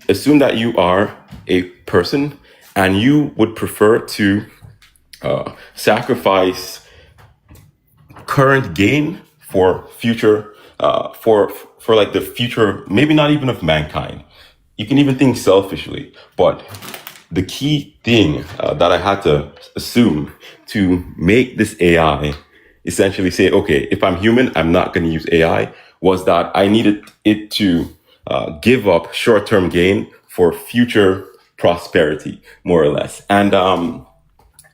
Speaker 11: assume that you are a person and you would prefer to sacrifice current gain for future, for the future, maybe not even of mankind. You can even think selfishly, but the key thing that I had to assume to make this AI essentially say, okay, if I'm human, I'm not going to use AI, was that I needed it to give up short-term gain for future prosperity, more or less. And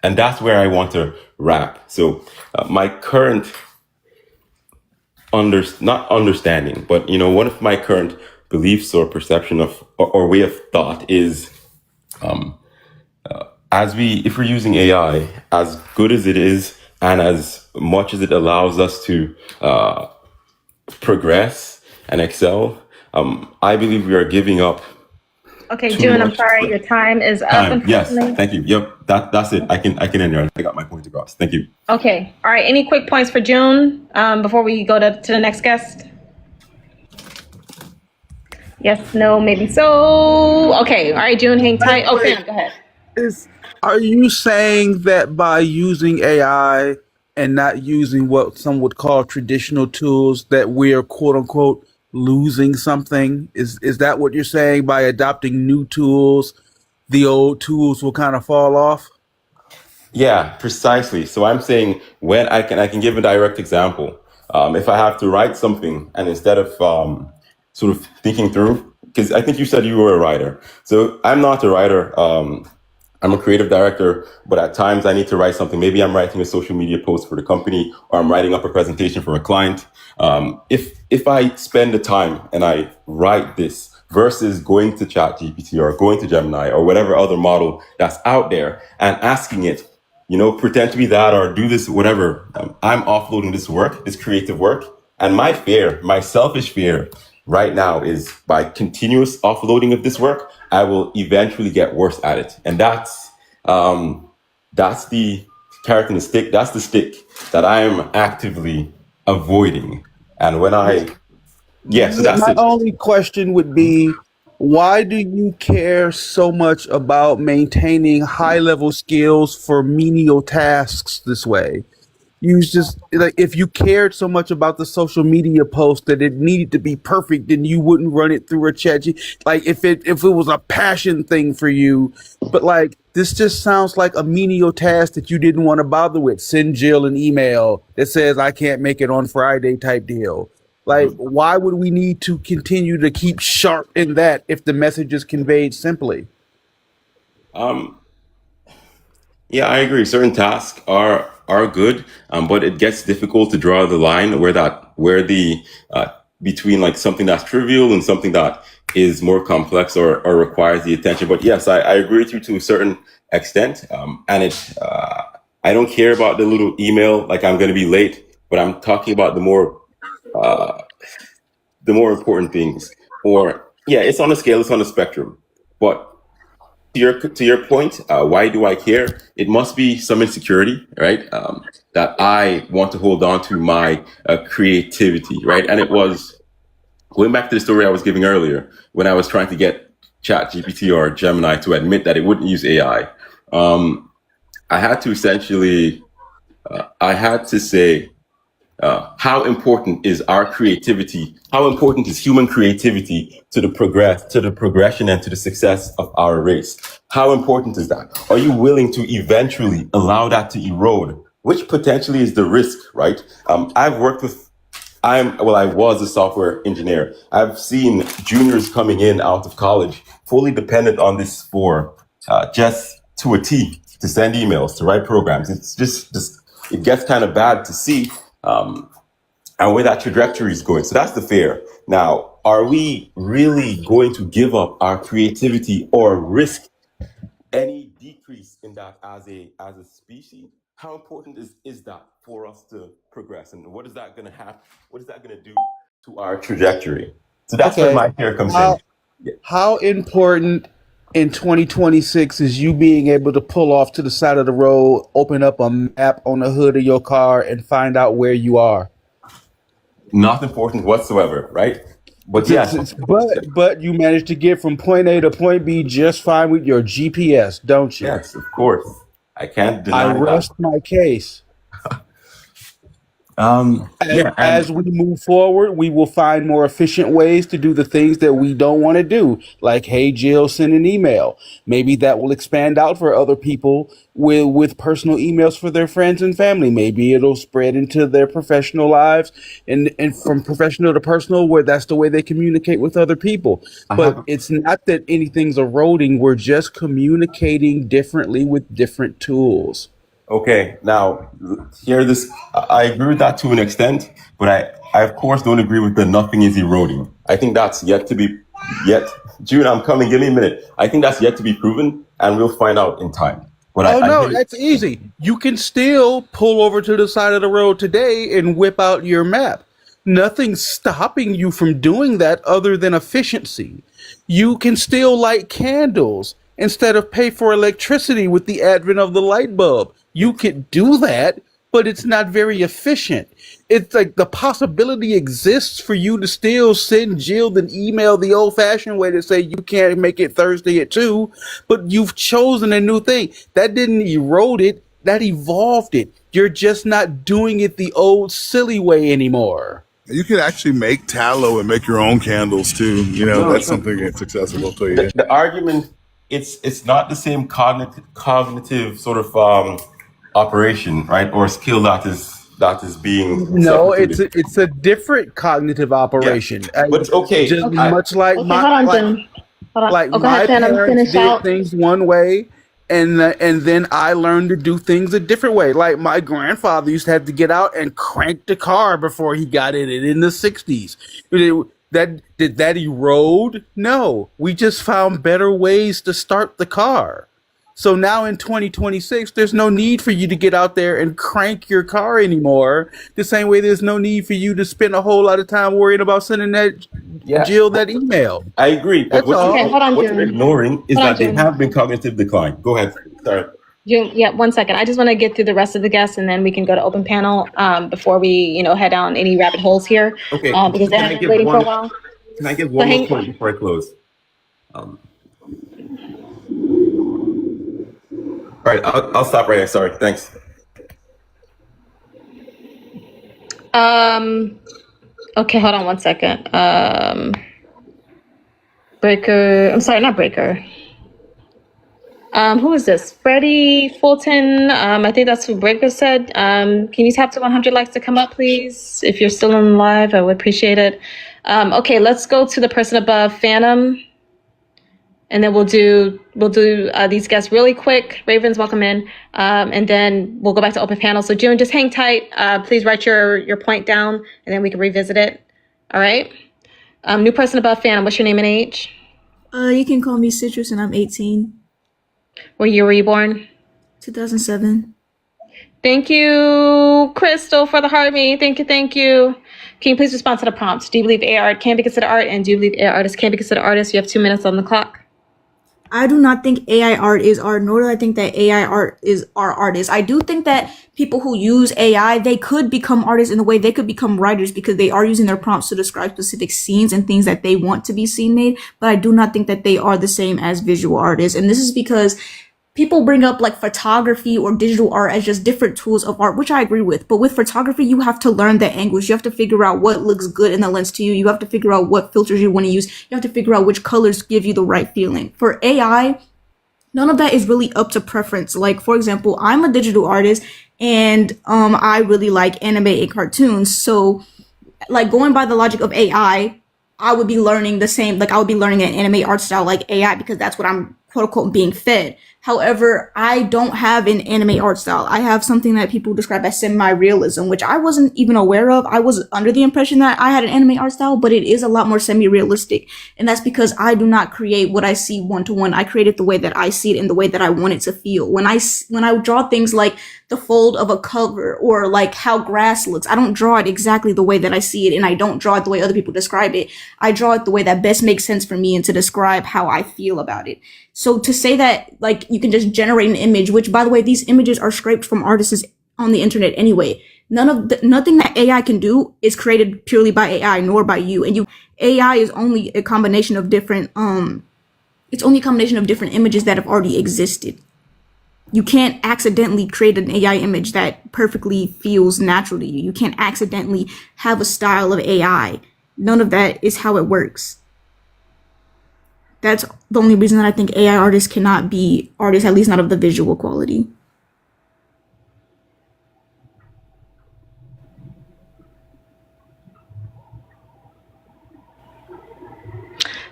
Speaker 11: that's where I want to wrap. So my current not understanding, but one of my current beliefs or perception of or way of thought is, if we're using AI, as good as it is and as much as it allows us to progress and excel, I believe we are giving up
Speaker 1: Okay,
Speaker 11: too
Speaker 1: June, I'm
Speaker 11: much
Speaker 1: sorry, your time is up,
Speaker 11: time. Yes,
Speaker 1: unfortunately.
Speaker 11: thank you. Yep, that's it. I can end there. I got my point across. Thank you.
Speaker 1: Okay, all right. Any quick points for June before we go to the next guest? Yes, no, maybe so. Okay, all right, June, hang tight. Oh, Sam, go ahead.
Speaker 4: Are you saying that by using AI and not using what some would call traditional tools that we're quote unquote losing something? Is that what you're saying? By adopting new tools, the old tools will kind of fall off?
Speaker 11: Yeah, precisely. So I'm saying when I can give a direct example. If I have to write something and instead of sort of thinking through, because I think you said you were a writer. So I'm not a writer. I'm a creative director, but at times I need to write something. Maybe I'm writing a social media post for the company, or I'm writing up a presentation for a client. If I spend the time and I write this versus going to ChatGPT or going to Gemini or whatever other model that's out there and asking it, pretend to be that or do this, whatever. I'm offloading this work, this creative work. And my selfish fear right now is by continuous offloading of this work, I will eventually get worse at it. And that's the carrot and the stick. That's the stick that I am actively avoiding. And when so that's
Speaker 4: My
Speaker 11: it.
Speaker 4: only question would be, why do you care so much about maintaining high level skills for menial tasks this way? You just like, if you cared so much about the social media post that it needed to be perfect, then you wouldn't run it through a chat. Like if it was a passion thing for you, but like this just sounds like a menial task that you didn't want to bother with. Send Jill an email that says I can't make it on Friday type deal. Like, why would we need to continue to keep sharp in that if the message is conveyed simply?
Speaker 11: Um, Yeah, I agree. Certain tasks are good, but it gets difficult to draw the line where the between like something that's trivial and something that is more complex or requires the attention. But yes, I agree with you to a certain extent. And I don't care about the little email like I'm going to be late, but I'm talking about uh, the more important things. Or yeah, it's on a scale, it's on a spectrum, but to your point, why do I care? It must be some insecurity, right? That I want to hold on to my creativity, right? And it was going back to the story I was giving earlier when I was trying to get ChatGPT or Gemini to admit that it wouldn't use AI. I had to essentially, I had to say, how important is our creativity? How important is human creativity to the progression and to the success of our race? How important is that? Are you willing to eventually allow that to erode? Which potentially is the risk, right? I've worked with, I was a software engineer. I've seen juniors coming in out of college fully dependent on this for just to a T to send emails, to write programs. It's just it gets kind of bad to see and where that trajectory is going. So that's the fear. Now, are we really going to give up our creativity or risk any decrease in that as a species? How important is that for us to progress? And what is that going to happen? What is that going to do to our trajectory? So that's where
Speaker 4: Okay.
Speaker 11: my fear comes in.
Speaker 4: How how important in 2026 is you being able to pull off to the side of the road, open up a map on the hood of your car, and find out where you are?
Speaker 11: Not important whatsoever, right? But
Speaker 4: It's-
Speaker 11: yes,
Speaker 4: it's- but you managed to get from point A to point B just fine with your GPS, don't you?
Speaker 11: yes, of course. I can't
Speaker 4: I
Speaker 11: deny that.
Speaker 4: rest my case.
Speaker 11: Yeah,
Speaker 4: As
Speaker 11: and
Speaker 4: we move forward, we will find more efficient ways to do the things that we don't want to do. Like, hey, Jill, send an email. Maybe that will expand out for other people with personal emails for their friends and family. Maybe it'll spread into their professional lives and from professional to personal, where that's the way they communicate with other people.
Speaker 11: I
Speaker 4: But
Speaker 11: have.
Speaker 4: it's not that anything's eroding. We're just communicating differently with different tools.
Speaker 11: Okay, now hear this. I agree with that to an extent, but I of course don't agree with the nothing is eroding. I think that's yet to be yet. June, I'm coming. Give me a minute. I think that's yet to be proven, and we'll find out in time. But
Speaker 4: Oh
Speaker 11: I
Speaker 4: no,
Speaker 11: hear you.
Speaker 4: that's easy. You can still pull over to the side of the road today and whip out your map. Nothing's stopping you from doing that other than efficiency. You can still light candles instead of pay for electricity with the advent of the light bulb. You could do that, but it's not very efficient. It's like the possibility exists for you to still send Jill an email the old fashioned way to say you can't make it Thursday at 2, but you've chosen a new thing. That didn't erode it, that evolved it. You're just not doing it the old silly way anymore.
Speaker 6: You can actually make tallow and make your own candles too. You know, that's something that's accessible to you.
Speaker 11: The argument, it's not the same cognitive sort of operation, right, or skill that is being
Speaker 4: No,
Speaker 11: substituted.
Speaker 4: it's a different cognitive operation.
Speaker 11: But it's okay.
Speaker 4: Just
Speaker 1: Okay.
Speaker 4: much like
Speaker 1: Okay,
Speaker 4: my
Speaker 1: hold on,
Speaker 4: like
Speaker 1: Jim. Hold on.
Speaker 4: like
Speaker 1: Oh, go ahead,
Speaker 4: my
Speaker 1: Phantom.
Speaker 4: parents
Speaker 1: Finish
Speaker 4: did
Speaker 1: out.
Speaker 4: things one way, and then I learned to do things a different way. Like my grandfather used to have to get out and crank the car before he got in it in the 60s. Did that erode? No, we just found better ways to start the car. So now in 2026, there's no need for you to get out there and crank your car anymore. The same way there's no need for you to spend a whole lot of time worrying about sending that
Speaker 11: Yeah,
Speaker 4: Jill that email.
Speaker 11: I agree. But
Speaker 4: That's all.
Speaker 1: Okay, hold on,
Speaker 11: what you're
Speaker 1: Jim.
Speaker 11: ignoring is
Speaker 1: Hold on,
Speaker 11: that there
Speaker 1: Jim.
Speaker 11: have been cognitive decline. Go ahead. Sorry.
Speaker 1: Jim, yeah, 1 second. I just want to get through the rest of the guests, and then we can go to open panel before we, head down any rabbit holes here.
Speaker 11: Okay.
Speaker 1: Because they
Speaker 11: Can I
Speaker 1: have been
Speaker 11: give
Speaker 1: waiting for a
Speaker 11: one?
Speaker 1: while.
Speaker 11: Can I give
Speaker 1: So
Speaker 11: one more
Speaker 1: hang.
Speaker 11: point before I close? Um, all right, I'll stop right here. Sorry. Thanks.
Speaker 1: Okay, hold on 1 second. Breaker. I'm sorry, not Breaker. Who is this? Freddie Fulton. I think that's who Breaker said. Can you tap to 100 likes to come up, please? If you're still on live, I would appreciate it. Okay, let's go to the person above, Phantom, and then we'll do these guests really quick. Ravens, welcome in, and then we'll go back to open panel. So June, just hang tight. Please write your point down, and then we can revisit it. All right. New person above, Phantom. What's your name and age?
Speaker 12: You can call me Citrus, and I'm 18.
Speaker 1: What year were you born?
Speaker 12: 2007.
Speaker 1: Thank you, Crystal, for the heart me. Thank you, thank you. Can you please respond to the prompt? Do you believe AI art can be considered art? And do you believe AI artists can be considered artists? You have 2 minutes on the clock.
Speaker 12: I do not think AI art is art, nor do I think that AI art is our artists. I do think that people who use AI, they could become artists in the way they could become writers because they are using their prompts to describe specific scenes and things that they want to be seen made. But I do not think that they are the same as visual artists. And this is because people bring up like photography or digital art as just different tools of art, which I agree with. But with photography, you have to learn the angles. You have to figure out what looks good in the lens to you. You have to figure out what filters you want to use. You have to figure out which colors give you the right feeling. For AI, none of that is really up to preference. Like, for example, I'm a digital artist and I really like anime and cartoons. So like going by the logic of AI, I would be learning the same, like I would be learning an anime art style like AI because that's what I'm quote unquote being fed. However, I don't have an anime art style. I have something that people describe as semi-realism, which I wasn't even aware of. I was under the impression that I had an anime art style, but it is a lot more semi-realistic. And that's because I do not create what I see one-to-one. I create it the way that I see it and the way that I want it to feel. When I draw things like the fold of a cover or like how grass looks, I don't draw it exactly the way that I see it, and I don't draw it the way other people describe it. I draw it the way that best makes sense for me and to describe how I feel about it. So to say that like you can just generate an image, which by the way, these images are scraped from artists on the internet anyway. Nothing that AI can do is created purely by AI nor by you. And AI is only a combination of different it's only a combination of different images that have already existed. You can't accidentally create an AI image that perfectly feels natural to you. You can't accidentally have a style of AI. None of that is how it works. That's the only reason that I think AI artists cannot be artists, at least not of the visual quality.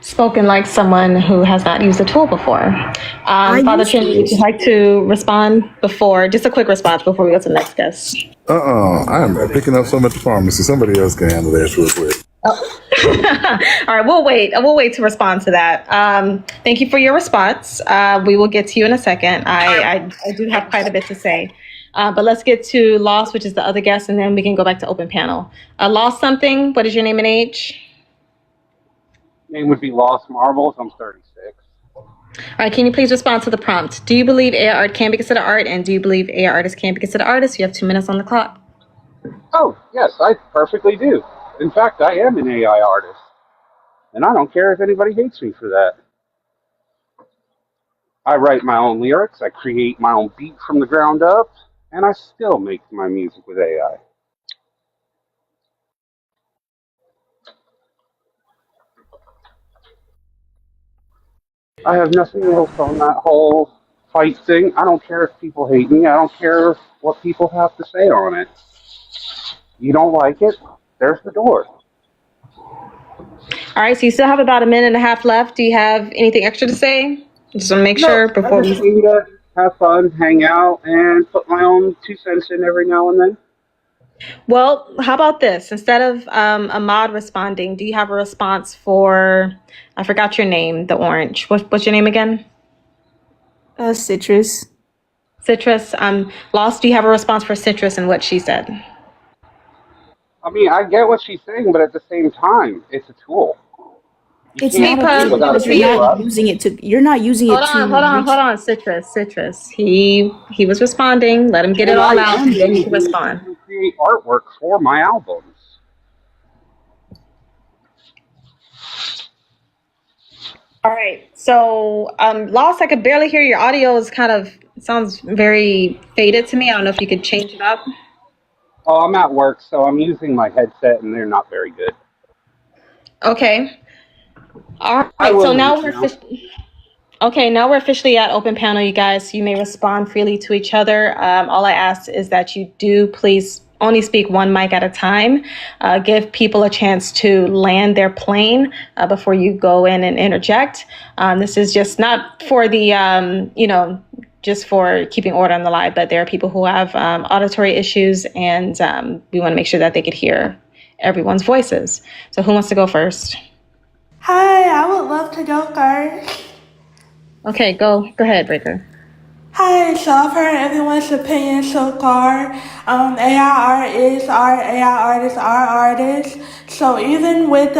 Speaker 1: Spoken like someone who has not used the tool before. Father Trinity, would you like to respond before, just a quick response before we go to the next guest?
Speaker 6: I'm picking up some at the pharmacy. Somebody else can handle that real quick.
Speaker 1: All right, we'll wait to respond to that. Thank you for your response. We will get to you in a second. I do have quite a bit to say. But let's get to Lost, which is the other guest, and then we can go back to open panel. Lost something. What is your name and age?
Speaker 13: Name would be Lost Marbles. I'm 36.
Speaker 1: All right, can you please respond to the prompt? Do you believe AI art can be considered art, and do you believe AI artists can be considered artists? You have 2 minutes on the clock.
Speaker 13: Oh, yes, I perfectly do. In fact, I am an AI artist. And I don't care if anybody hates me for that. I write my own lyrics, I create my own beat from the ground up, and I still make my music with AI. I have nothing else on that whole fight thing. I don't care if people hate me. I don't care what people have to say on it. You don't like it? There's the door.
Speaker 1: All right, so you still have about 1.5 minutes left. Do you have anything extra to say? Just want to make
Speaker 13: No,
Speaker 1: sure before
Speaker 13: I just
Speaker 1: we...
Speaker 13: need to have fun, hang out, and put my own 2 cents in every now and then.
Speaker 1: Well, how about this? Instead of Ahmad responding, do you have a response for... I forgot your name, the orange. What's your name again?
Speaker 12: Citrus.
Speaker 1: Citrus. Lost, do you have a response for Citrus and what she said?
Speaker 13: I mean, I get what she's saying, but at the same time, it's a tool. You
Speaker 12: It's
Speaker 13: can't
Speaker 12: not a
Speaker 13: do
Speaker 12: tool
Speaker 13: without a
Speaker 12: because you're not
Speaker 13: paintbrush.
Speaker 12: using it to. You're not using it to.
Speaker 1: Hold on. Citrus. He was responding. Let him get it
Speaker 13: And
Speaker 1: all
Speaker 13: I
Speaker 1: out,
Speaker 13: am
Speaker 1: and then you can
Speaker 13: using it
Speaker 1: respond.
Speaker 13: to create artwork for my albums.
Speaker 1: All right. So, Lost, I could barely hear your audio. Is kind of sounds very faded to me. I don't know if you could change it up.
Speaker 13: Oh, I'm at work, so I'm using my headset, and they're not very good.
Speaker 1: Okay. All
Speaker 13: I
Speaker 1: right.
Speaker 13: will
Speaker 1: So now
Speaker 13: leave
Speaker 1: we're
Speaker 13: now.
Speaker 1: okay. Now we're officially at open panel, you guys. You may respond freely to each other. All I ask is that you do please only speak one mic at a time. Give people a chance to land their plane before you go in and interject. This is just not for the, just for keeping order on the live, but there are people who have auditory issues, and we want to make sure that they could hear everyone's voices. So who wants to go first?
Speaker 7: Hi, I would love to go first.
Speaker 1: Okay, go ahead, Breaker.
Speaker 7: Hi, so I've heard everyone's opinion so far. AI art is art, AI artists are artists. So even with,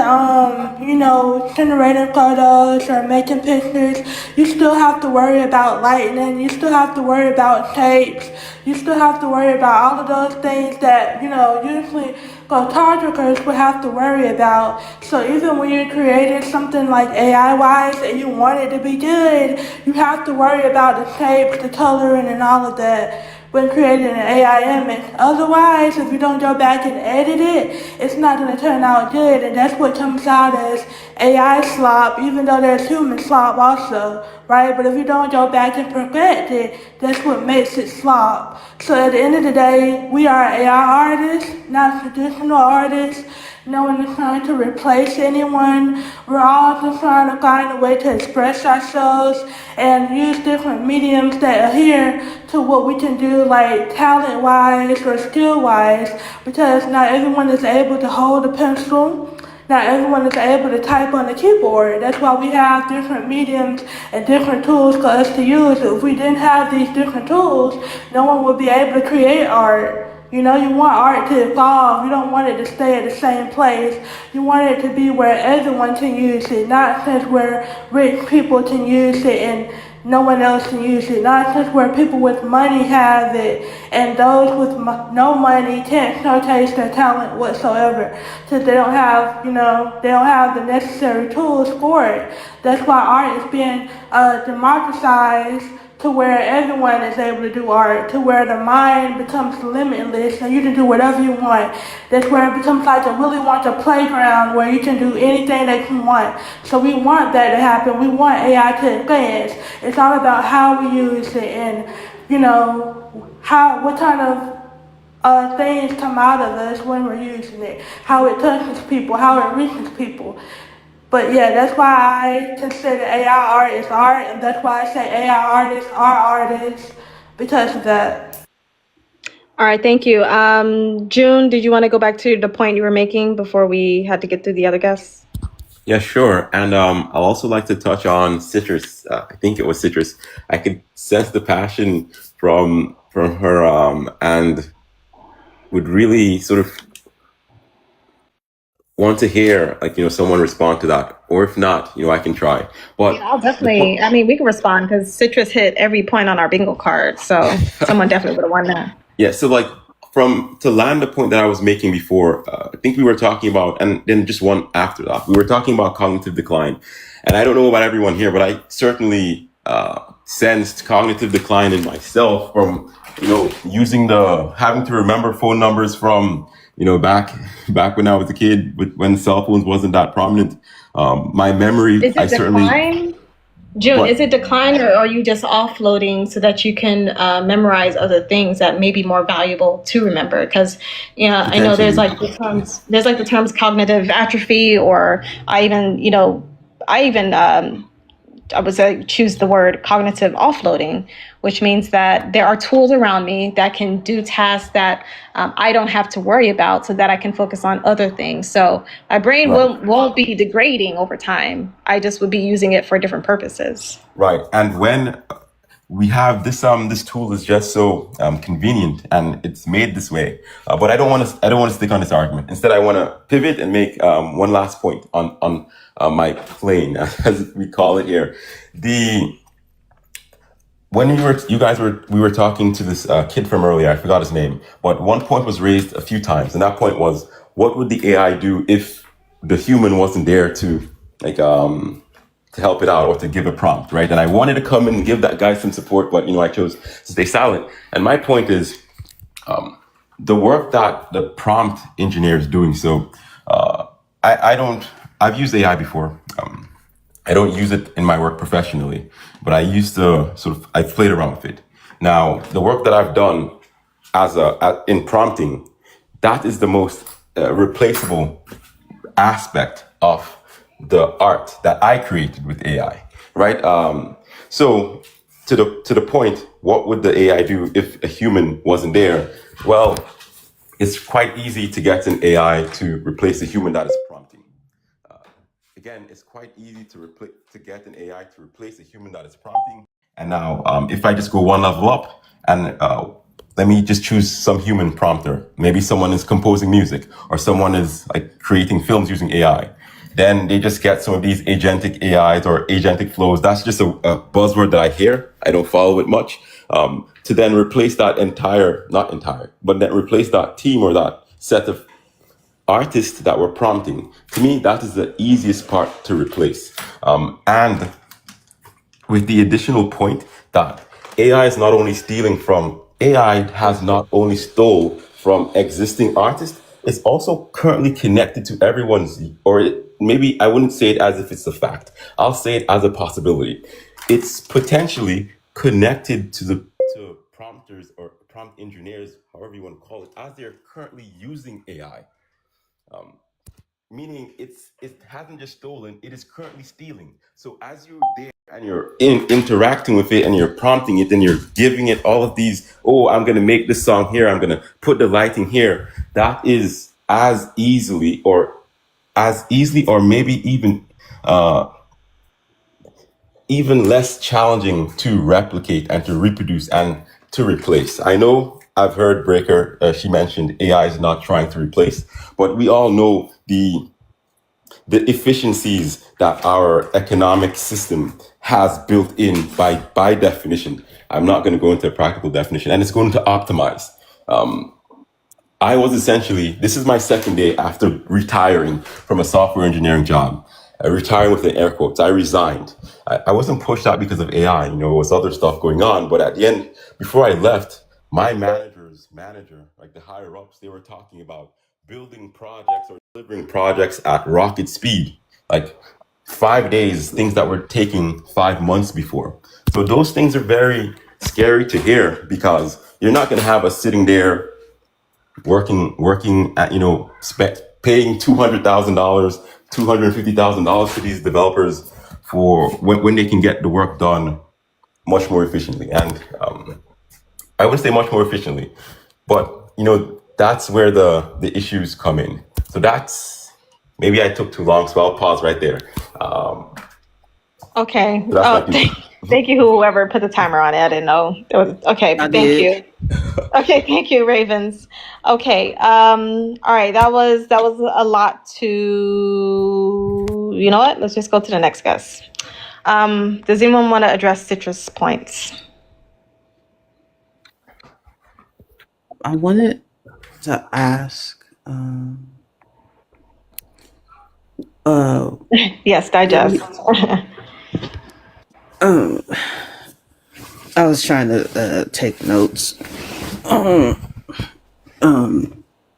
Speaker 7: generating photos or making pictures, you still have to worry about lighting, you still have to worry about shapes, you still have to worry about all of those things that, usually photographers would have to worry about. So even when you're creating something like AI-wise and you want it to be good, you have to worry about the shapes, the coloring, and all of that when creating an AI image. Otherwise, if you don't go back and edit it, it's not going to turn out good, and that's what comes out as AI slop, even though there's human slop also, right? But if you don't go back and perfect it, that's what makes it slop. So at the end of the day, we are AI artists, not traditional artists. No one is trying to replace anyone. We're all just trying to find a way to express ourselves and use different mediums that adhere to what we can do, like talent-wise or skill-wise, because not everyone is able to hold a pencil. Not everyone is able to type on the keyboard. That's why we have different mediums and different tools for us to use. If we didn't have these different tools, no one would be able to create art. You want art to evolve. You don't want it to stay at the same place. You want it to be where everyone can use it, not just where rich people can use it and no one else can use it. Not just where people with money have it and those with no money can't showcase their talent whatsoever because they don't have, they don't have the necessary tools for it. That's why art is being democratized to where everyone is able to do art, to where the mind becomes limitless and you can do whatever you want. That's where it becomes like a really want a playground where you can do anything that you want. So we want that to happen. We want AI to advance. It's all about how we use it and, what kind of things come out of us when we're using it, how it touches people, how it reaches people. But yeah, that's why I consider AI art is art, and that's why I say AI artists are artists because of that.
Speaker 1: All right, thank you. June, did you want to go back to the point you were making before we had to get through the other guests?
Speaker 11: Yeah, sure. And I'll also like to touch on Citrus. I think it was Citrus. I could sense the passion from from her, and would really sort of want to hear, like, someone respond to that. Or if not, I can try. But
Speaker 1: Yeah, I'll definitely. I mean, we can respond because Citrus hit every point on our bingo card, so someone definitely would have won that.
Speaker 11: yeah, so like to land the point that I was making before, I think we were talking about, and then just one after that, we were talking about cognitive decline. And I don't know about everyone here, but I certainly sensed cognitive decline in myself from, having to remember phone numbers from, back when I was a kid, when cell phones wasn't that prominent. My memory,
Speaker 1: Is it decline? June, is it decline, or are you just offloading so that you can memorize other things that may be more valuable to remember? Because I know there's like the terms cognitive atrophy, or I would choose the word cognitive offloading, which means that there are tools around me that can do tasks that I don't have to worry about, so that I can focus on other things. So my brain won't be degrading over time. I just would be using it for different purposes.
Speaker 11: Right. And when we have this tool is just so convenient, and it's made this way. But I don't want to stick on this argument. Instead, I want to pivot and make one last point on my plane, as we call it here. When we were talking to this kid from earlier, I forgot his name, but one point was raised a few times, and that point was, what would the AI do if the human wasn't there to help it out or to give a prompt, right? And I wanted to come in and give that guy some support, but I chose to stay silent. And my point is, the work that the prompt engineer is doing. So I've used AI before. I don't use it in my work professionally, but I used to I've played around with it. Now, the work that I've done in prompting, that is the most replaceable aspect of the art that I created with AI, right? So to the point, what would the AI do if a human wasn't there? Well, it's quite easy to get an AI to replace a human that is prompting. Again, it's quite easy to get an AI to replace a human that is prompting. And now, if I just go one level up and let me just choose some human prompter. Maybe someone is composing music, or someone is like creating films using AI. Then they just get some of these agentic AIs or agentic flows. That's just a buzzword that I hear. I don't follow it much. To then replace that replace that team or that set of artists that were prompting. To me, that is the easiest part to replace. And with the additional point that AI has not only stole from existing artists, it's also currently connected to everyone's, maybe I wouldn't say it as if it's a fact. I'll say it as a possibility. It's potentially connected to prompters or prompt engineers, however you want to call it, as they're currently using AI. Meaning it hasn't just stolen, it is currently stealing. So as you're there and you're interacting with it and you're prompting it and you're giving it all of these, I'm going to make this song here, I'm going to put the lighting here, that is as easily or maybe even less challenging to replicate and to reproduce and to replace. I know I've heard Breaker, she mentioned AI is not trying to replace, but we all know the efficiencies that our economic system has built in by definition. I'm not going to go into a practical definition, and it's going to optimize. This is my second day after retiring from a software engineering job. Retiring with the air quotes. I resigned. I wasn't pushed out because of AI, there was other stuff going on. But at the end, before I left, my manager's manager, like the higher ups, they were talking about building projects or delivering projects at rocket speed, like 5 days, things that were taking 5 months before. So those things are very scary to hear, because you're not going to have us sitting there working at, paying $200,000, $250,000 to these developers for when they can get the work done much more efficiently. And I wouldn't say much more efficiently, but that's where the issues come in. So maybe I took too long, so I'll pause right there.
Speaker 1: Okay.
Speaker 11: So
Speaker 1: Thank you, whoever put the timer on it. I didn't know. It was okay.
Speaker 14: I
Speaker 1: Thank
Speaker 14: did.
Speaker 1: you. Okay, thank you, Ravens. Okay. All right. That was a lot to. You know what? Let's just go to the next guest. Does anyone want to address Citrus points?
Speaker 14: I wanted to ask.
Speaker 1: Yes, digest.
Speaker 14: I was trying to take notes.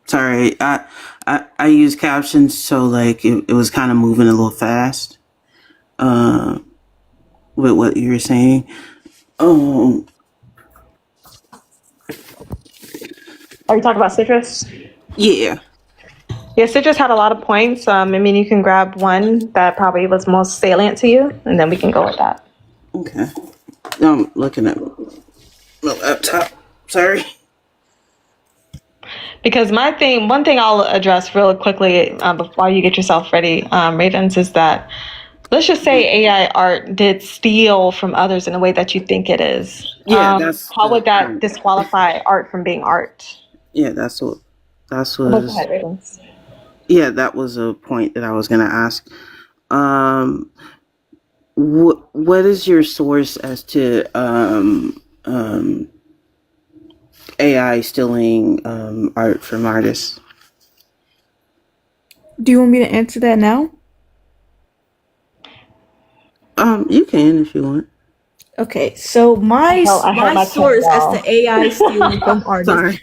Speaker 14: Sorry, I use captions, so like it was kind of moving a little fast. With what you were saying.
Speaker 1: Are you talking about Citrus?
Speaker 14: Yeah.
Speaker 1: Yeah, Citrus had a lot of points. I mean, you can grab one that probably was most salient to you, and then we can go with that.
Speaker 14: Okay. I'm looking at my laptop. Sorry.
Speaker 1: Because one thing I'll address real quickly before you get yourself ready, Ravens, is that let's just say AI art did steal from others in a way that you think it is.
Speaker 14: Yeah,
Speaker 1: how would that disqualify art from being art?
Speaker 14: Yeah, that's what
Speaker 1: Go ahead, Ravens.
Speaker 14: Yeah, that was a point that I was gonna ask. What is your source as to AI stealing art from artists?
Speaker 12: Do you want me to answer that now?
Speaker 14: You can if you want.
Speaker 12: Okay, so my source as to AI stealing from artists.
Speaker 14: Sorry.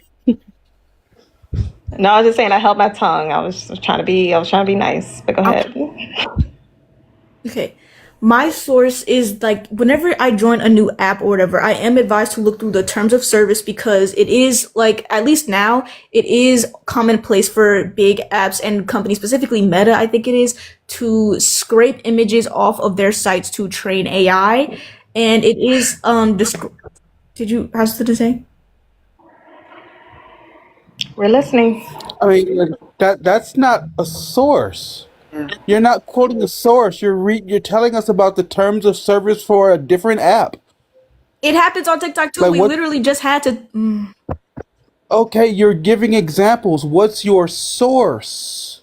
Speaker 1: No, I was just saying I held my tongue. I was trying to be nice, but go ahead.
Speaker 12: Okay. My source is like whenever I join a new app or whatever, I am advised to look through the terms of service because it is like, at least now, it is commonplace for big apps and companies, specifically Meta, I think it is, to scrape images off of their sites to train AI. And it is, did you have something to say?
Speaker 1: We're listening.
Speaker 4: I mean, that's not a source.
Speaker 14: Yeah.
Speaker 4: You're not quoting a source. You're telling us about the terms of service for a different app.
Speaker 12: It happens on TikTok too.
Speaker 4: Like
Speaker 12: we literally just had to.
Speaker 4: Okay, you're giving examples. What's your source?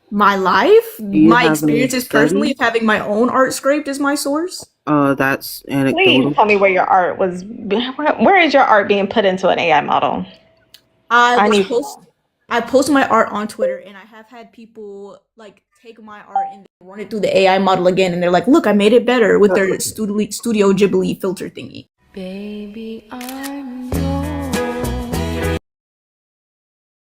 Speaker 12: My life, my
Speaker 14: have
Speaker 12: experiences
Speaker 14: any
Speaker 12: personally
Speaker 14: studies?
Speaker 12: of having my own art scraped is my source.
Speaker 14: That's anecdotal.
Speaker 1: Please tell me where your art was. Where is your art being put into an AI model?
Speaker 12: I post my art on Twitter, and I have had people like take my art and run it through the AI model again, and they're like, "Look, I made it better with their Studio Ghibli filter thingy."
Speaker 15: Baby, I'm yours.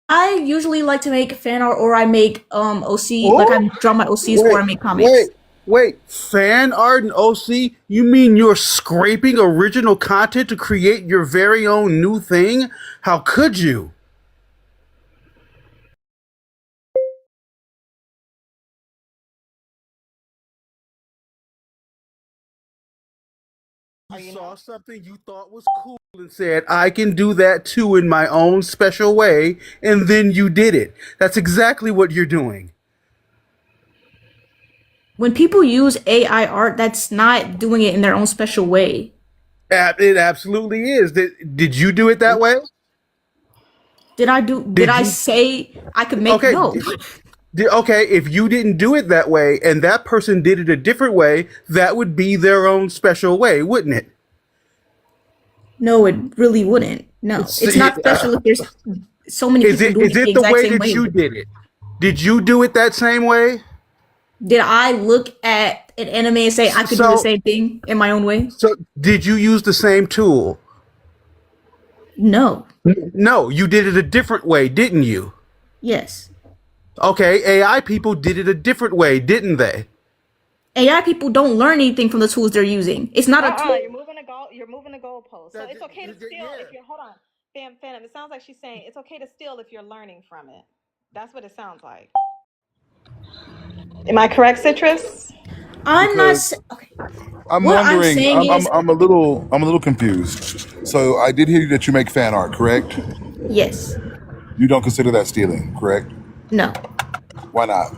Speaker 12: I usually like to make fan art, or I make OC, like I draw my OCs, or I make comics.
Speaker 4: Wait, fan art and OC? You mean you're scraping original content to create your very own new thing? How could you? You saw something you thought was cool and said, I can do that too in my own special way, and then you did it. That's exactly what you're doing.
Speaker 12: When people use AI art, that's not doing it in their own special way.
Speaker 4: It absolutely is. Did you do it that way?
Speaker 12: Did I say I could make? No.
Speaker 4: Okay, if you didn't do it that way and that person did it a different way, that would be their own special way, wouldn't it?
Speaker 12: No, it really wouldn't. No, it's not special if there's so many people doing it the exact
Speaker 4: way
Speaker 12: same
Speaker 4: that
Speaker 12: way.
Speaker 4: you did it? Did you do it that same way?
Speaker 12: Did I look at an anime and say I could do the same thing in my own way?
Speaker 4: So, did you use the same tool?
Speaker 12: No.
Speaker 4: No, you did it a different way, didn't you?
Speaker 12: Yes.
Speaker 4: Okay, AI people did it a different way, didn't they?
Speaker 12: AI people don't learn anything from the tools they're using. It's not a tool.
Speaker 1: You're moving the goalpost. So it's okay to steal if you're. Hold on, Phantom. It sounds like she's saying it's okay to steal if you're learning from it. That's what it sounds like. Am I correct, Citrus?
Speaker 12: I'm not. Okay.
Speaker 6: I'm
Speaker 12: what
Speaker 6: wondering.
Speaker 12: I'm saying
Speaker 6: I'm a little confused. So I did hear that you make fan art, correct?
Speaker 12: Yes.
Speaker 6: You don't consider that stealing, correct?
Speaker 12: No.
Speaker 6: Why not?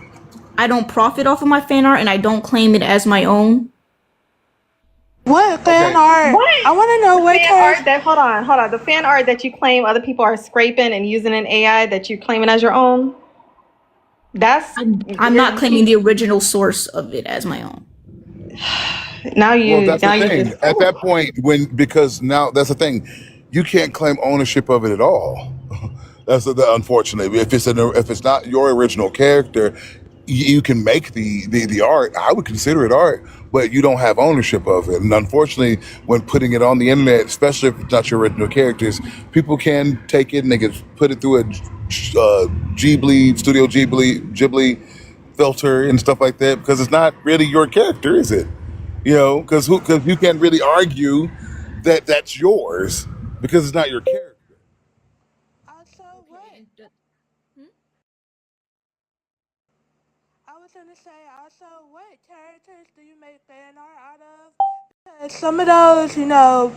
Speaker 12: I don't profit off of my fan art, and I don't claim it as my own.
Speaker 7: What fan
Speaker 6: Okay.
Speaker 7: art?
Speaker 1: What?
Speaker 7: I want to know
Speaker 1: The
Speaker 7: what
Speaker 1: fan art
Speaker 7: type.
Speaker 1: that hold on. The fan art that you claim other people are scraping and using an AI that you're claiming as your own. That's
Speaker 12: I'm not claiming the original source of it as my own.
Speaker 6: Well, that's the
Speaker 1: now you
Speaker 6: thing.
Speaker 1: just
Speaker 6: At that point, because now that's the thing, you can't claim ownership of it at all. That's unfortunately. If it's not your original character, you can make the art. I would consider it art, but you don't have ownership of it. And unfortunately, when putting it on the internet, especially if it's not your original characters, people can take it and they can put it through a Ghibli filter and stuff like that because it's not really your character, is it? Because you can't really argue that that's yours because it's not your character.
Speaker 7: Also, what? I was gonna say also, what characters do you make fan art out of? Because some of those,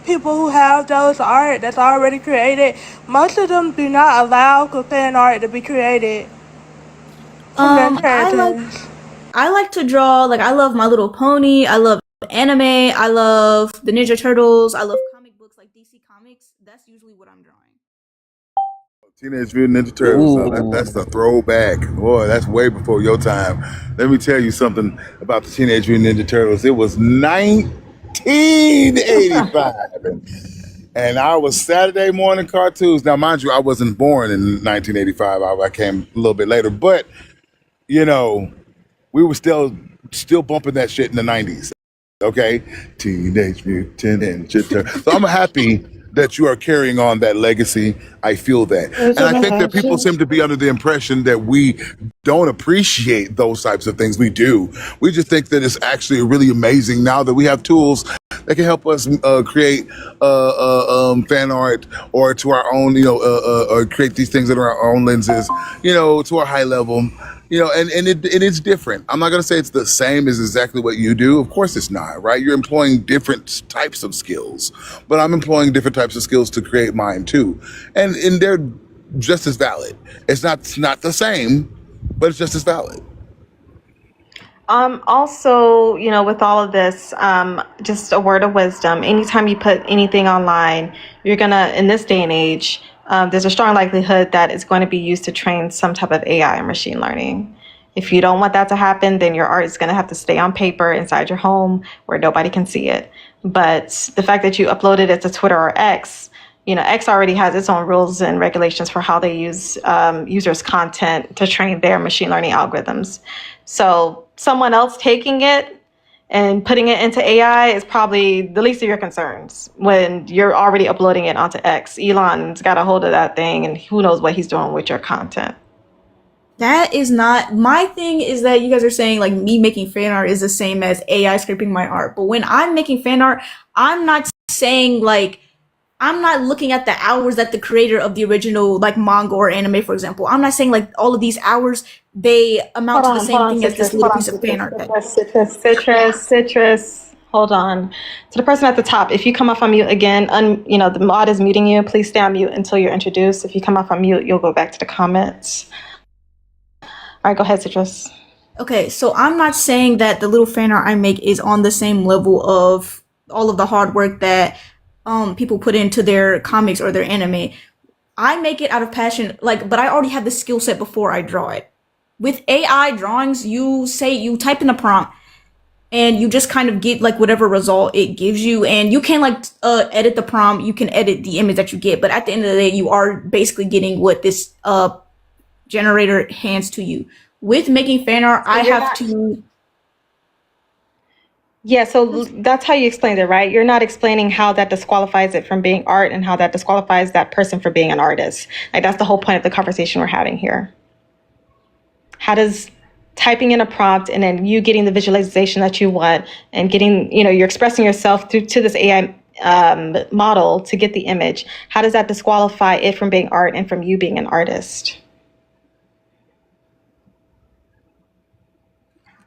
Speaker 7: people who have those art that's already created, most of them do not allow fan art to be created from their characters.
Speaker 12: I like to draw, like, I love My Little Pony, I love anime, I love the Ninja Turtles, I love comic books like DC Comics. That's usually what I'm drawing.
Speaker 6: Teenage Mutant Ninja Turtles. That's the throwback. Boy, that's way before your time. Let me tell you something about the Teenage Mutant Ninja Turtles. It was 1985. And I was Saturday morning cartoons. Now, mind you, I wasn't born in 1985. I came a little bit later. But, we were still bumping that shit in the 90s. Okay? Teenage Mutant Ninja Turtles. So I'm happy that you are carrying on that legacy. I feel that. And I think that people seem to be under the impression that we don't appreciate those types of things. We do. We just think that it's actually really amazing now that we have tools that can help us create fan art or to our own, or create these things that are our own lenses, to our high level. And it is different. I'm not going to say it's the same as exactly what you do. Of course it's not, right? You're employing different types of skills, but I'm employing different types of skills to create mine too. And they're just as valid. It's not the same, but it's just as valid.
Speaker 1: Also, with all of this, just a word of wisdom. Anytime you put anything online, you're gonna, in this day and age, there's a strong likelihood that it's going to be used to train some type of AI or machine learning. If you don't want that to happen, then your art is going to have to stay on paper inside your home where nobody can see it. But the fact that you uploaded it to Twitter or X, X already has its own rules and regulations for how they use users' content to train their machine learning algorithms. So someone else taking it and putting it into AI is probably the least of your concerns when you're already uploading it onto X. Elon's got a hold of that thing, and who knows what he's doing with your content.
Speaker 12: That is not my thing. Is that you guys are saying like me making fan art is the same as AI scraping my art? But when I'm making fan art, I'm not saying like I'm not looking at the hours that the creator of the original like manga or anime, for example. I'm not saying like all of these hours they amount to the same thing as this little piece of fan art.
Speaker 1: Citrus. Hold on. To the person at the top, if you come off on mute again, the mod is muting you. Please stay on mute until you're introduced. If you come off on mute, you'll go back to the comments. All right, go ahead, Citrus.
Speaker 12: Okay, so I'm not saying that the little fan art I make is on the same level of all of the hard work that people put into their comics or their anime. I make it out of passion, but I already have the skill set before I draw it. With AI drawings, you type in a prompt and you just kind of get like whatever result it gives you, and you can edit the prompt, you can edit the image that you get, but at the end of the day, you are basically getting what this generator hands to you. With making fan art, I have to.
Speaker 1: Yeah, so that's how you explained it, right? You're not explaining how that disqualifies it from being art and how that disqualifies that person from being an artist. Like, that's the whole point of the conversation we're having here. How does typing in a prompt and then you getting the visualization that you want and getting, you're expressing yourself to this AI model to get the image, how does that disqualify it from being art and from you being an artist?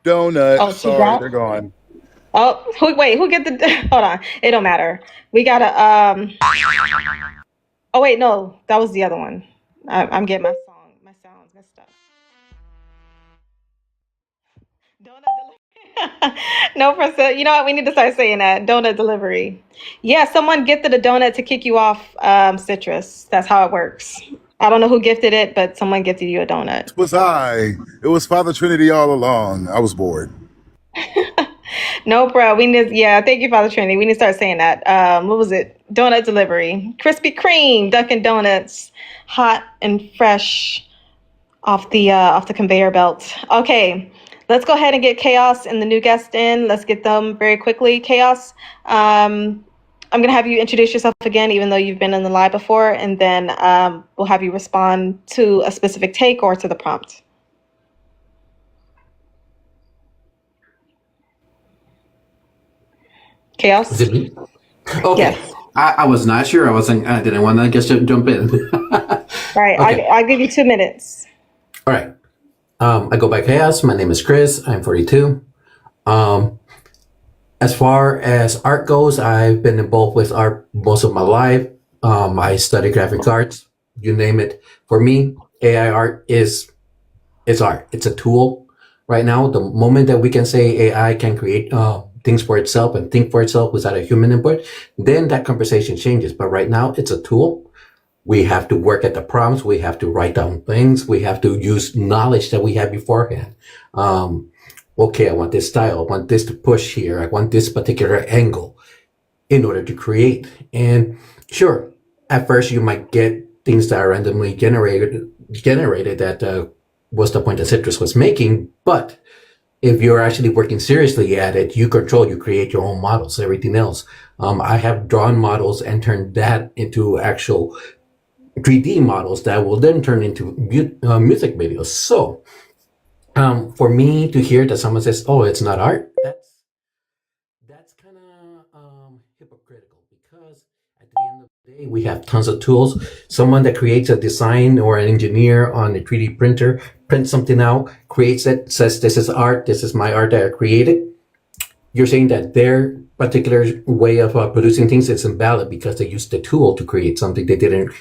Speaker 6: Donut.
Speaker 1: Oh,
Speaker 6: Sorry, they're gone.
Speaker 1: Oh, who get the, hold on. It don't matter. We gotta, oh wait, no, that was the other one. I'm getting my sounds messed up. Donut. No, Priscilla. You know what? We need to start saying that. Donut delivery. Yeah, someone gifted a donut to kick you off Citrus. That's how it works. I don't know who gifted it, but someone gifted you a donut.
Speaker 6: It was I. It was Father Trinity all along. I was bored.
Speaker 1: No, bro. Yeah, thank you, Father Trinity. We need to start saying that. What was it? Donut delivery. Krispy Kreme, Dunkin' Donuts, hot and fresh off the conveyor belt. Okay, let's go ahead and get Chaos and the new guest in. Let's get them very quickly. Chaos, I'm gonna have you introduce yourself again, even though you've been in the live before, and then we'll have you respond to a specific take or to the prompt. Chaos?
Speaker 16: Is it me? Okay.
Speaker 1: Yes.
Speaker 16: I was not sure. I didn't want to just jump in.
Speaker 1: All right.
Speaker 16: Okay.
Speaker 1: I'll give you 2 minutes.
Speaker 16: All right. I go by Chaos. My name is Chris. I'm 42. As far as art goes, I've been involved with art most of my life. I study graphic arts, you name it. For me, AI art is art. It's a tool. Right now, the moment that we can say AI can create things for itself and think for itself without a human input, then that conversation changes. But right now, it's a tool. We have to work at the prompts. We have to write down things. We have to use knowledge that we had beforehand. Okay, I want this style. I want this to push here. I want this particular angle in order to create. And sure, at first you might get things that are randomly generated that was the point that Citrus was making. But if you're actually working seriously at it, you create your own models, everything else. I have drawn models and turned that into actual 3D models that will then turn into music videos. So for me to hear that someone says, "Oh, it's not art," that's kind of hypocritical, because at the end of the day, we have tons of tools. Someone that creates a design or an engineer on a 3D printer prints something out, creates it, says, "This is art. This is my art that I created." You're saying that their particular way of producing things is invalid because they used the tool to create something. They didn't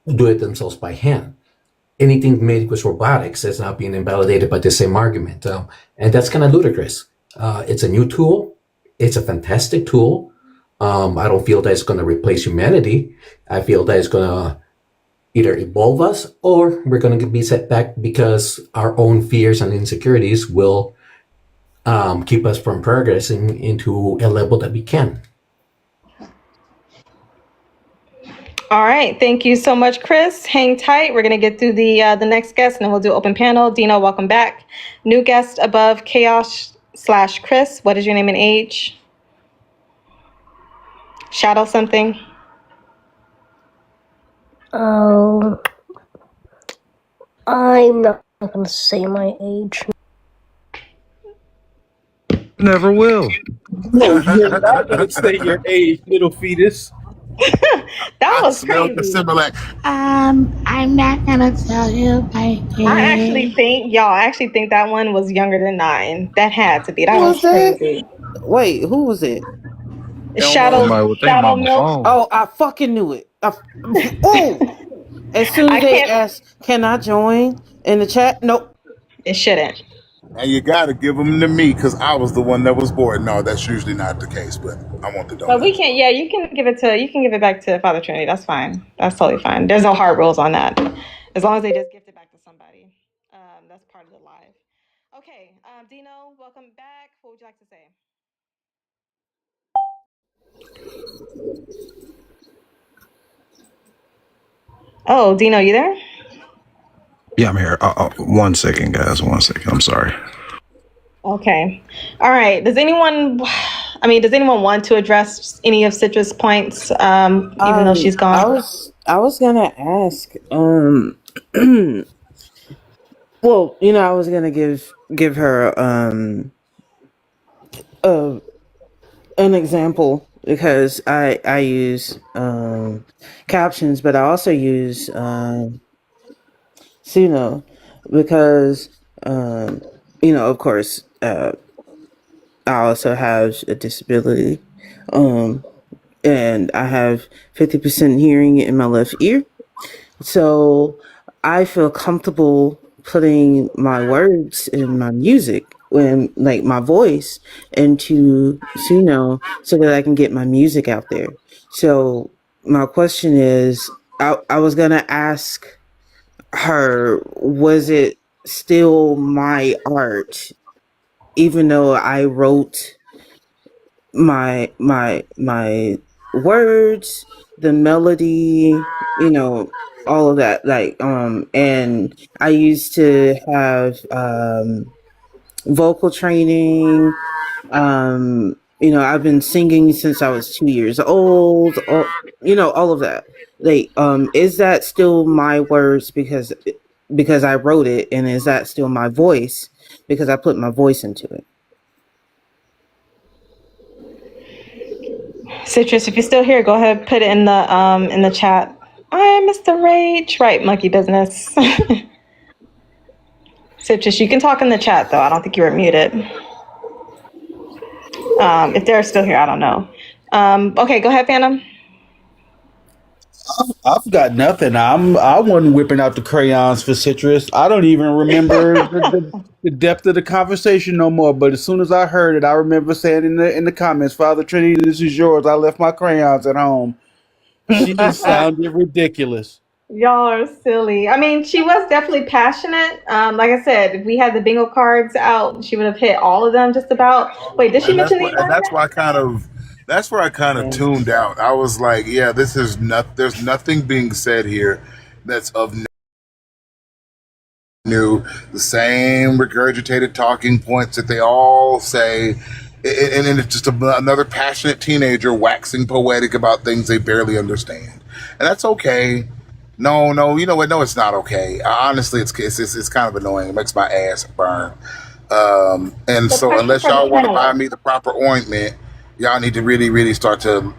Speaker 16: do it themselves by hand. Anything made with robotics is now being invalidated by the same argument. And that's kind of ludicrous. It's a new tool. It's a fantastic tool. I don't feel that it's going to replace humanity. I feel that it's going to either evolve us, or we're going to be set back because our own fears and insecurities will keep us from progressing into a level that we can.
Speaker 1: All right. Thank you so much, Chris. Hang tight. We're going to get through the next guest, and then we'll do open panel. Dino, welcome back. New guest above Chaos/Chris. What is your name and age? Shadow something.
Speaker 17: I'm not going to say my age.
Speaker 2: Never will.
Speaker 4: No, you're not gonna say your age, little fetus.
Speaker 1: That was
Speaker 6: smelled the
Speaker 1: crazy.
Speaker 6: Similac.
Speaker 17: I'm not going to tell you my age.
Speaker 1: I actually think that one was younger than 9. That had to be. That
Speaker 14: Who
Speaker 1: was
Speaker 14: was that?
Speaker 1: crazy.
Speaker 14: Wait, who was it?
Speaker 1: Shadow Milk.
Speaker 14: Oh, I fucking knew it. Oh, as soon as they asked, "Can I join in the chat?" Nope.
Speaker 1: It shouldn't.
Speaker 6: And you gotta give them to me because I was the one that was bored. No, that's usually not the case, but I want the donut.
Speaker 1: But we can't. Yeah, you can give it back to Father Trinity. That's fine. That's totally fine. There's no hard rules on that. As long as they just gift it back to somebody. That's part of the live. Okay, Dino, welcome back. What would you like to say? Oh, Dino, you there?
Speaker 3: Yeah, I'm here. 1 second, guys. 1 second. I'm sorry.
Speaker 1: Okay. All right. Does anyone want to address any of Citrus' points, even though she's gone?
Speaker 14: I was gonna ask. Well, I was gonna give her an example, because I use captions, but I also use Suno, because of course, I also have a disability, and I have 50% hearing in my left ear, so I feel comfortable putting my words in my music when like my voice into Suno so that I can get my music out there. So my question is, I was gonna ask her, was it still my art, even though I wrote my words, the melody, all of that. Like and I used to have vocal training. I've been singing since I was 2 years old. All of that. Like, is that still my words because I wrote it, and is that still my voice because I put my voice into it?
Speaker 1: Citrus, if you're still here, go ahead, put it in the chat. I'm Mr. Rage. Right, monkey business. Citrus, you can talk in the chat though. I don't think you were muted. If they're still here, I don't know. Okay, go ahead, Phantom.
Speaker 4: I've got nothing. I wasn't whipping out the crayons for Citrus. I don't even remember the depth of the conversation no more. But as soon as I heard it, I remember saying in the comments, "Father Trinity, this is yours. I left my crayons at home." She just sounded ridiculous.
Speaker 1: Y'all are silly. I mean, she was definitely passionate. Like I said, if we had the bingo cards out, she would have hit all of them just about. Wait, did she mention the
Speaker 6: And that's why that's where I kind of
Speaker 14: Yeah.
Speaker 6: tuned out. I was like, yeah, this is not. There's nothing being said here that's of new. The same regurgitated talking points that they all say, and it's just another passionate teenager waxing poetic about things they barely understand, and that's okay. No, you know what? No, it's not okay. Honestly, it's kind of annoying. It makes my ass burn. And
Speaker 1: The
Speaker 6: so,
Speaker 1: question
Speaker 6: unless
Speaker 1: for the
Speaker 6: y'all want to buy
Speaker 1: panel.
Speaker 6: me the proper ointment, y'all need to really, really start to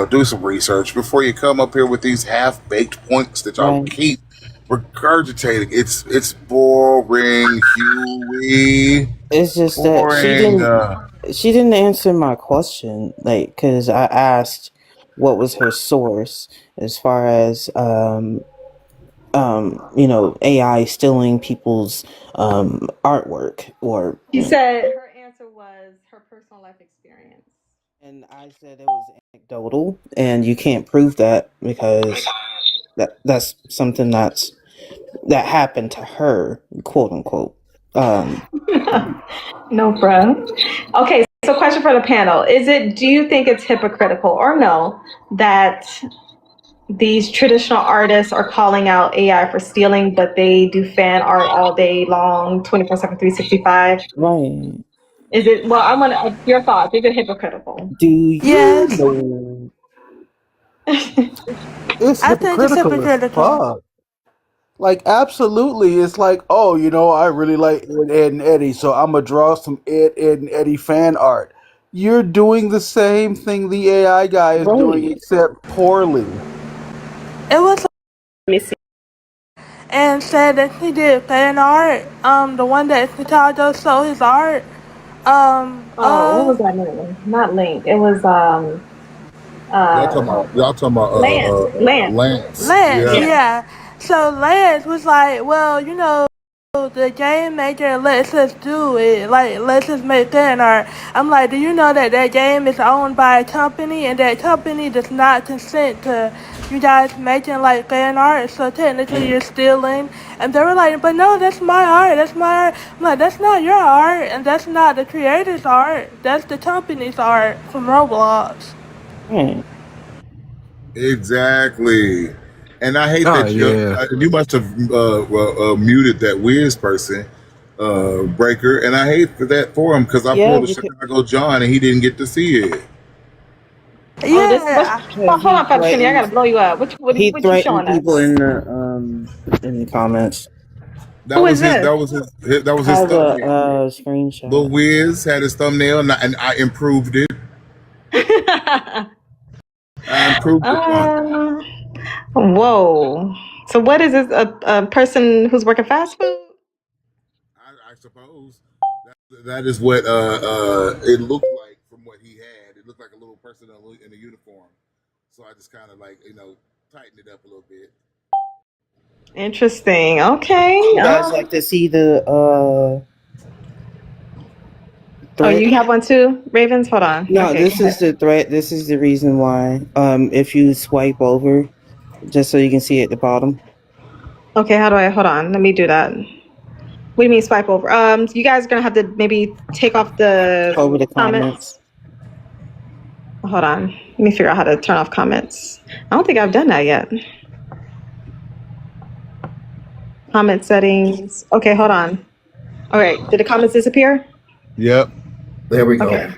Speaker 6: do some research before you come up here with these half baked points that y'all
Speaker 14: Right.
Speaker 6: keep regurgitating. It's boring, Huey.
Speaker 14: It's just that
Speaker 6: Boring.
Speaker 14: she didn't answer my question, like, because I asked what was her source as far as AI stealing people's artwork or
Speaker 1: She said her answer was her personal life experience.
Speaker 14: and I said it was anecdotal, and you can't prove that because that's something that happened to her, quote unquote.
Speaker 1: No, bro. Okay, so question for the panel. Do you think it's hypocritical or no that these traditional artists are calling out AI for stealing, but they do fan art all day long, 24/7, 365?
Speaker 14: Right.
Speaker 1: Is it, well, I want your thoughts. Is it hypocritical?
Speaker 4: Do you
Speaker 7: Yes,
Speaker 4: know it's
Speaker 7: I think it's
Speaker 4: hypocritical as
Speaker 7: hypocritical.
Speaker 4: fuck? Like, absolutely. It's like, oh, I really like Ed and Eddie, so I'm gonna draw some Ed and Eddie fan art. You're doing the same thing the AI guy is doing,
Speaker 14: Right.
Speaker 4: except poorly.
Speaker 7: It was
Speaker 1: Let me see.
Speaker 7: and said that he did fan art. The one that Chicago sold his art.
Speaker 1: Oh, what was that name? Not Link. It was uh
Speaker 6: Y'all talking about
Speaker 1: Lance. Lance.
Speaker 6: Lance.
Speaker 7: Lance,
Speaker 6: Yeah.
Speaker 1: Yeah.
Speaker 7: yeah. So Lance was like, well, the game maker lets us do it, like lets us make fan art. I'm like, do you know that that game is owned by a company, and that company does not consent to you guys making like fan art? So technically, you're stealing. And they were like, but no, that's my art. That's my art. I'm like, that's not your art, and that's not the creator's art. That's the company's art from Roblox.
Speaker 14: Right.
Speaker 6: Exactly. And I hate
Speaker 2: Oh
Speaker 6: that
Speaker 2: yeah.
Speaker 6: you must have muted that Wiz person, Breaker, and I hate for him because I
Speaker 14: Yeah,
Speaker 6: pulled a Chicago John and he didn't get to see it.
Speaker 1: Oh, this what's
Speaker 7: Yeah.
Speaker 14: because
Speaker 1: hold on, Fettuccine. I gotta blow you up.
Speaker 14: he
Speaker 1: What you
Speaker 14: threatened
Speaker 1: showing
Speaker 14: people
Speaker 1: us?
Speaker 14: in the comments.
Speaker 1: Who is this?
Speaker 6: That was
Speaker 14: I
Speaker 6: his
Speaker 14: have a
Speaker 6: thumbnail. Lil
Speaker 14: screenshot.
Speaker 6: Wiz had his thumbnail, and I improved it. I improved it on him.
Speaker 1: uh, whoa. So what is this? A person who's working fast food?
Speaker 6: I suppose that is what it looked like from what he had. It looked like a little person in a uniform. So I just kind of tightened it up a little bit.
Speaker 1: Interesting. Okay.
Speaker 14: You guys like to see the
Speaker 1: Oh,
Speaker 14: threat.
Speaker 1: you have one too, Ravens? Hold on.
Speaker 14: No,
Speaker 1: Okay,
Speaker 14: this
Speaker 1: go
Speaker 14: is
Speaker 1: ahead.
Speaker 14: the threat. This is the reason why. If you swipe over, just so you can see at the bottom.
Speaker 1: Okay, hold on. Let me do that. What do you mean swipe over? You guys are gonna have to maybe take off the
Speaker 14: Over the
Speaker 1: comments.
Speaker 14: comments.
Speaker 1: Hold on. Let me figure out how to turn off comments. I don't think I've done that yet. Comment settings. Okay, hold on. All right, did the comments disappear?
Speaker 6: Yep.
Speaker 16: There we go.
Speaker 1: Okay.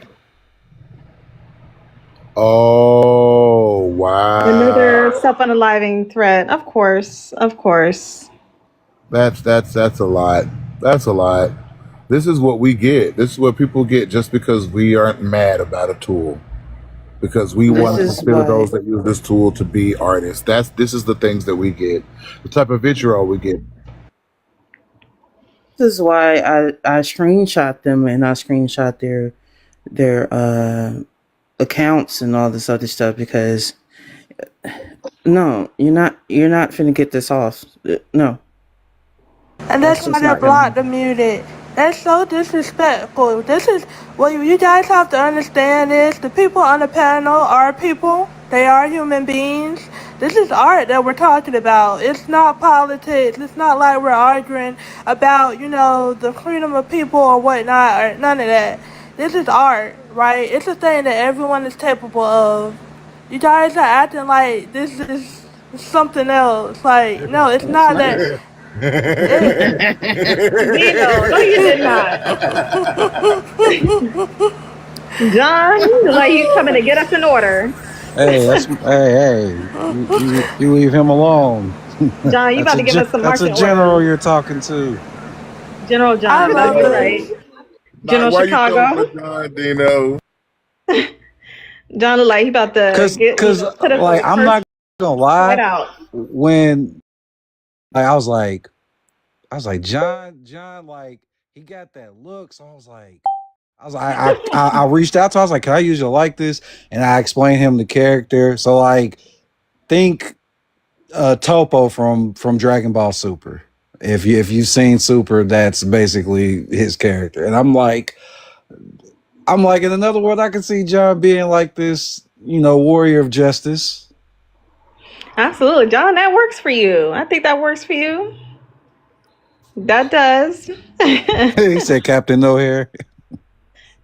Speaker 6: Oh wow.
Speaker 1: Another self-unaliving threat. Of course. Of course.
Speaker 6: That's a lot. That's a lot. This is what we get. This is what people get just because we aren't mad about a tool. Because we
Speaker 14: This
Speaker 6: want to
Speaker 14: is
Speaker 6: consider
Speaker 14: why.
Speaker 6: those that use this tool to be artists. This is the things that we get. The type of vitriol we get.
Speaker 14: This is why I screenshot them and I screenshot their accounts and all this other stuff because no, you're not finna get this off. No,
Speaker 7: And
Speaker 14: that's
Speaker 7: that's why
Speaker 14: just
Speaker 7: they're
Speaker 14: not gonna
Speaker 7: blocked
Speaker 14: happen.
Speaker 7: and muted. That's so disrespectful. This is what you guys have to understand is the people on the panel are people. They are human beings. This is art that we're talking about. It's not politics. It's not like we're arguing about, the freedom of people or whatnot or none of that. This is art, right? It's a thing that everyone is capable of. You guys are acting like this is something else. Like, no, it's not that.
Speaker 1: Dino, no, you did not. John, like you coming to get us in order.
Speaker 3: Hey, you leave him alone.
Speaker 1: John, you about to give us some
Speaker 3: That's a
Speaker 1: marching
Speaker 3: general
Speaker 1: orders.
Speaker 3: you're talking to.
Speaker 1: General
Speaker 7: I
Speaker 1: John, no,
Speaker 7: love
Speaker 1: you're
Speaker 7: this.
Speaker 1: right. General
Speaker 6: Why you
Speaker 1: Chicago.
Speaker 6: coming for John, Dino?
Speaker 1: John look like he about to
Speaker 3: Cause
Speaker 1: put us
Speaker 3: like
Speaker 1: on
Speaker 3: I'm
Speaker 1: first
Speaker 3: not gonna
Speaker 1: right
Speaker 3: lie,
Speaker 1: out.
Speaker 3: when like, I was like John, like he got that look, so I reached out to him. I was like, can I use your like this? And I explained him the character. So like think Topo from Dragon Ball Super. If you've seen Super, that's basically his character. And I'm like in another world, I can see John being like this, warrior of justice.
Speaker 1: Absolutely, John. That works for you. I think that works for you. That does.
Speaker 3: He said Captain No Hair.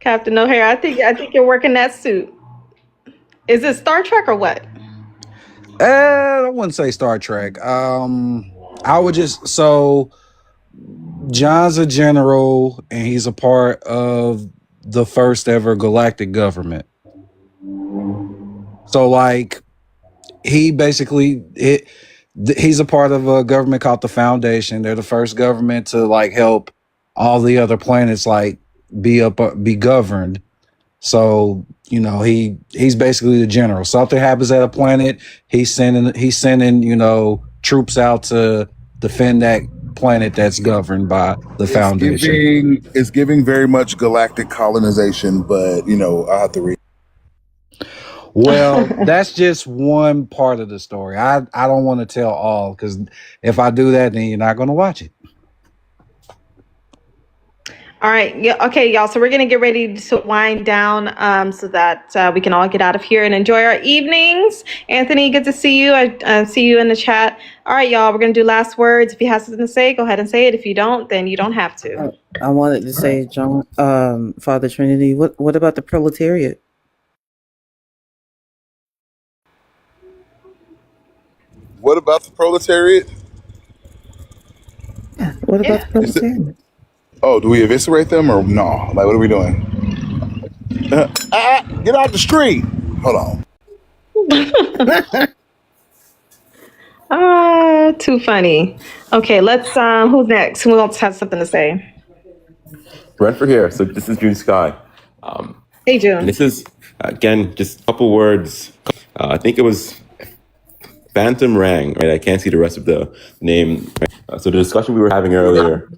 Speaker 1: Captain O'Hare. I think you're working that suit. Is it Star Trek or what?
Speaker 3: I wouldn't say Star Trek. I would just John's a general and he's a part of the first ever galactic government. So like he basically he's a part of a government called the Foundation. They're the first government to like help all the other planets like be governed. So he's basically the general. Something happens at a planet, he's sending troops out to defend that planet that's governed by the Foundation.
Speaker 6: It's giving very much galactic colonization, but I have to read.
Speaker 3: Well, that's just one part of the story. I don't want to tell all because if I do that, then you're not going to watch it.
Speaker 1: All right. Yeah. Okay, y'all. So we're gonna get ready to wind down, so that we can all get out of here and enjoy our evenings. Anthony, good to see you. I see you in the chat. All right, y'all. We're gonna do last words. If you have something to say, go ahead and say it. If you don't, then you don't have to.
Speaker 14: I wanted to say, John, Father Trinity. What about the proletariat?
Speaker 6: What about the proletariat?
Speaker 14: Yeah. What about the proletariat?
Speaker 6: Do we eviscerate them or no? Like, what are we doing? Get out the street. Hold
Speaker 1: on. Too funny. Okay, let's. Who's next? Who else has something to say?
Speaker 11: Brentford here. So this is June Sky.
Speaker 1: Hey, June.
Speaker 11: And this is, again, just a couple words. I think it was Phantom Rang, right? I can't see the rest of the name. So the discussion we were having earlier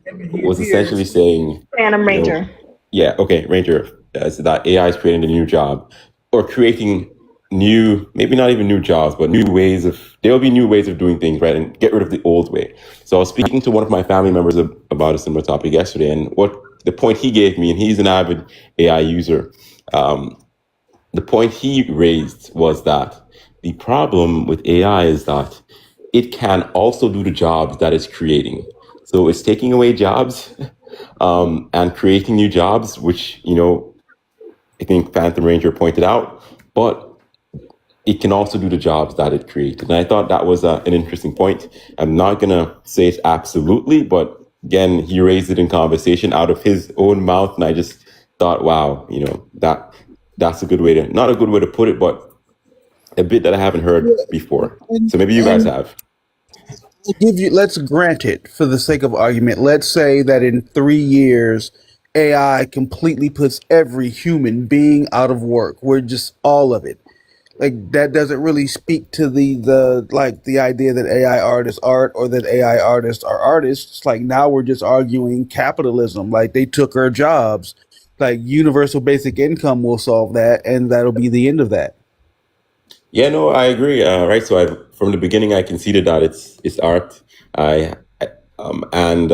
Speaker 11: was essentially saying...
Speaker 1: Phantom Ranger.
Speaker 11: Ranger. That AI is creating a new job. Or creating new, maybe not even new jobs, but there will be new ways of doing things, right? And get rid of the old way. So I was speaking to one of my family members about a similar topic yesterday, and what the point he gave me, and he's an avid AI user. The point he raised was that the problem with AI is that it can also do the jobs that it's creating. So it's taking away jobs and creating new jobs, which, I think Phantom Ranger pointed out, but it can also do the jobs that it created. And I thought that was an interesting point. I'm not going to say it absolutely, but again, he raised it in conversation out of his own mouth. And I just thought, wow, that's a good way to, not a good way to put it, but a bit that I haven't heard before. So maybe you guys
Speaker 4: And
Speaker 11: have.
Speaker 4: let's grant it for the sake of argument. Let's say that in 3 years, AI completely puts every human being out of work. We're just all of it. Like that doesn't really speak to the idea that AI artists art or that AI artists are artists. Like now we're just arguing capitalism. Like they took our jobs. Like universal basic income will solve that, and that'll be the end of that.
Speaker 11: Yeah, no, I agree. Right. So from the beginning, I conceded that it's art. And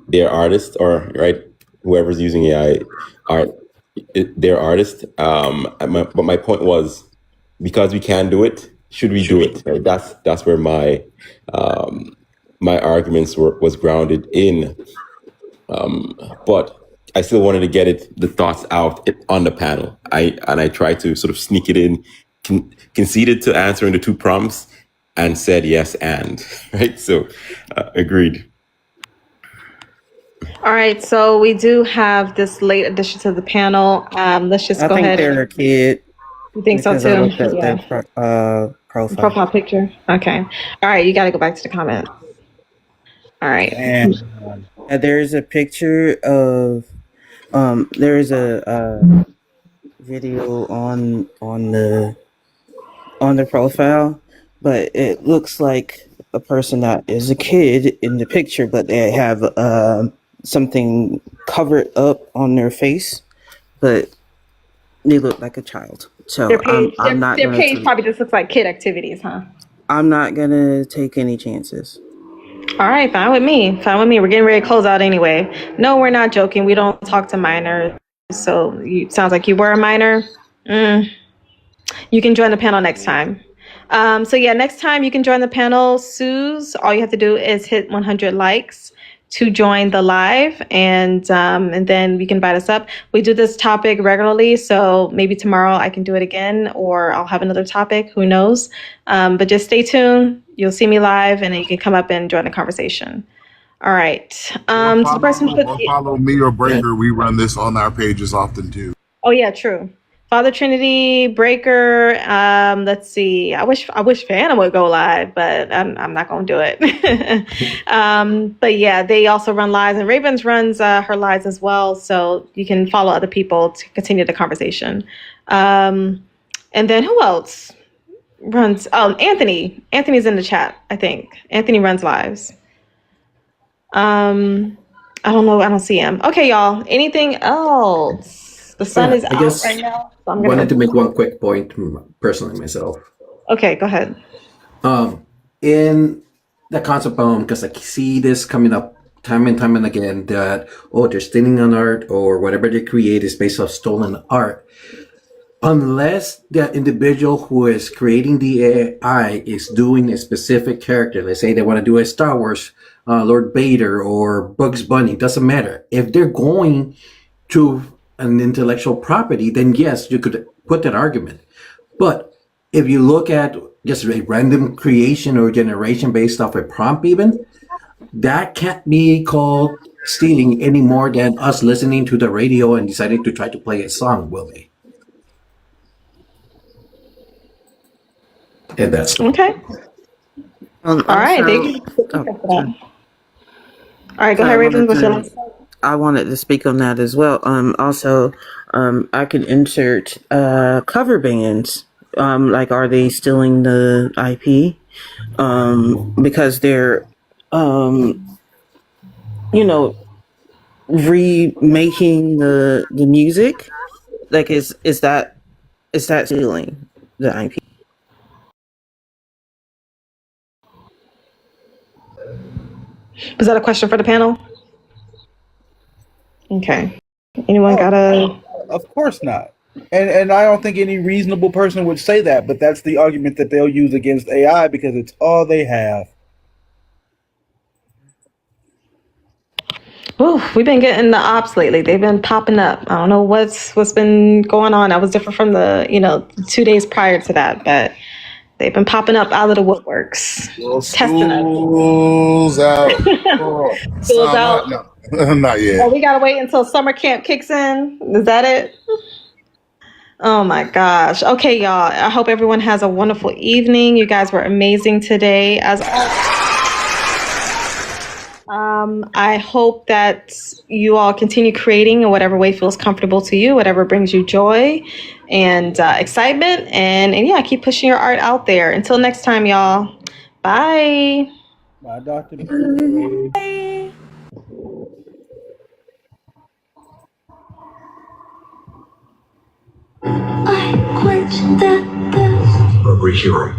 Speaker 11: they're artists, or right, whoever's using AI art, they're artists. But my point was, because we can do it, should we do it? Right? That's where my arguments was grounded in. But I still wanted to get the thoughts out on the panel. I tried to sort of sneak it in, conceded to answering the two prompts, and said yes and right. So agreed.
Speaker 1: All right, so we do have this late addition to the panel. Let's just
Speaker 14: I
Speaker 1: go
Speaker 14: think
Speaker 1: ahead.
Speaker 14: they're a kid
Speaker 1: You think so
Speaker 14: because I
Speaker 1: too?
Speaker 14: looked at their
Speaker 1: Yeah.
Speaker 14: profile.
Speaker 1: Profile picture. Okay. All right, you got to go back to the comment. All right.
Speaker 4: And
Speaker 14: There's a picture of there's a video on the profile, but it looks like a person that is a kid in the picture, but they have something covered up on their face, but they look like a child. So
Speaker 1: Their page,
Speaker 14: I'm not
Speaker 1: their
Speaker 14: gonna
Speaker 1: page probably just looks like kid activities, huh?
Speaker 14: I'm not gonna take any chances.
Speaker 1: All right, fine with me. Fine with me. We're getting ready to close out anyway. No, we're not joking. We don't talk to minors. So sounds like you were a minor. You can join the panel next time. So yeah, next time you can join the panel. Suze, all you have to do is hit 100 likes to join the live, and then we can invite us up. We do this topic regularly, so maybe tomorrow I can do it again, or I'll have another topic. Who knows? But just stay tuned. You'll see me live, and then you can come up and join the conversation. All right. So the person who put
Speaker 6: Follow me or Breaker. We run this on our pages often too.
Speaker 1: Oh yeah, true. Father Trinity, Breaker. Let's see. I wish Phantom would go live, but I'm not gonna do it. But yeah, they also run lives, and Ravens runs her lives as well, so you can follow other people to continue the conversation. And then who else runs? Anthony. Anthony's in the chat, I think. Anthony runs lives. I don't know. I don't see him. Okay, y'all. Anything else? The sun is
Speaker 16: I
Speaker 1: out
Speaker 16: just
Speaker 1: right now, so I'm
Speaker 16: wanted to
Speaker 1: gonna.
Speaker 16: make one quick point personally myself.
Speaker 1: Okay, go ahead.
Speaker 16: In the concept because I see this coming up time and time and again that they're stealing on art or whatever they create is based off stolen art. Unless the individual who is creating the AI is doing a specific character, let's say they want to do a Star Wars Lord Vader or Bugs Bunny, doesn't matter. If they're going to an intellectual property, then yes, you could put that argument. But if you look at just a random creation or generation based off a prompt even, that can't be called stealing any more than us listening to the radio and deciding to try to play a song, will they? And that's
Speaker 1: Okay. All right. Thank you for that. All right, go ahead, Raven. What's your last?
Speaker 14: I wanted to speak on that as well. Also, I can insert cover bands. Like, are they stealing the IP? Because they're, remaking the music. Like, is that stealing the IP?
Speaker 1: Was that a question for the panel? Okay. Anyone got a?
Speaker 4: Of course not. And I don't think any reasonable person would say that, but that's the argument that they'll use against AI because it's all they have.
Speaker 1: Ooh, we've been getting the ops lately. They've been popping up. I don't know what's been going on. I was different from the 2 days prior to that, but they've been popping up out of the woodworks,
Speaker 6: Well,
Speaker 1: testing us.
Speaker 6: school's out. Oh,
Speaker 1: School's out.
Speaker 6: No, not yet.
Speaker 1: Oh, we gotta wait until summer camp kicks in. Is that it? Oh my gosh. Okay, y'all. I hope everyone has a wonderful evening. You guys were amazing today, as always. I hope that you all continue creating in whatever way feels comfortable to you, whatever brings you joy and excitement. And yeah, keep pushing your art out there. Until next time, y'all. Bye.
Speaker 4: Bye, Dr.
Speaker 12: Bye.
Speaker 15: I quench that thirst.
Speaker 18: Every hero